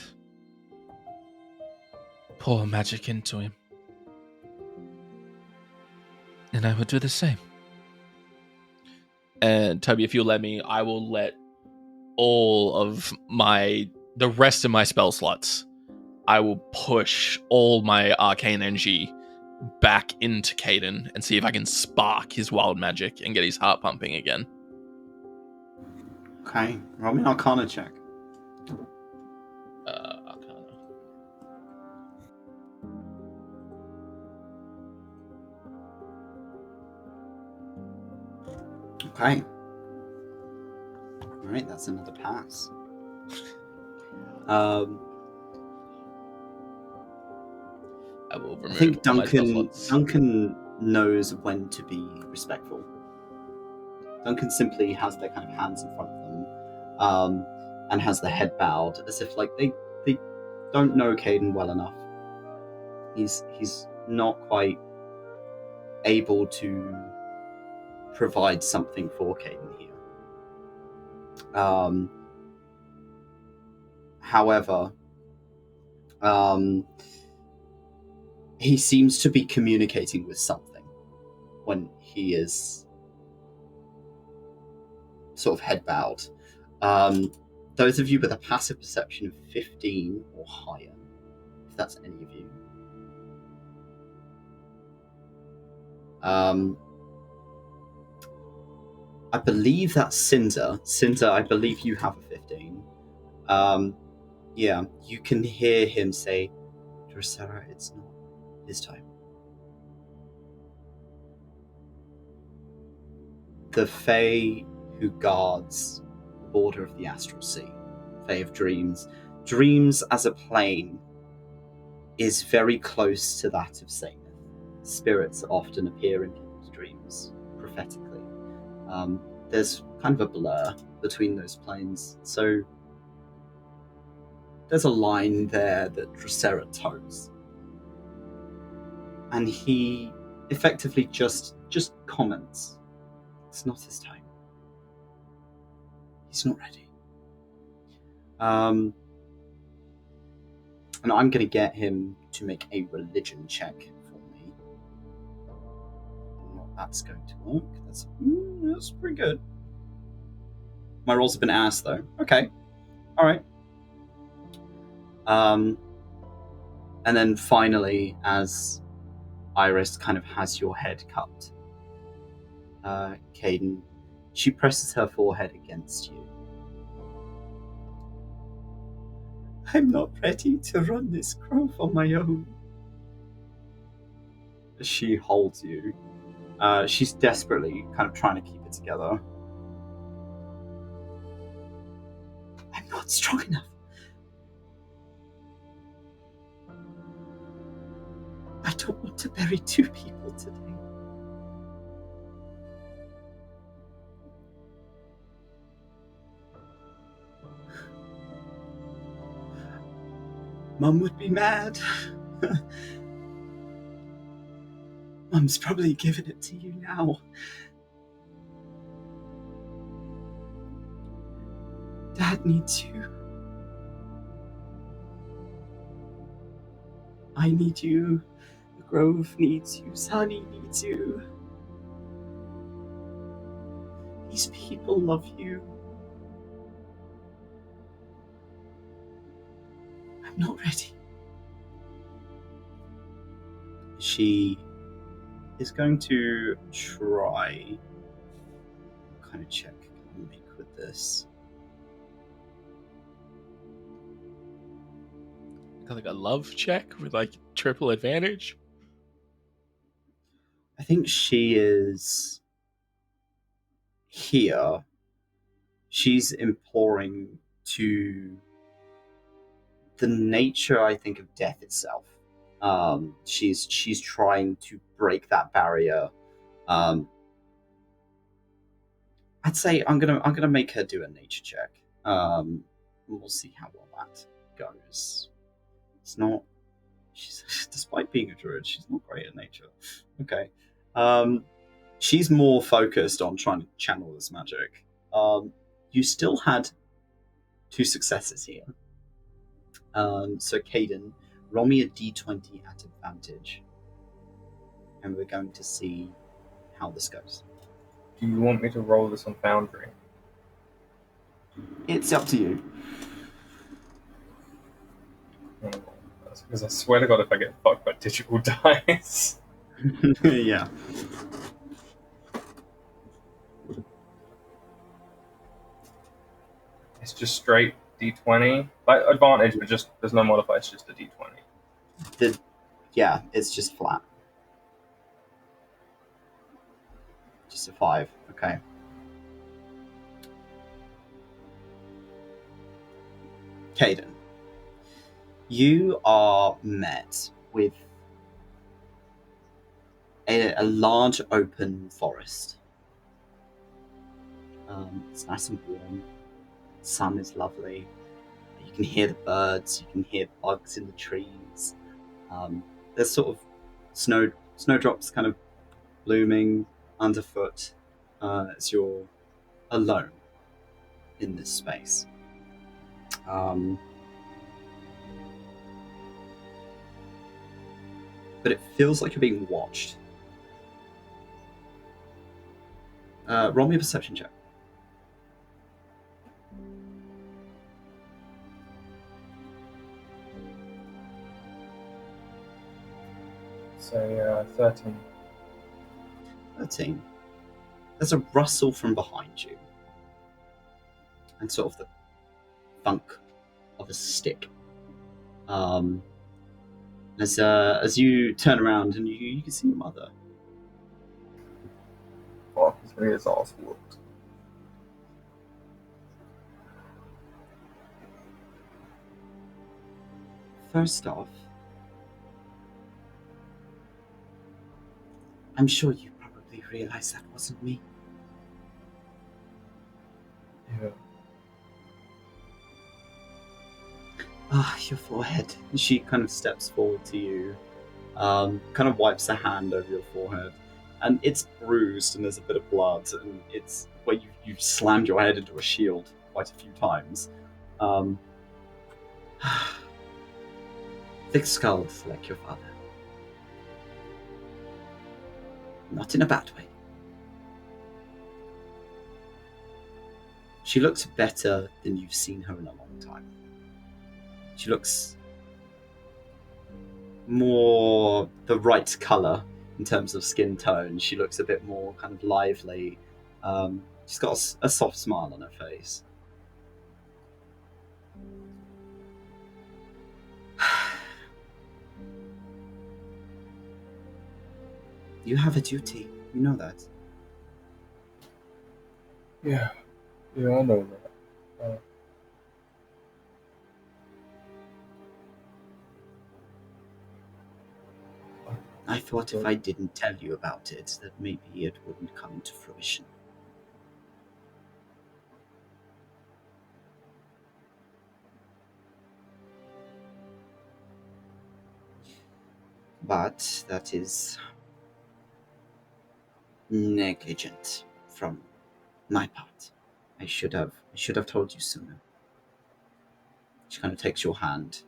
[SPEAKER 5] Pour magic into him. And I will do the same. And Toby, if you'll let me, I will let all of the rest of my spell slots, I will push all my arcane energy back into Kaiden and see if I can spark his wild magic and get his heart pumping again.
[SPEAKER 1] Okay, roll me an Arcana check.
[SPEAKER 5] Arcana.
[SPEAKER 1] Okay. Alright, that's another pass.
[SPEAKER 5] I will remove
[SPEAKER 1] I think
[SPEAKER 5] all my spell slots.
[SPEAKER 1] Duncan knows when to be respectful. Duncan simply has their kind of hands in front of them, and has their head bowed, as if like they don't know Kaiden well enough. He's not quite able to provide something for Kaiden here. However, he seems to be communicating with something when he is sort of head bowed. Those of you with a passive perception of 15 or higher, if that's any of you. I believe that's Sinza. Sinza, I believe you have a 15. Yeah, you can hear him say, Dracera, it's not his time. The Fae who guards the border of the Astral Sea, Fae of Dreams. Dreams as a plane is very close to that of Saemyth. Spirits often appear in people's dreams, prophetically. There's kind of a blur between those planes, so there's a line there that Dracera toes. And he effectively just comments, it's not his time. He's not ready. And I'm going to get him to make a religion check for me. I don't know if that's going to work. That's pretty good. My rolls have been asked, though. Okay. All right. And then finally, as Iris kind of has your head cupped, Kaiden, she presses her forehead against you. I'm not ready to run this grove on my own. She holds you. She's desperately kind of trying to keep it together. I'm not strong enough. I don't want to bury 2 people today. Mum would be mad. Mum's probably giving it to you now. Dad needs you. I need you. The Grove needs you. Sunny needs you. These people love you. I'm not ready. She is going to try. What kind of check can I make with this?
[SPEAKER 5] Like a love check with like triple advantage?
[SPEAKER 1] I think she is here she's imploring to the nature, I think, of death itself. She's trying to break that barrier. I'd say I'm gonna make her do a nature check. We'll see how well that goes. It's not. Despite being a druid, she's not great at nature. Okay. She's more focused on trying to channel this magic. You still had 2 successes here. So Kaiden, roll me a d20 at advantage, and we're going to see how this goes.
[SPEAKER 3] Do you want me to roll this on Foundry?
[SPEAKER 1] It's up to you.
[SPEAKER 3] Because I swear to God, if I get fucked by digital dice.
[SPEAKER 1] Yeah.
[SPEAKER 3] It's just straight d20. Like advantage, but just there's no modifier, it's just a d20.
[SPEAKER 1] Yeah, it's just flat. Just a 5. Okay. Kaiden, you are met with a large open forest. It's nice and warm. The sun is lovely. You can hear the birds. You can hear the bugs in the trees. There's sort of snowdrops kind of blooming underfoot as you're alone in this space. But it feels like you're being watched. Roll me a perception check.
[SPEAKER 3] So 13.
[SPEAKER 1] 13. There's a rustle from behind you, and sort of the thunk of a stick. As you turn around and you can see your mother.
[SPEAKER 3] Fuck, he's gonna get his ass whooped.
[SPEAKER 1] First off, I'm sure you probably realize that wasn't me.
[SPEAKER 3] Yeah.
[SPEAKER 1] Your forehead. She kind of steps forward to you, kind of wipes a hand over your forehead, and it's bruised and there's a bit of blood, and it's where you've slammed your head into a shield quite a few times. Thick-skulled like your father. Not in a bad way. She looks better than you've seen her in a long time. She looks more the right colour in terms of skin tone. She looks a bit more kind of lively. She's got a soft smile on her face. You have a duty. You know that.
[SPEAKER 3] Yeah, I know that.
[SPEAKER 1] I thought if I didn't tell you about it, that maybe it wouldn't come to fruition. But that is negligent from my part. I should have told you sooner. She kind of takes your hand.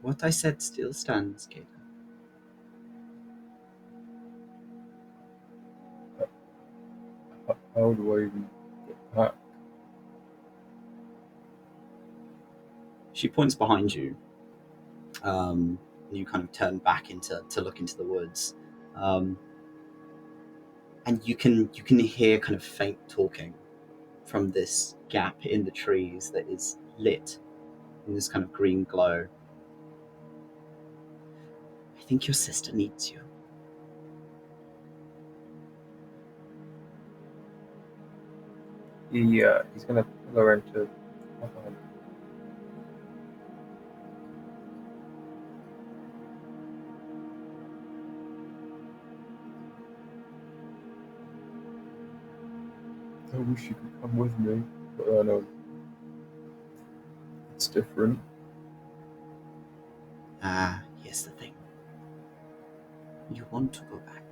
[SPEAKER 1] What I said still stands, Kaiden.
[SPEAKER 3] How do I even get back?
[SPEAKER 1] She points behind you. And you kind of turn back to look into the woods. And you can hear kind of faint talking from this gap in the trees that is lit in this kind of green glow. I
[SPEAKER 6] think your sister needs you.
[SPEAKER 3] He's gonna pull her into. I wish you could come with me, but I know it's different.
[SPEAKER 6] Here's the thing. You want to go back.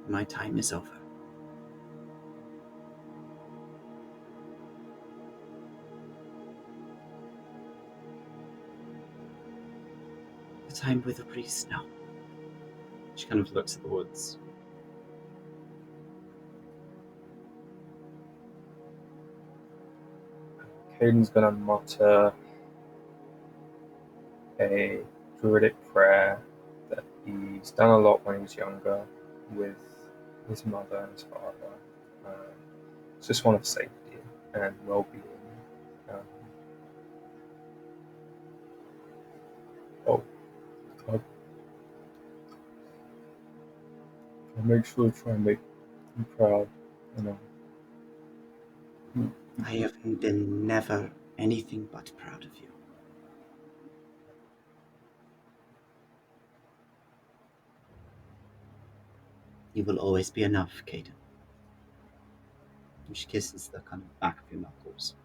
[SPEAKER 6] My time is over. The time with the priest now.
[SPEAKER 1] She kind of looks at the woods.
[SPEAKER 3] Kaiden's gonna mutter a druidic prayer that he's done a lot when he was younger with his mother and his father. It's just one of safety and well-being. I'll make sure to try and make you proud,
[SPEAKER 6] I have been never anything but proud of you. You will always be enough, Kaiden.
[SPEAKER 1] And she kisses the kind of back of your knuckles.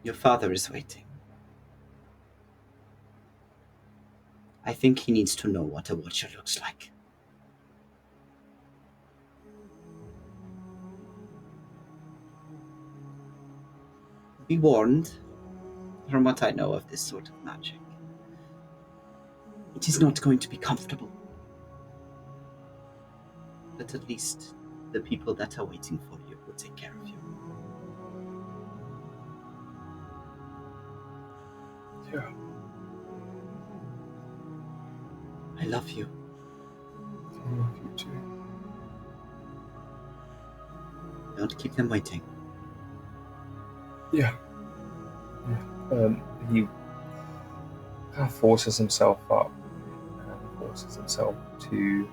[SPEAKER 6] Your father is waiting. I think he needs to know what a watcher looks like. Be warned, from what I know of this sort of magic, it is not going to be comfortable. But at least the people that are waiting for you will take care of you.
[SPEAKER 3] Yeah.
[SPEAKER 6] I love you.
[SPEAKER 3] I love you too.
[SPEAKER 6] Don't keep them waiting.
[SPEAKER 3] Yeah. He kind of forces himself up and forces himself to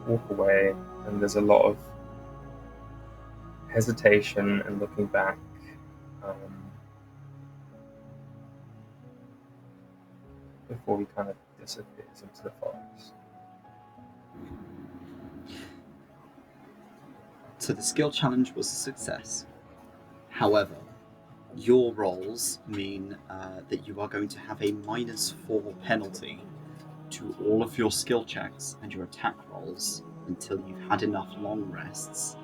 [SPEAKER 3] walk away, and there's a lot of hesitation and looking back. Before he kind of disappears into the forest.
[SPEAKER 1] So the skill challenge was a success. However, your rolls mean that you are going to have a -4 penalty to all of your skill checks and your attack rolls until you've had enough long rests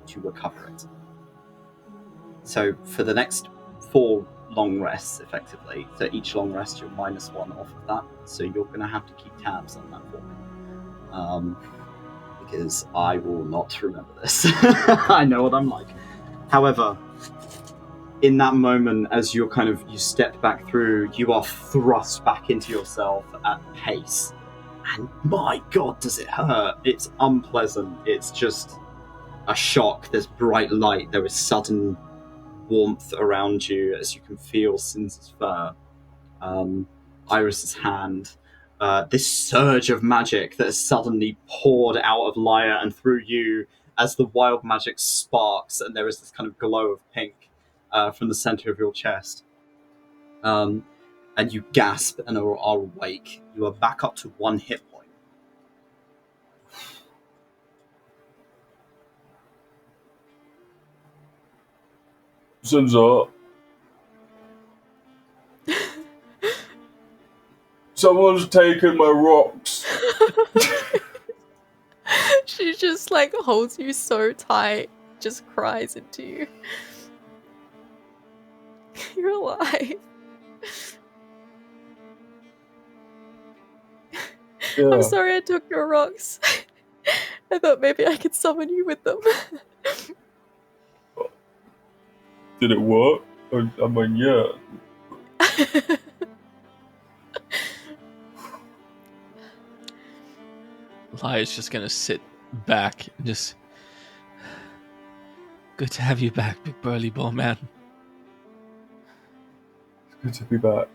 [SPEAKER 1] to recover it. So for the next 4 long rests, effectively, so each long rest you're -1 off of that, so you're going to have to keep tabs on that for me. Because I will not remember this. I know what I'm like. However, in that moment, as you step back through, you are thrust back into yourself at pace. And my God, does it hurt? It's unpleasant. It's just a shock. There's bright light. There is sudden warmth around you as you can feel Sinza's fur, Iris's hand, this surge of magic that is suddenly poured out of Lyre and through you as the wild magic sparks, and there is this kind of glow of pink from the center of your chest. And you gasp and are awake. You are back up to 1 hit point.
[SPEAKER 3] Sinza. Someone's taken my rocks.
[SPEAKER 2] She just holds you so tight, just cries into you. You're alive.
[SPEAKER 3] Yeah.
[SPEAKER 2] I'm sorry I took your rocks. I thought maybe I could summon you with them.
[SPEAKER 3] Did it work? I mean, yeah.
[SPEAKER 5] Lyre's just gonna sit back and just... Good to have you back, big burly ball man.
[SPEAKER 3] Good to be back.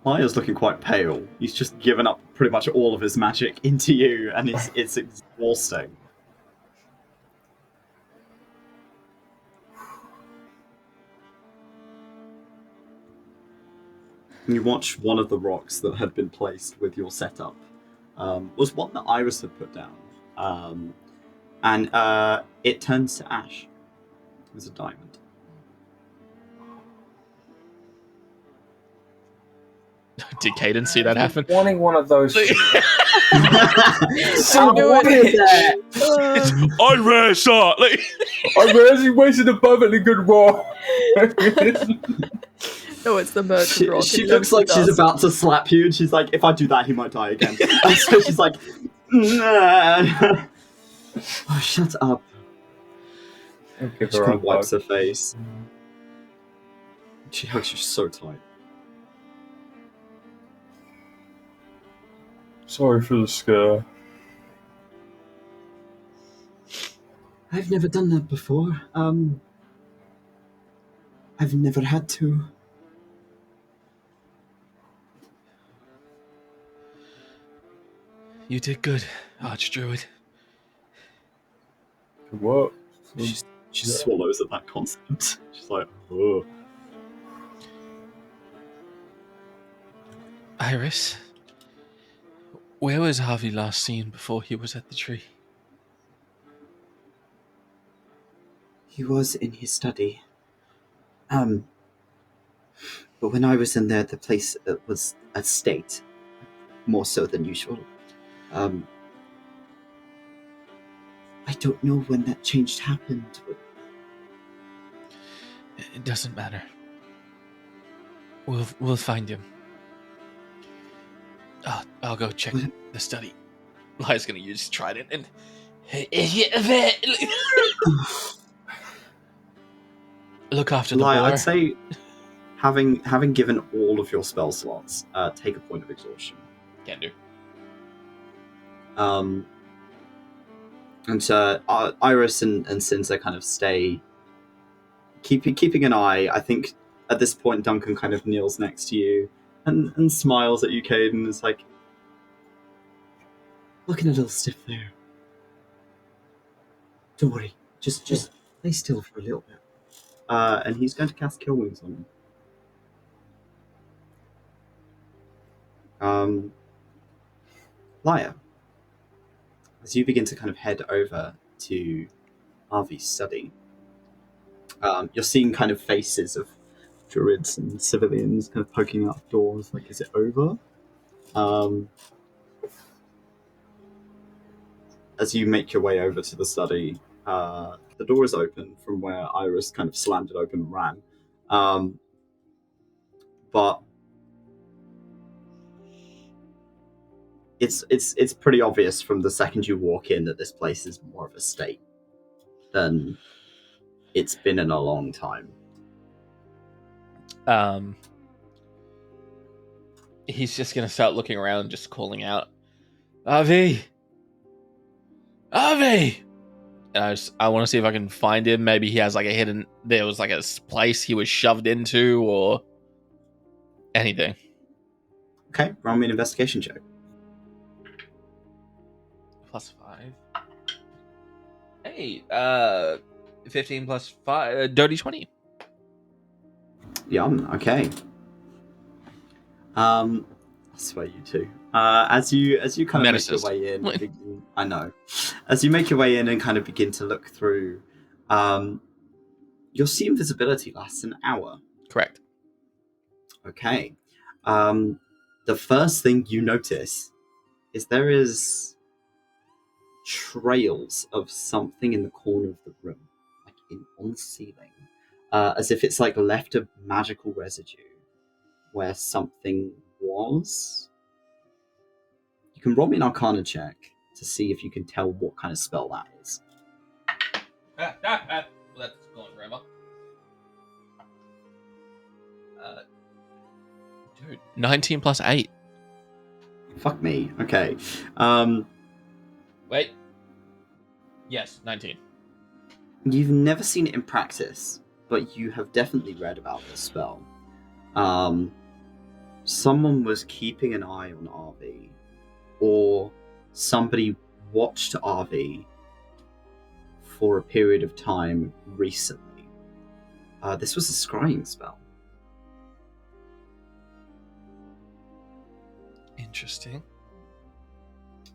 [SPEAKER 1] Lyre's looking quite pale. He's just given up pretty much all of his magic into you, and it's exhausting. You watch one of the rocks that had been placed with your setup. Was one that Iris had put down. And it turns to ash. It was a diamond.
[SPEAKER 5] Did Kaiden see that happen?
[SPEAKER 3] Wanting one of those.
[SPEAKER 2] So what is that?
[SPEAKER 5] I rare shot. Like,
[SPEAKER 3] I'm actually wasting a perfectly good roll.
[SPEAKER 2] No, it's the merchant rock.
[SPEAKER 1] She looks like she's about to slap you, and she's like, if I do that, he might die again. And so she's like, nah. Oh, shut up. She kind of wipes her face. She hugs you so tight.
[SPEAKER 3] Sorry for the scare.
[SPEAKER 6] I've never done that before. I've never had to.
[SPEAKER 5] you did good, Archdruid.
[SPEAKER 3] Good work.
[SPEAKER 1] She swallows at that concept. She's like, oh.
[SPEAKER 5] Iris, where was Harvey last seen before he was at the tree?
[SPEAKER 6] He was in his study. But when I was in there, the place was a state, more so than usual. I don't know when that change happened, but
[SPEAKER 5] It doesn't matter. We'll find him. I'll go check the study. Lyre's gonna use trident and look after the
[SPEAKER 1] Lyre,
[SPEAKER 5] boar.
[SPEAKER 1] I'd say, having given all of your spell slots, take a point of exhaustion.
[SPEAKER 5] Can do.
[SPEAKER 1] And so Iris and Sinza kind of stay, keeping an eye. I think at this point Duncan kind of kneels next to you and smiles at you, Kaiden. Is like,
[SPEAKER 6] looking a little stiff there. Don't worry, just lay still for a little bit.
[SPEAKER 1] and he's going to cast Kill Wounds on you. Lyre, as you begin to kind of head over to Harvey's study, you're seeing kind of faces of druids and civilians kind of poking out doors, like, is it over? As you make your way over to the study, the door is open from where Iris kind of slammed it open and ran. But it's pretty obvious from the second you walk in that this place is more of a state than it's been in a long time.
[SPEAKER 5] He's just gonna start looking around, just calling out, Harvey! Harvey! And I want to see if I can find him. Maybe he has like a hidden, there was like a place he was shoved into or anything.
[SPEAKER 1] Okay, roll me an investigation check.
[SPEAKER 5] +5. Hey, 15 +5, dirty 20.
[SPEAKER 1] Yum, okay. I swear you two. As you kind of make your way in, I know. As you make your way in and kind of begin to look through, you'll see invisibility lasts an hour.
[SPEAKER 5] Correct.
[SPEAKER 1] Okay. The first thing you notice is there is trails of something in the corner of the room, like on the ceiling, as if it's like left a magical residue where something was. You can roll me an Arcana check to see if you can tell what kind of spell that is.
[SPEAKER 5] Well, that's going forever. Dude, 19 +8.
[SPEAKER 1] Fuck me. Okay.
[SPEAKER 5] Wait. Yes, 19.
[SPEAKER 1] You've never seen it in practice, but you have definitely read about this spell.
[SPEAKER 6] someone was keeping an eye on RV, or somebody watched RV for a period of time recently. This was a scrying spell.
[SPEAKER 5] Interesting.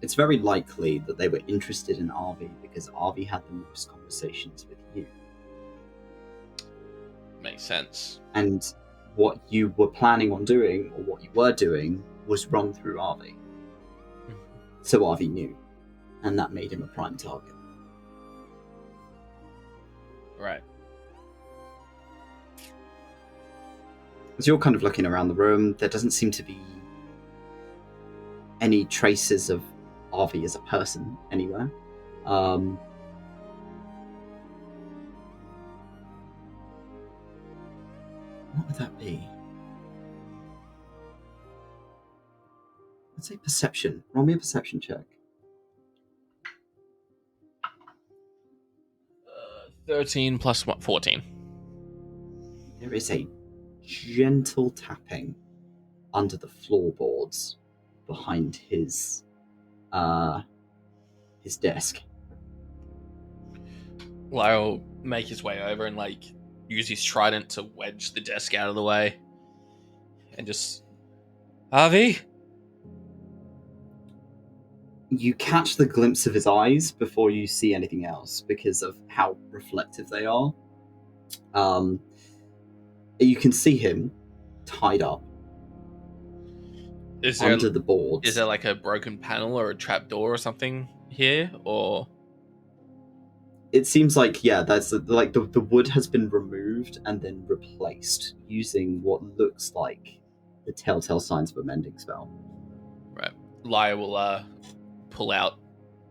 [SPEAKER 6] It's very likely that they were interested in RV because RV had the most conversations with you.
[SPEAKER 5] Makes sense.
[SPEAKER 6] And what you were planning on doing, or what you were doing, was run through RV. So RV knew, and that made him a prime target.
[SPEAKER 5] Right.
[SPEAKER 6] As you're kind of looking around the room, there doesn't seem to be any traces of RV as a person anywhere. What would that be? Let's say perception. Roll me a perception check.
[SPEAKER 5] 13 plus 14.
[SPEAKER 6] There is a gentle tapping under the floorboards behind his desk.
[SPEAKER 5] Lyre will make his way over and use his trident to wedge the desk out of the way, and just, Harvey.
[SPEAKER 6] You catch the glimpse of his eyes before you see anything else because of how reflective they are. You can see him tied up under the boards.
[SPEAKER 5] Is there a broken panel or a trap door or something here, or?
[SPEAKER 6] It seems like, yeah, that's the wood has been removed and then replaced using what looks like the telltale signs of a mending spell.
[SPEAKER 5] Right. Lyre will pull out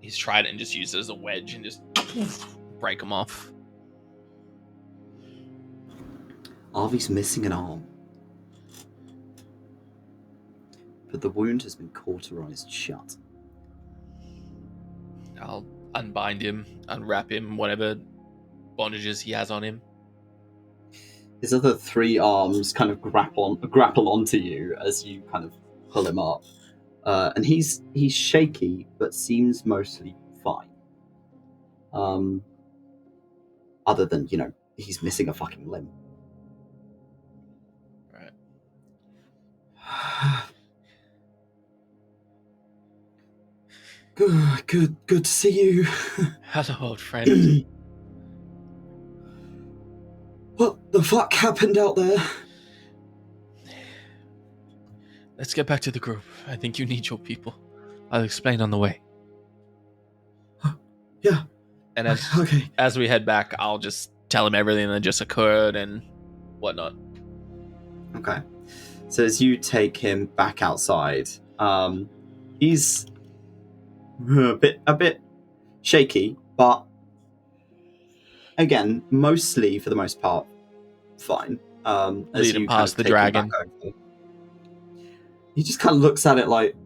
[SPEAKER 5] his trident and just use it as a wedge and just break him off.
[SPEAKER 6] Arvy's missing an arm, but the wound has been cauterized shut.
[SPEAKER 5] I'll unbind him, unwrap him, whatever bondages he has on him.
[SPEAKER 6] His other three arms kind of grapple onto you as you kind of pull him up. And he's shaky, but seems mostly fine. Other than, he's missing a fucking limb.
[SPEAKER 5] Right.
[SPEAKER 6] Good to see you.
[SPEAKER 5] Hello, old friend.
[SPEAKER 6] What the fuck happened out there?
[SPEAKER 5] Let's get back to the group. I think you need your people. I'll explain on the way.
[SPEAKER 6] Yeah.
[SPEAKER 5] And
[SPEAKER 6] okay.
[SPEAKER 5] As we head back, I'll just tell him everything that just occurred and whatnot.
[SPEAKER 6] Okay. So as you take him back outside, he's a bit shaky, but again, mostly for the most part, fine.
[SPEAKER 5] Lead him past the dragon.
[SPEAKER 6] He just kind of looks at it like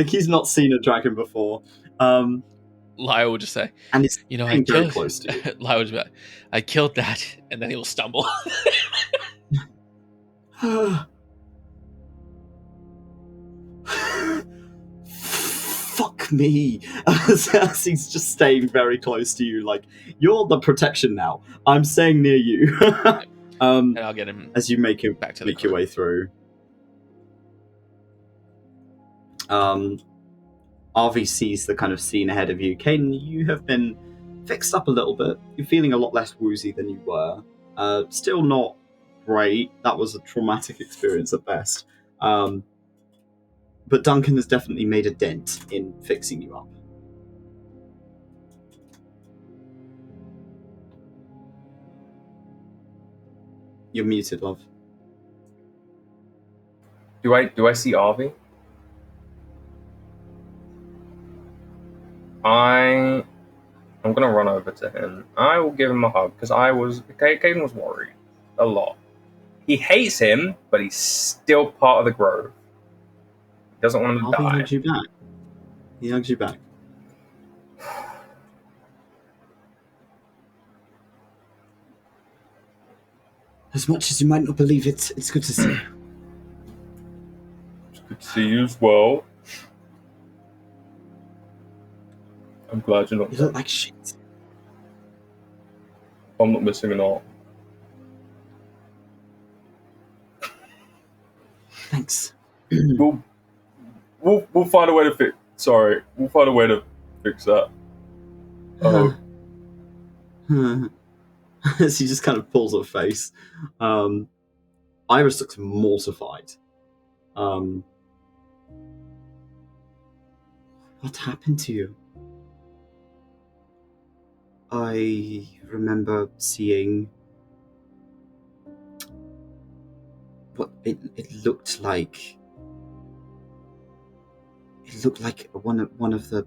[SPEAKER 6] he's not seen a dragon before.
[SPEAKER 5] Lyre will just say,
[SPEAKER 6] and it's
[SPEAKER 5] I killed
[SPEAKER 6] close to you.
[SPEAKER 5] Lyre will just be like, I killed that, and then he'll stumble.
[SPEAKER 6] Fuck me. As he's just staying very close to you, you're the protection now. I'm staying near you.
[SPEAKER 5] And I'll get him
[SPEAKER 6] as you make
[SPEAKER 5] back to
[SPEAKER 6] your way through. RV sees the kind of scene ahead of you. Kaiden, you have been fixed up a little bit. You're feeling a lot less woozy than you were. Still not great. That was a traumatic experience at best. But Duncan has definitely made a dent in fixing you up. You're muted, love.
[SPEAKER 3] Do I see Arvi? I'm gonna run over to him. I will give him a hug because Kaiden was worried a lot. He hates him, but he's still part of the grove. He doesn't want him to die.
[SPEAKER 6] He hugs you back. He hugs you back. As much as you might not believe it, it's good to see you.
[SPEAKER 3] It's good to see you as well. I'm glad you're not.
[SPEAKER 6] You look like shit.
[SPEAKER 3] I'm not missing an arm.
[SPEAKER 6] Thanks.
[SPEAKER 3] We'll find a way to fix. Sorry, we'll find a way to fix that. Oh,
[SPEAKER 6] She just kind of pulls her face. Iris looks mortified. What happened to you? I remember seeing what it looked like. It looked like one of the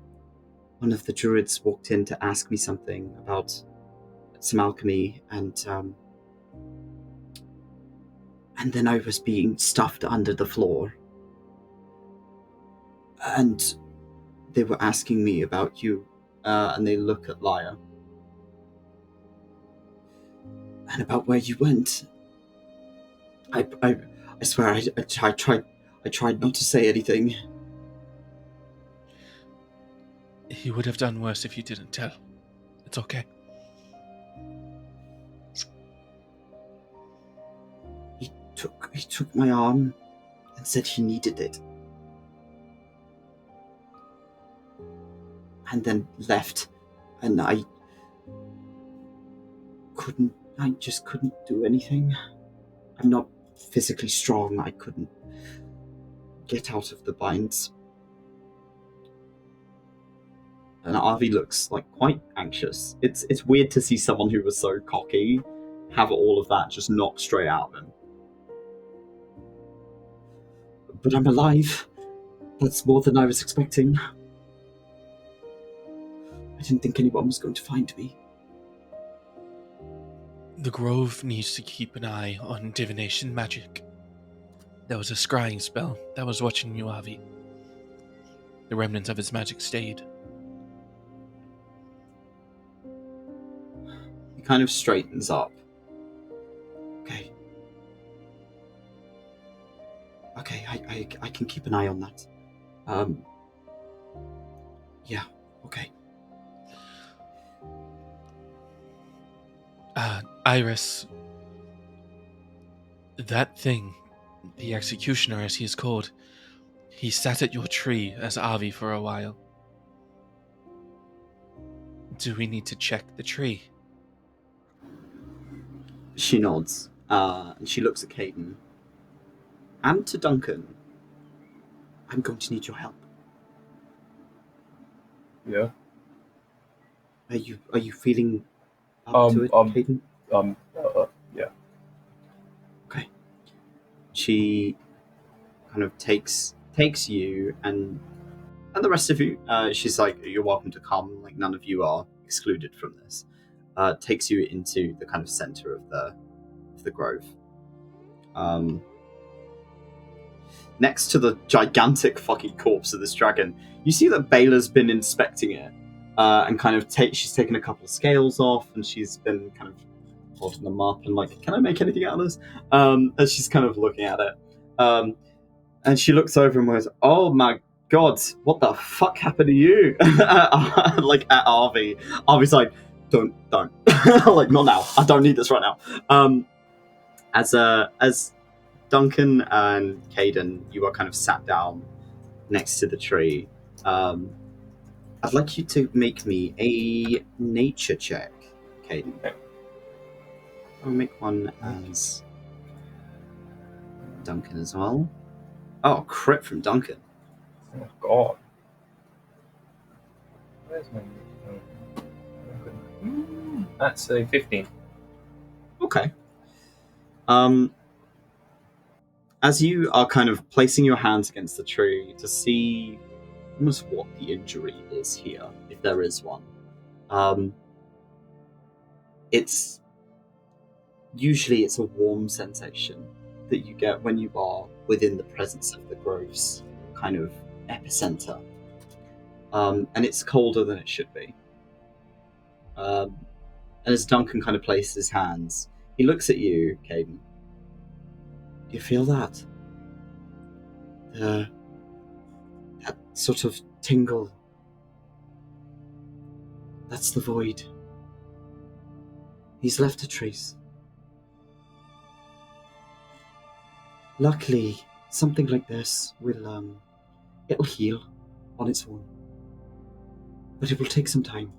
[SPEAKER 6] druids walked in to ask me something about some alchemy, and then I was being stuffed under the floor, and they were asking me about you, and they look at Lyre, and about where you went. I swear I tried not to say anything.
[SPEAKER 5] He would have done worse if you didn't tell. It's okay.
[SPEAKER 6] He took my arm and said he needed it. And then left, and I just couldn't do anything. I'm not physically strong. I couldn't get out of the binds. And Arvi looks like quite anxious. It's weird to see someone who was so cocky have all of that just knocked straight out of him. But I'm alive. That's more than I was expecting. I didn't think anyone was going to find me.
[SPEAKER 5] The Grove needs to keep an eye on divination magic. There was a scrying spell that was watching you, Avi. The remnants of its magic stayed.
[SPEAKER 6] He kind of straightens up. Okay, I can keep an eye on that. Yeah, okay.
[SPEAKER 5] Iris, that thing, the executioner as he is called, he sat at your tree as Avi for a while. Do we need to check the tree?
[SPEAKER 6] She nods, and she looks at Kaiden. And to Duncan. I'm going to need your help.
[SPEAKER 3] yeah.
[SPEAKER 6] Are you feeling up to it, Kaiden?
[SPEAKER 3] Yeah.
[SPEAKER 6] Okay. She kind of takes you and the rest of you. She's like, you're welcome to come. Like, none of you are excluded from this. Takes you into the kind of center of the grove. Next to the gigantic fucking corpse of this dragon, you see that Baylor's been inspecting it, and kind of she's taken a couple of scales off, and she's been kind of holding them up and like, can I make anything out of this? As she's kind of looking at it, and she looks over and goes, "Oh my god, what the fuck happened to you?" Like at Arvi. Arvi's like, "Don't, like not now. I don't need this right now." As Duncan and Kaiden, you are kind of sat down next to the tree. I'd like you to make me a nature check, Kaiden.
[SPEAKER 3] Okay.
[SPEAKER 6] I'll make one as Duncan as well. Oh, crit from Duncan.
[SPEAKER 3] Oh god. Where's my... That's a 15.
[SPEAKER 6] Okay. As you are kind of placing your hands against the tree to see almost what the injury is here, if there is one, it's a warm sensation that you get when you are within the presence of the grove's kind of epicenter, and it's colder than it should be. And as Duncan kind of places his hands, He looks at you, Kaiden. Do you feel that? That sort of tingle. That's the void. He's left a trace. Luckily, something like this will, it'll heal on its own. But it will take some time.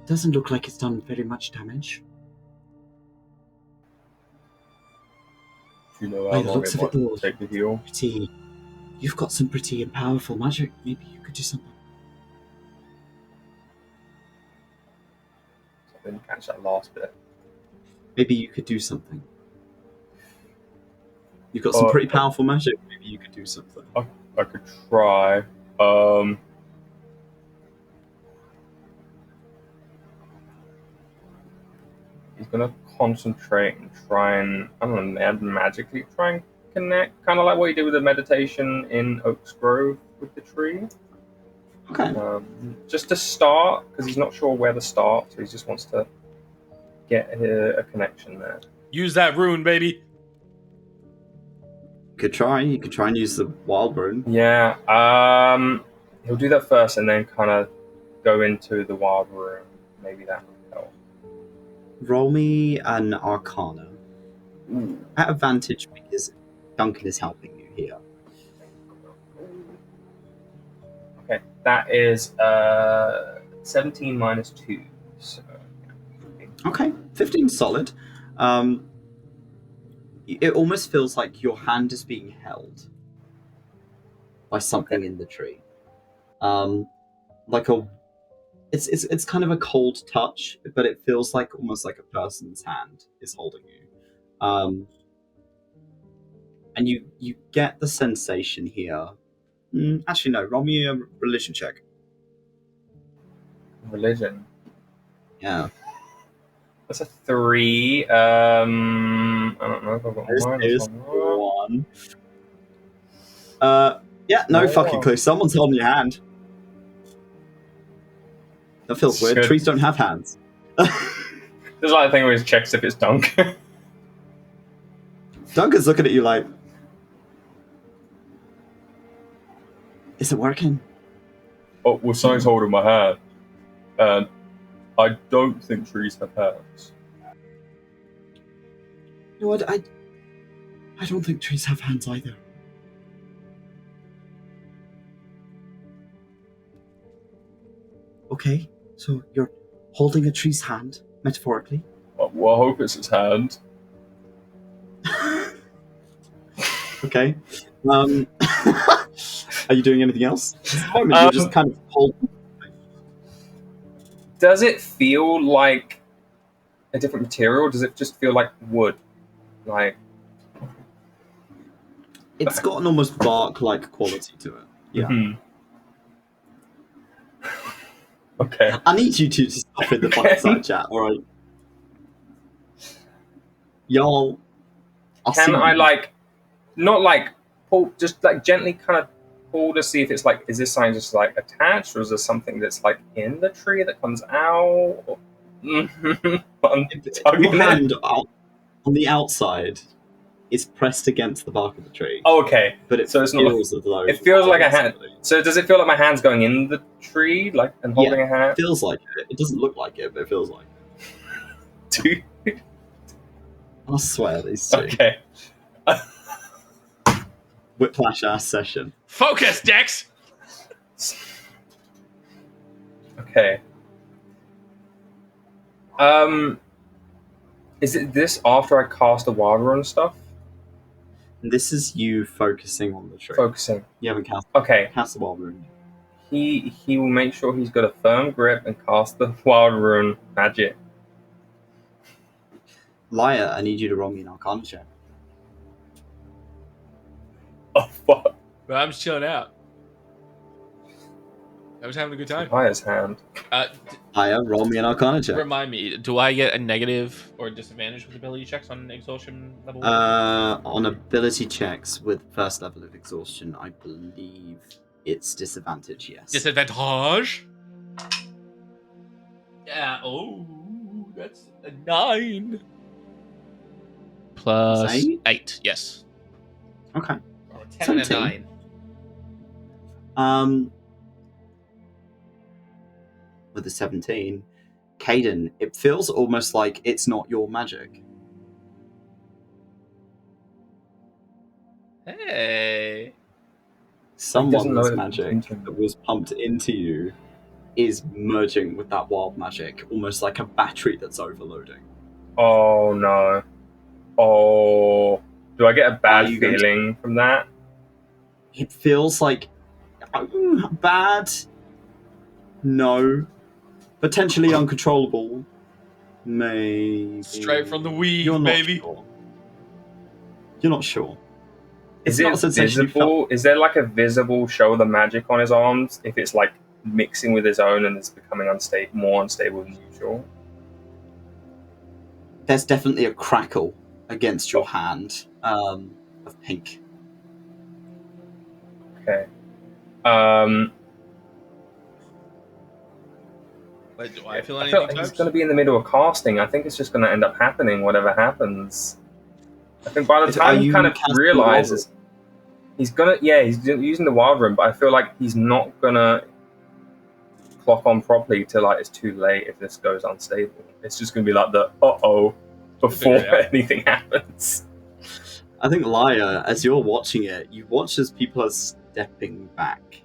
[SPEAKER 6] Doesn't look like it's done very much damage.
[SPEAKER 3] Do you know
[SPEAKER 6] By
[SPEAKER 3] how
[SPEAKER 6] the
[SPEAKER 3] long
[SPEAKER 6] looks
[SPEAKER 3] it
[SPEAKER 6] of it, though,
[SPEAKER 3] might take to heal?
[SPEAKER 6] you've got some pretty powerful magic. Maybe you could do something.
[SPEAKER 3] I didn't catch that last bit.
[SPEAKER 6] Maybe you could do something. You've got some pretty powerful magic. Maybe you could do something.
[SPEAKER 3] I could try. He's gonna concentrate and try and, I don't know, magically try and connect, kind of like what he did with the meditation in Oak's Grove with the tree.
[SPEAKER 6] Okay.
[SPEAKER 3] Just to start, because he's not sure where to start, so he just wants to get a connection there.
[SPEAKER 5] Use that rune, baby.
[SPEAKER 6] You could try and use the wild rune.
[SPEAKER 3] Yeah, he'll do that first and then kind of go into the wild rune. Maybe that would help.
[SPEAKER 6] Roll me an Arcana.
[SPEAKER 3] Ooh.
[SPEAKER 6] At advantage because Duncan is helping you here.
[SPEAKER 3] Okay, that is 17 minus 2. So.
[SPEAKER 6] Okay, 15 solid. It almost feels like your hand is being held by something in the tree. It's kind of a cold touch, but it feels like almost like a person's hand is holding you. And you get the sensation here. Actually, no. Roll me a religion check.
[SPEAKER 3] Religion.
[SPEAKER 6] Yeah.
[SPEAKER 3] That's a 3. I don't know if I've got
[SPEAKER 6] There's
[SPEAKER 3] one.
[SPEAKER 6] 1. Yeah, no
[SPEAKER 3] Oh.
[SPEAKER 6] fucking clue. Someone's holding your hand. That feels weird.
[SPEAKER 3] Should-
[SPEAKER 6] Trees don't have hands.
[SPEAKER 3] There's like a thing where he checks if it's Duncan.
[SPEAKER 6] Duncan's looking at you like, is it working?
[SPEAKER 3] Oh, well, someone's holding my hand. And I don't think trees have hands.
[SPEAKER 6] You know what? I don't think trees have hands either. Okay, so you're holding a tree's hand, metaphorically.
[SPEAKER 3] Well, I hope it's its hand.
[SPEAKER 6] Okay. Are you doing anything else? At the moment, you're just kind of holding.
[SPEAKER 3] Does it feel like a different material? Does it just feel like wood? Like
[SPEAKER 6] It's got an almost bark-like quality to it. Yeah.
[SPEAKER 3] Mhm. Okay.
[SPEAKER 6] I need you two to stop in the fireside chat, alright? Y'all.
[SPEAKER 3] Can I not like pull, just like gently kind of pull to see if it's like, is this sign just like attached, or is there something that's like in the tree that comes out? Or... I'm tugging
[SPEAKER 6] Your
[SPEAKER 3] it.
[SPEAKER 6] hand on the outside is pressed against the bark of the tree.
[SPEAKER 3] Oh, okay.
[SPEAKER 6] But it
[SPEAKER 3] So it's not
[SPEAKER 6] feels as though
[SPEAKER 3] it feels like a hand.
[SPEAKER 6] somebody.
[SPEAKER 3] So does it feel like my hand's going in the tree, like, and holding a hand?
[SPEAKER 6] It feels like it. It doesn't look like it, but it feels like it.
[SPEAKER 3] Dude.
[SPEAKER 6] I swear these two.
[SPEAKER 3] Okay.
[SPEAKER 6] Whiplash ass session.
[SPEAKER 5] Focus, Dex!
[SPEAKER 3] Okay. Is it this after I cast the wild run stuff?
[SPEAKER 6] And this is you focusing on the tree.
[SPEAKER 3] Focusing.
[SPEAKER 6] You haven't cast
[SPEAKER 3] Okay.
[SPEAKER 6] the wild rune.
[SPEAKER 3] He will make sure he's got a firm grip and cast the wild rune magic.
[SPEAKER 6] Lyre, I need you to roll me an Arcana check.
[SPEAKER 3] Oh fuck!
[SPEAKER 5] But I'm just chilling out. I was having a good time.
[SPEAKER 3] Lyre's hand.
[SPEAKER 6] Lyre, roll me an Arcana check.
[SPEAKER 5] Remind me, do I get a negative or disadvantage with ability checks on exhaustion level?
[SPEAKER 6] On ability checks with first level of exhaustion, I believe It's disadvantage, yes.
[SPEAKER 5] Disadvantage. Yeah. Oh, that's a 9. Plus
[SPEAKER 6] That's 8?
[SPEAKER 5] 8. Yes.
[SPEAKER 6] Okay.
[SPEAKER 5] Or a 10 and a
[SPEAKER 6] 17.
[SPEAKER 5] 9.
[SPEAKER 6] With a 17, Kaiden, it feels almost like it's not your magic.
[SPEAKER 5] Hey.
[SPEAKER 6] Someone's magic that was pumped into you is merging with that wild magic, almost like a battery that's overloading.
[SPEAKER 3] Oh no. Oh. Do I get a bad
[SPEAKER 6] you going
[SPEAKER 3] feeling from that?
[SPEAKER 6] It feels like bad. No. Potentially uncontrollable. Maybe.
[SPEAKER 5] Straight from the weed,
[SPEAKER 6] You're not
[SPEAKER 5] baby.
[SPEAKER 6] sure. You're not sure.
[SPEAKER 3] Is
[SPEAKER 6] not a
[SPEAKER 3] it
[SPEAKER 6] sensation you
[SPEAKER 3] visible?
[SPEAKER 6] felt.
[SPEAKER 3] Is there like a visible show of the magic on his arms if it's like mixing with his own and it's becoming more unstable than usual?
[SPEAKER 6] There's definitely a crackle against your hand of pink.
[SPEAKER 3] Okay.
[SPEAKER 5] Wait, do I feel
[SPEAKER 3] I
[SPEAKER 5] anything?
[SPEAKER 3] feel like he's going to be in the middle of casting. I think it's just going to end up happening, whatever happens. I think by the time he kind of realizes he's using the wild room, but I feel like he's not going to clock on properly till like it's too late if this goes unstable. It's just going to be like the before anything happens.
[SPEAKER 6] I think Lyre, as you're watching it, you watch as people are stepping back.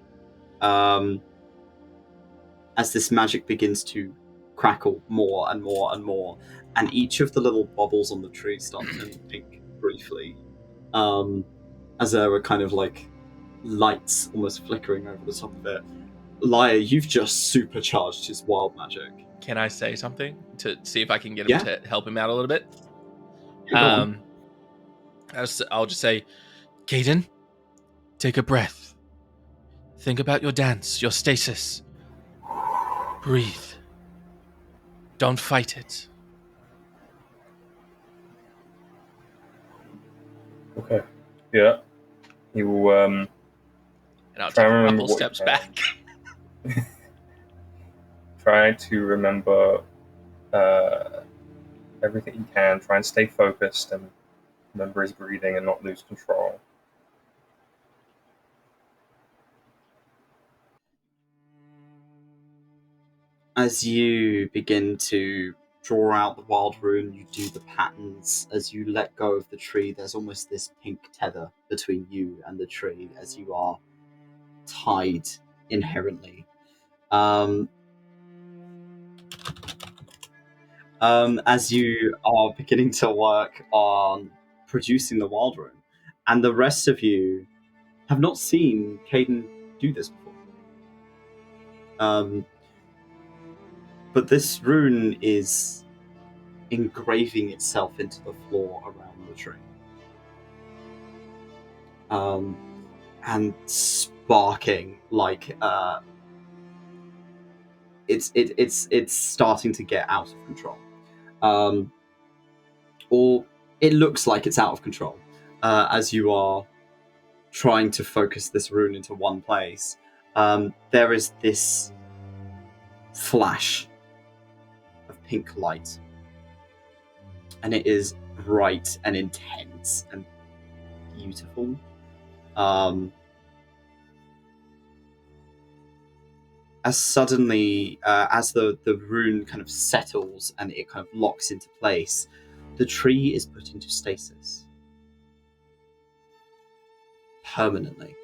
[SPEAKER 6] As this magic begins to crackle more and more and more, and each of the little bubbles on the tree start turning pink briefly, as there are kind of like lights almost flickering over the top of it. Lyre, you've just supercharged his wild magic.
[SPEAKER 5] Can I say something to see if I can get him to help him out a little bit?
[SPEAKER 6] Yeah,
[SPEAKER 5] I'll just say, Kaiden, take a breath. Think about your dance, your stasis. Breathe. Don't fight it.
[SPEAKER 3] Okay. Yeah. He will.
[SPEAKER 5] And I'll take a couple steps back.
[SPEAKER 3] Try to remember everything you can. Try and stay focused and remember his breathing and not lose control.
[SPEAKER 6] As you begin to draw out the wild rune, you do the patterns. As you let go of the tree, there's almost this pink tether between you and the tree as you are tied inherently. As you are beginning to work on producing the wild rune, and the rest of you have not seen Kaiden do this before. But this rune is engraving itself into the floor around the tree. And sparking like it's starting to get out of control. Or it looks like it's out of control as you are trying to focus this rune into one place. There is this flash of pink light, and it is bright and intense and beautiful. As suddenly, as the rune kind of settles and it kind of locks into place, the tree is put into stasis permanently.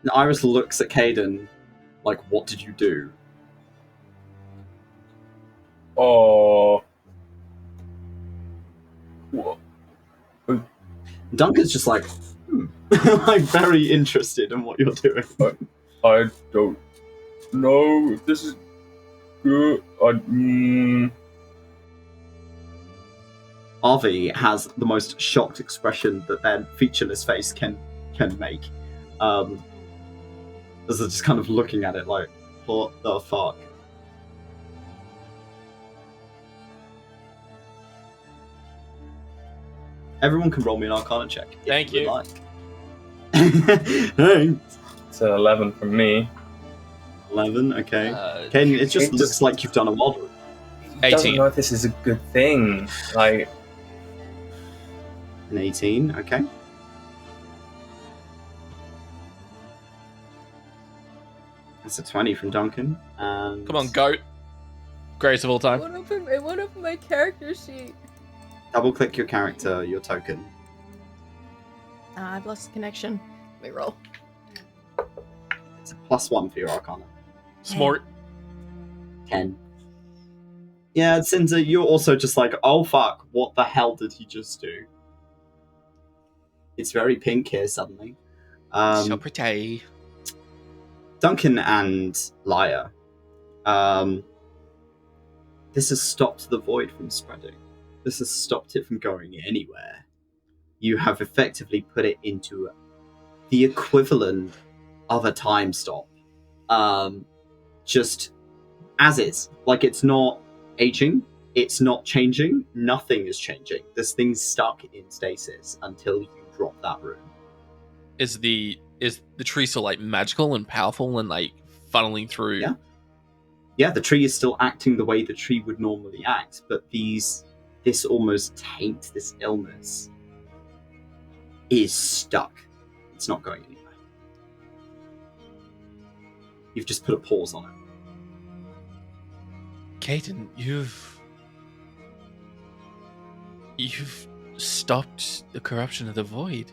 [SPEAKER 6] And Iris looks at Kaiden like, what did you do?
[SPEAKER 3] Oh. What?
[SPEAKER 6] Duncan's just like, like very interested in what you're doing.
[SPEAKER 3] I don't know if this is good.
[SPEAKER 6] Arvi has the most shocked expression that their featureless face can make. As they're just kind of looking at it like, What the fuck? Everyone can roll me an Arcana check. if
[SPEAKER 5] Thank
[SPEAKER 6] would
[SPEAKER 5] you.
[SPEAKER 6] Like. Thanks.
[SPEAKER 3] It's an 11 from me.
[SPEAKER 6] 11, okay. Kaiden, it just looks like you've done a model.
[SPEAKER 3] He doesn't
[SPEAKER 5] 18.
[SPEAKER 3] know if this is a good thing. Like,
[SPEAKER 6] An 18, okay. That's a 20 from Duncan. And
[SPEAKER 5] Come on, goat. Greatest of all
[SPEAKER 2] It
[SPEAKER 5] time.
[SPEAKER 2] won't open my character sheet.
[SPEAKER 6] double click your character, your token.
[SPEAKER 2] I've lost connection. Let me roll.
[SPEAKER 6] It's a +1 for your Arcana.
[SPEAKER 5] Smart.
[SPEAKER 6] 10. Yeah, Sinza, you're also just like, oh fuck, what the hell did he just do? It's very pink here suddenly.
[SPEAKER 5] So pretty.
[SPEAKER 6] Duncan and Lyre, this has stopped the void from spreading. This has stopped it from going anywhere. You have effectively put it into the equivalent of a time stop. Just as is. Like, it's not aging, it's not changing, nothing is changing. This thing's stuck in stasis until you drop that room.
[SPEAKER 5] Is the tree still like magical and powerful and like funneling through?
[SPEAKER 6] Yeah, the tree is still acting the way the tree would normally act, but this almost taint, this illness, is stuck. It's not going anywhere. You've just put a pause on it.
[SPEAKER 5] Kaiden, you've stopped the corruption of the void.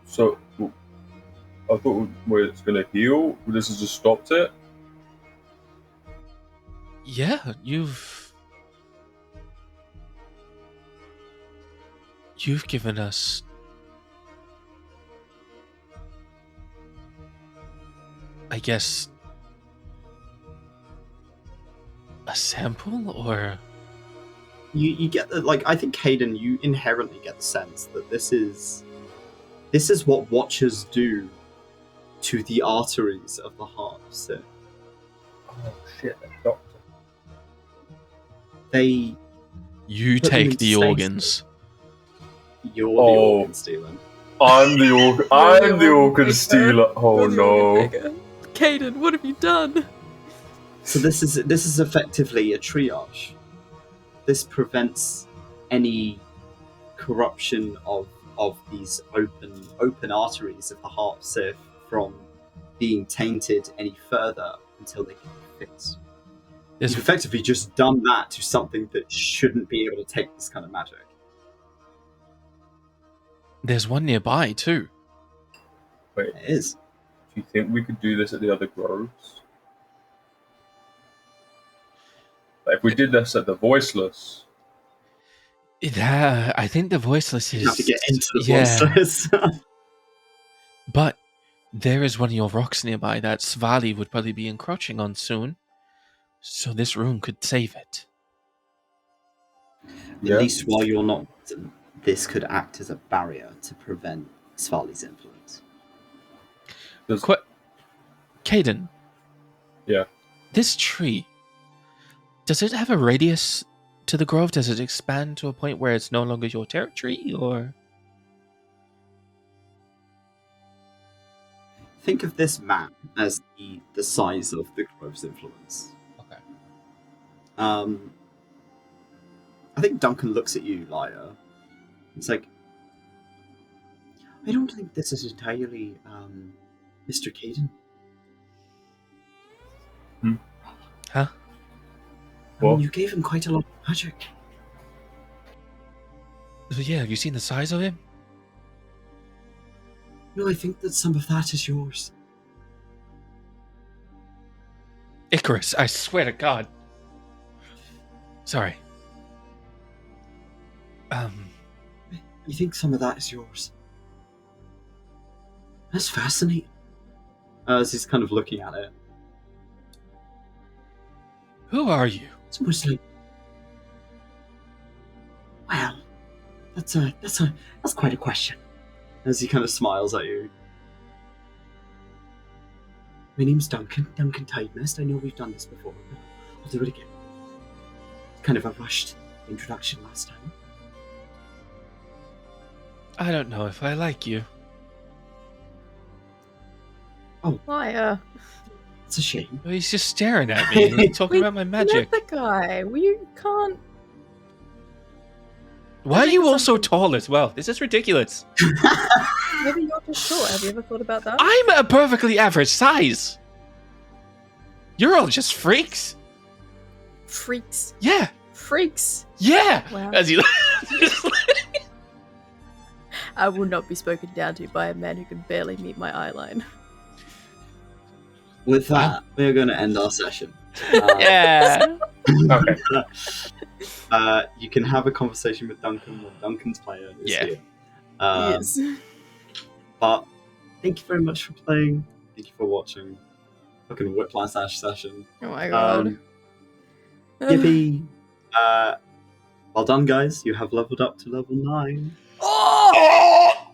[SPEAKER 3] so I thought it's going to heal. This has just stopped it.
[SPEAKER 5] Yeah, you've given us I guess a sample, or
[SPEAKER 6] You get the, like, I think Kaiden, you inherently get the sense that this is what Watchers do to the arteries of the heart. So
[SPEAKER 3] Oh shit, that doctor.
[SPEAKER 6] they
[SPEAKER 5] you
[SPEAKER 6] Put them
[SPEAKER 5] take
[SPEAKER 6] into
[SPEAKER 5] the
[SPEAKER 6] space.
[SPEAKER 5] organs.
[SPEAKER 6] you're the
[SPEAKER 3] Oh.
[SPEAKER 6] organ stealing.
[SPEAKER 3] I'm the organ. I'm the organ
[SPEAKER 2] Maker.
[SPEAKER 3] stealer. Oh
[SPEAKER 2] You're the
[SPEAKER 3] no.
[SPEAKER 2] organ maker. Kaiden, what have you done?
[SPEAKER 6] So this is effectively a triage. This prevents any corruption of these open arteries of the heart surf from being tainted any further until they can be fixed.
[SPEAKER 5] There's
[SPEAKER 6] You've effectively just done that to something that shouldn't be able to take this kind of magic.
[SPEAKER 5] there's one nearby too.
[SPEAKER 3] Wait,
[SPEAKER 6] It is.
[SPEAKER 3] do you think we could do this at the other groves? Like, if we did this at the Voiceless,
[SPEAKER 5] I think the voiceless is
[SPEAKER 6] You have to get into the
[SPEAKER 5] yeah.
[SPEAKER 6] voiceless.
[SPEAKER 5] But there is one of your rocks nearby that Svali would probably be encroaching on soon. So this room could save it.
[SPEAKER 3] Yeah.
[SPEAKER 6] At least while you're not, this could act as a barrier to prevent Svali's influence.
[SPEAKER 3] does
[SPEAKER 5] Kaiden.
[SPEAKER 3] Yeah.
[SPEAKER 5] This tree, does it have a radius to the grove? Does it expand to a point where it's no longer your territory, or?
[SPEAKER 6] Think of this map as the size of the grove's influence.
[SPEAKER 5] Okay.
[SPEAKER 6] I think Duncan looks at you, Lyre. It's like, I don't think this is entirely Mr. Kaiden.
[SPEAKER 5] Huh?
[SPEAKER 6] I mean,
[SPEAKER 3] What?
[SPEAKER 6] you gave him quite a lot of magic.
[SPEAKER 5] So yeah, have you seen the size of him?
[SPEAKER 6] No, I think that some of that is yours.
[SPEAKER 5] Icarus, I swear to God. Sorry.
[SPEAKER 6] You think some of that is yours? That's fascinating. As he's kind of looking at it,
[SPEAKER 5] Who are you?
[SPEAKER 6] it's almost like, well, that's quite a question. As he kind of smiles at you. My name's Duncan 𝘏𝘪𝘨. I know we've done this before, but I'll do it again. It's kind of a rushed introduction last time.
[SPEAKER 5] I don't know if I like you.
[SPEAKER 2] Lyre.
[SPEAKER 6] It's a shame.
[SPEAKER 5] Well, he's just staring at me and he's talking about my magic.
[SPEAKER 2] Met the guy. We can't.
[SPEAKER 5] Why are you all so tall as well? This is ridiculous.
[SPEAKER 2] Maybe you're just short. Have you ever thought about that?
[SPEAKER 5] I'm a perfectly average size. You're all just freaks.
[SPEAKER 2] Freaks.
[SPEAKER 5] Yeah.
[SPEAKER 2] Freaks.
[SPEAKER 5] Yeah.
[SPEAKER 2] Wow.
[SPEAKER 5] As you.
[SPEAKER 2] I will not be spoken down to by a man who can barely meet my eye line.
[SPEAKER 6] With that, we're going to end our session.
[SPEAKER 5] Yeah.
[SPEAKER 3] Okay.
[SPEAKER 6] You can have a conversation with Duncan when Duncan's player is here.
[SPEAKER 2] Yes.
[SPEAKER 6] But thank you very much for playing. Thank you for watching. Fucking Whiplash session.
[SPEAKER 2] Oh my god.
[SPEAKER 6] Yippee. Well done, guys. You have leveled up to level 9.
[SPEAKER 2] Oh!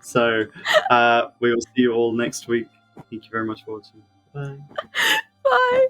[SPEAKER 6] So, we will see you all next week. Thank you very much for watching. Bye.
[SPEAKER 2] Bye.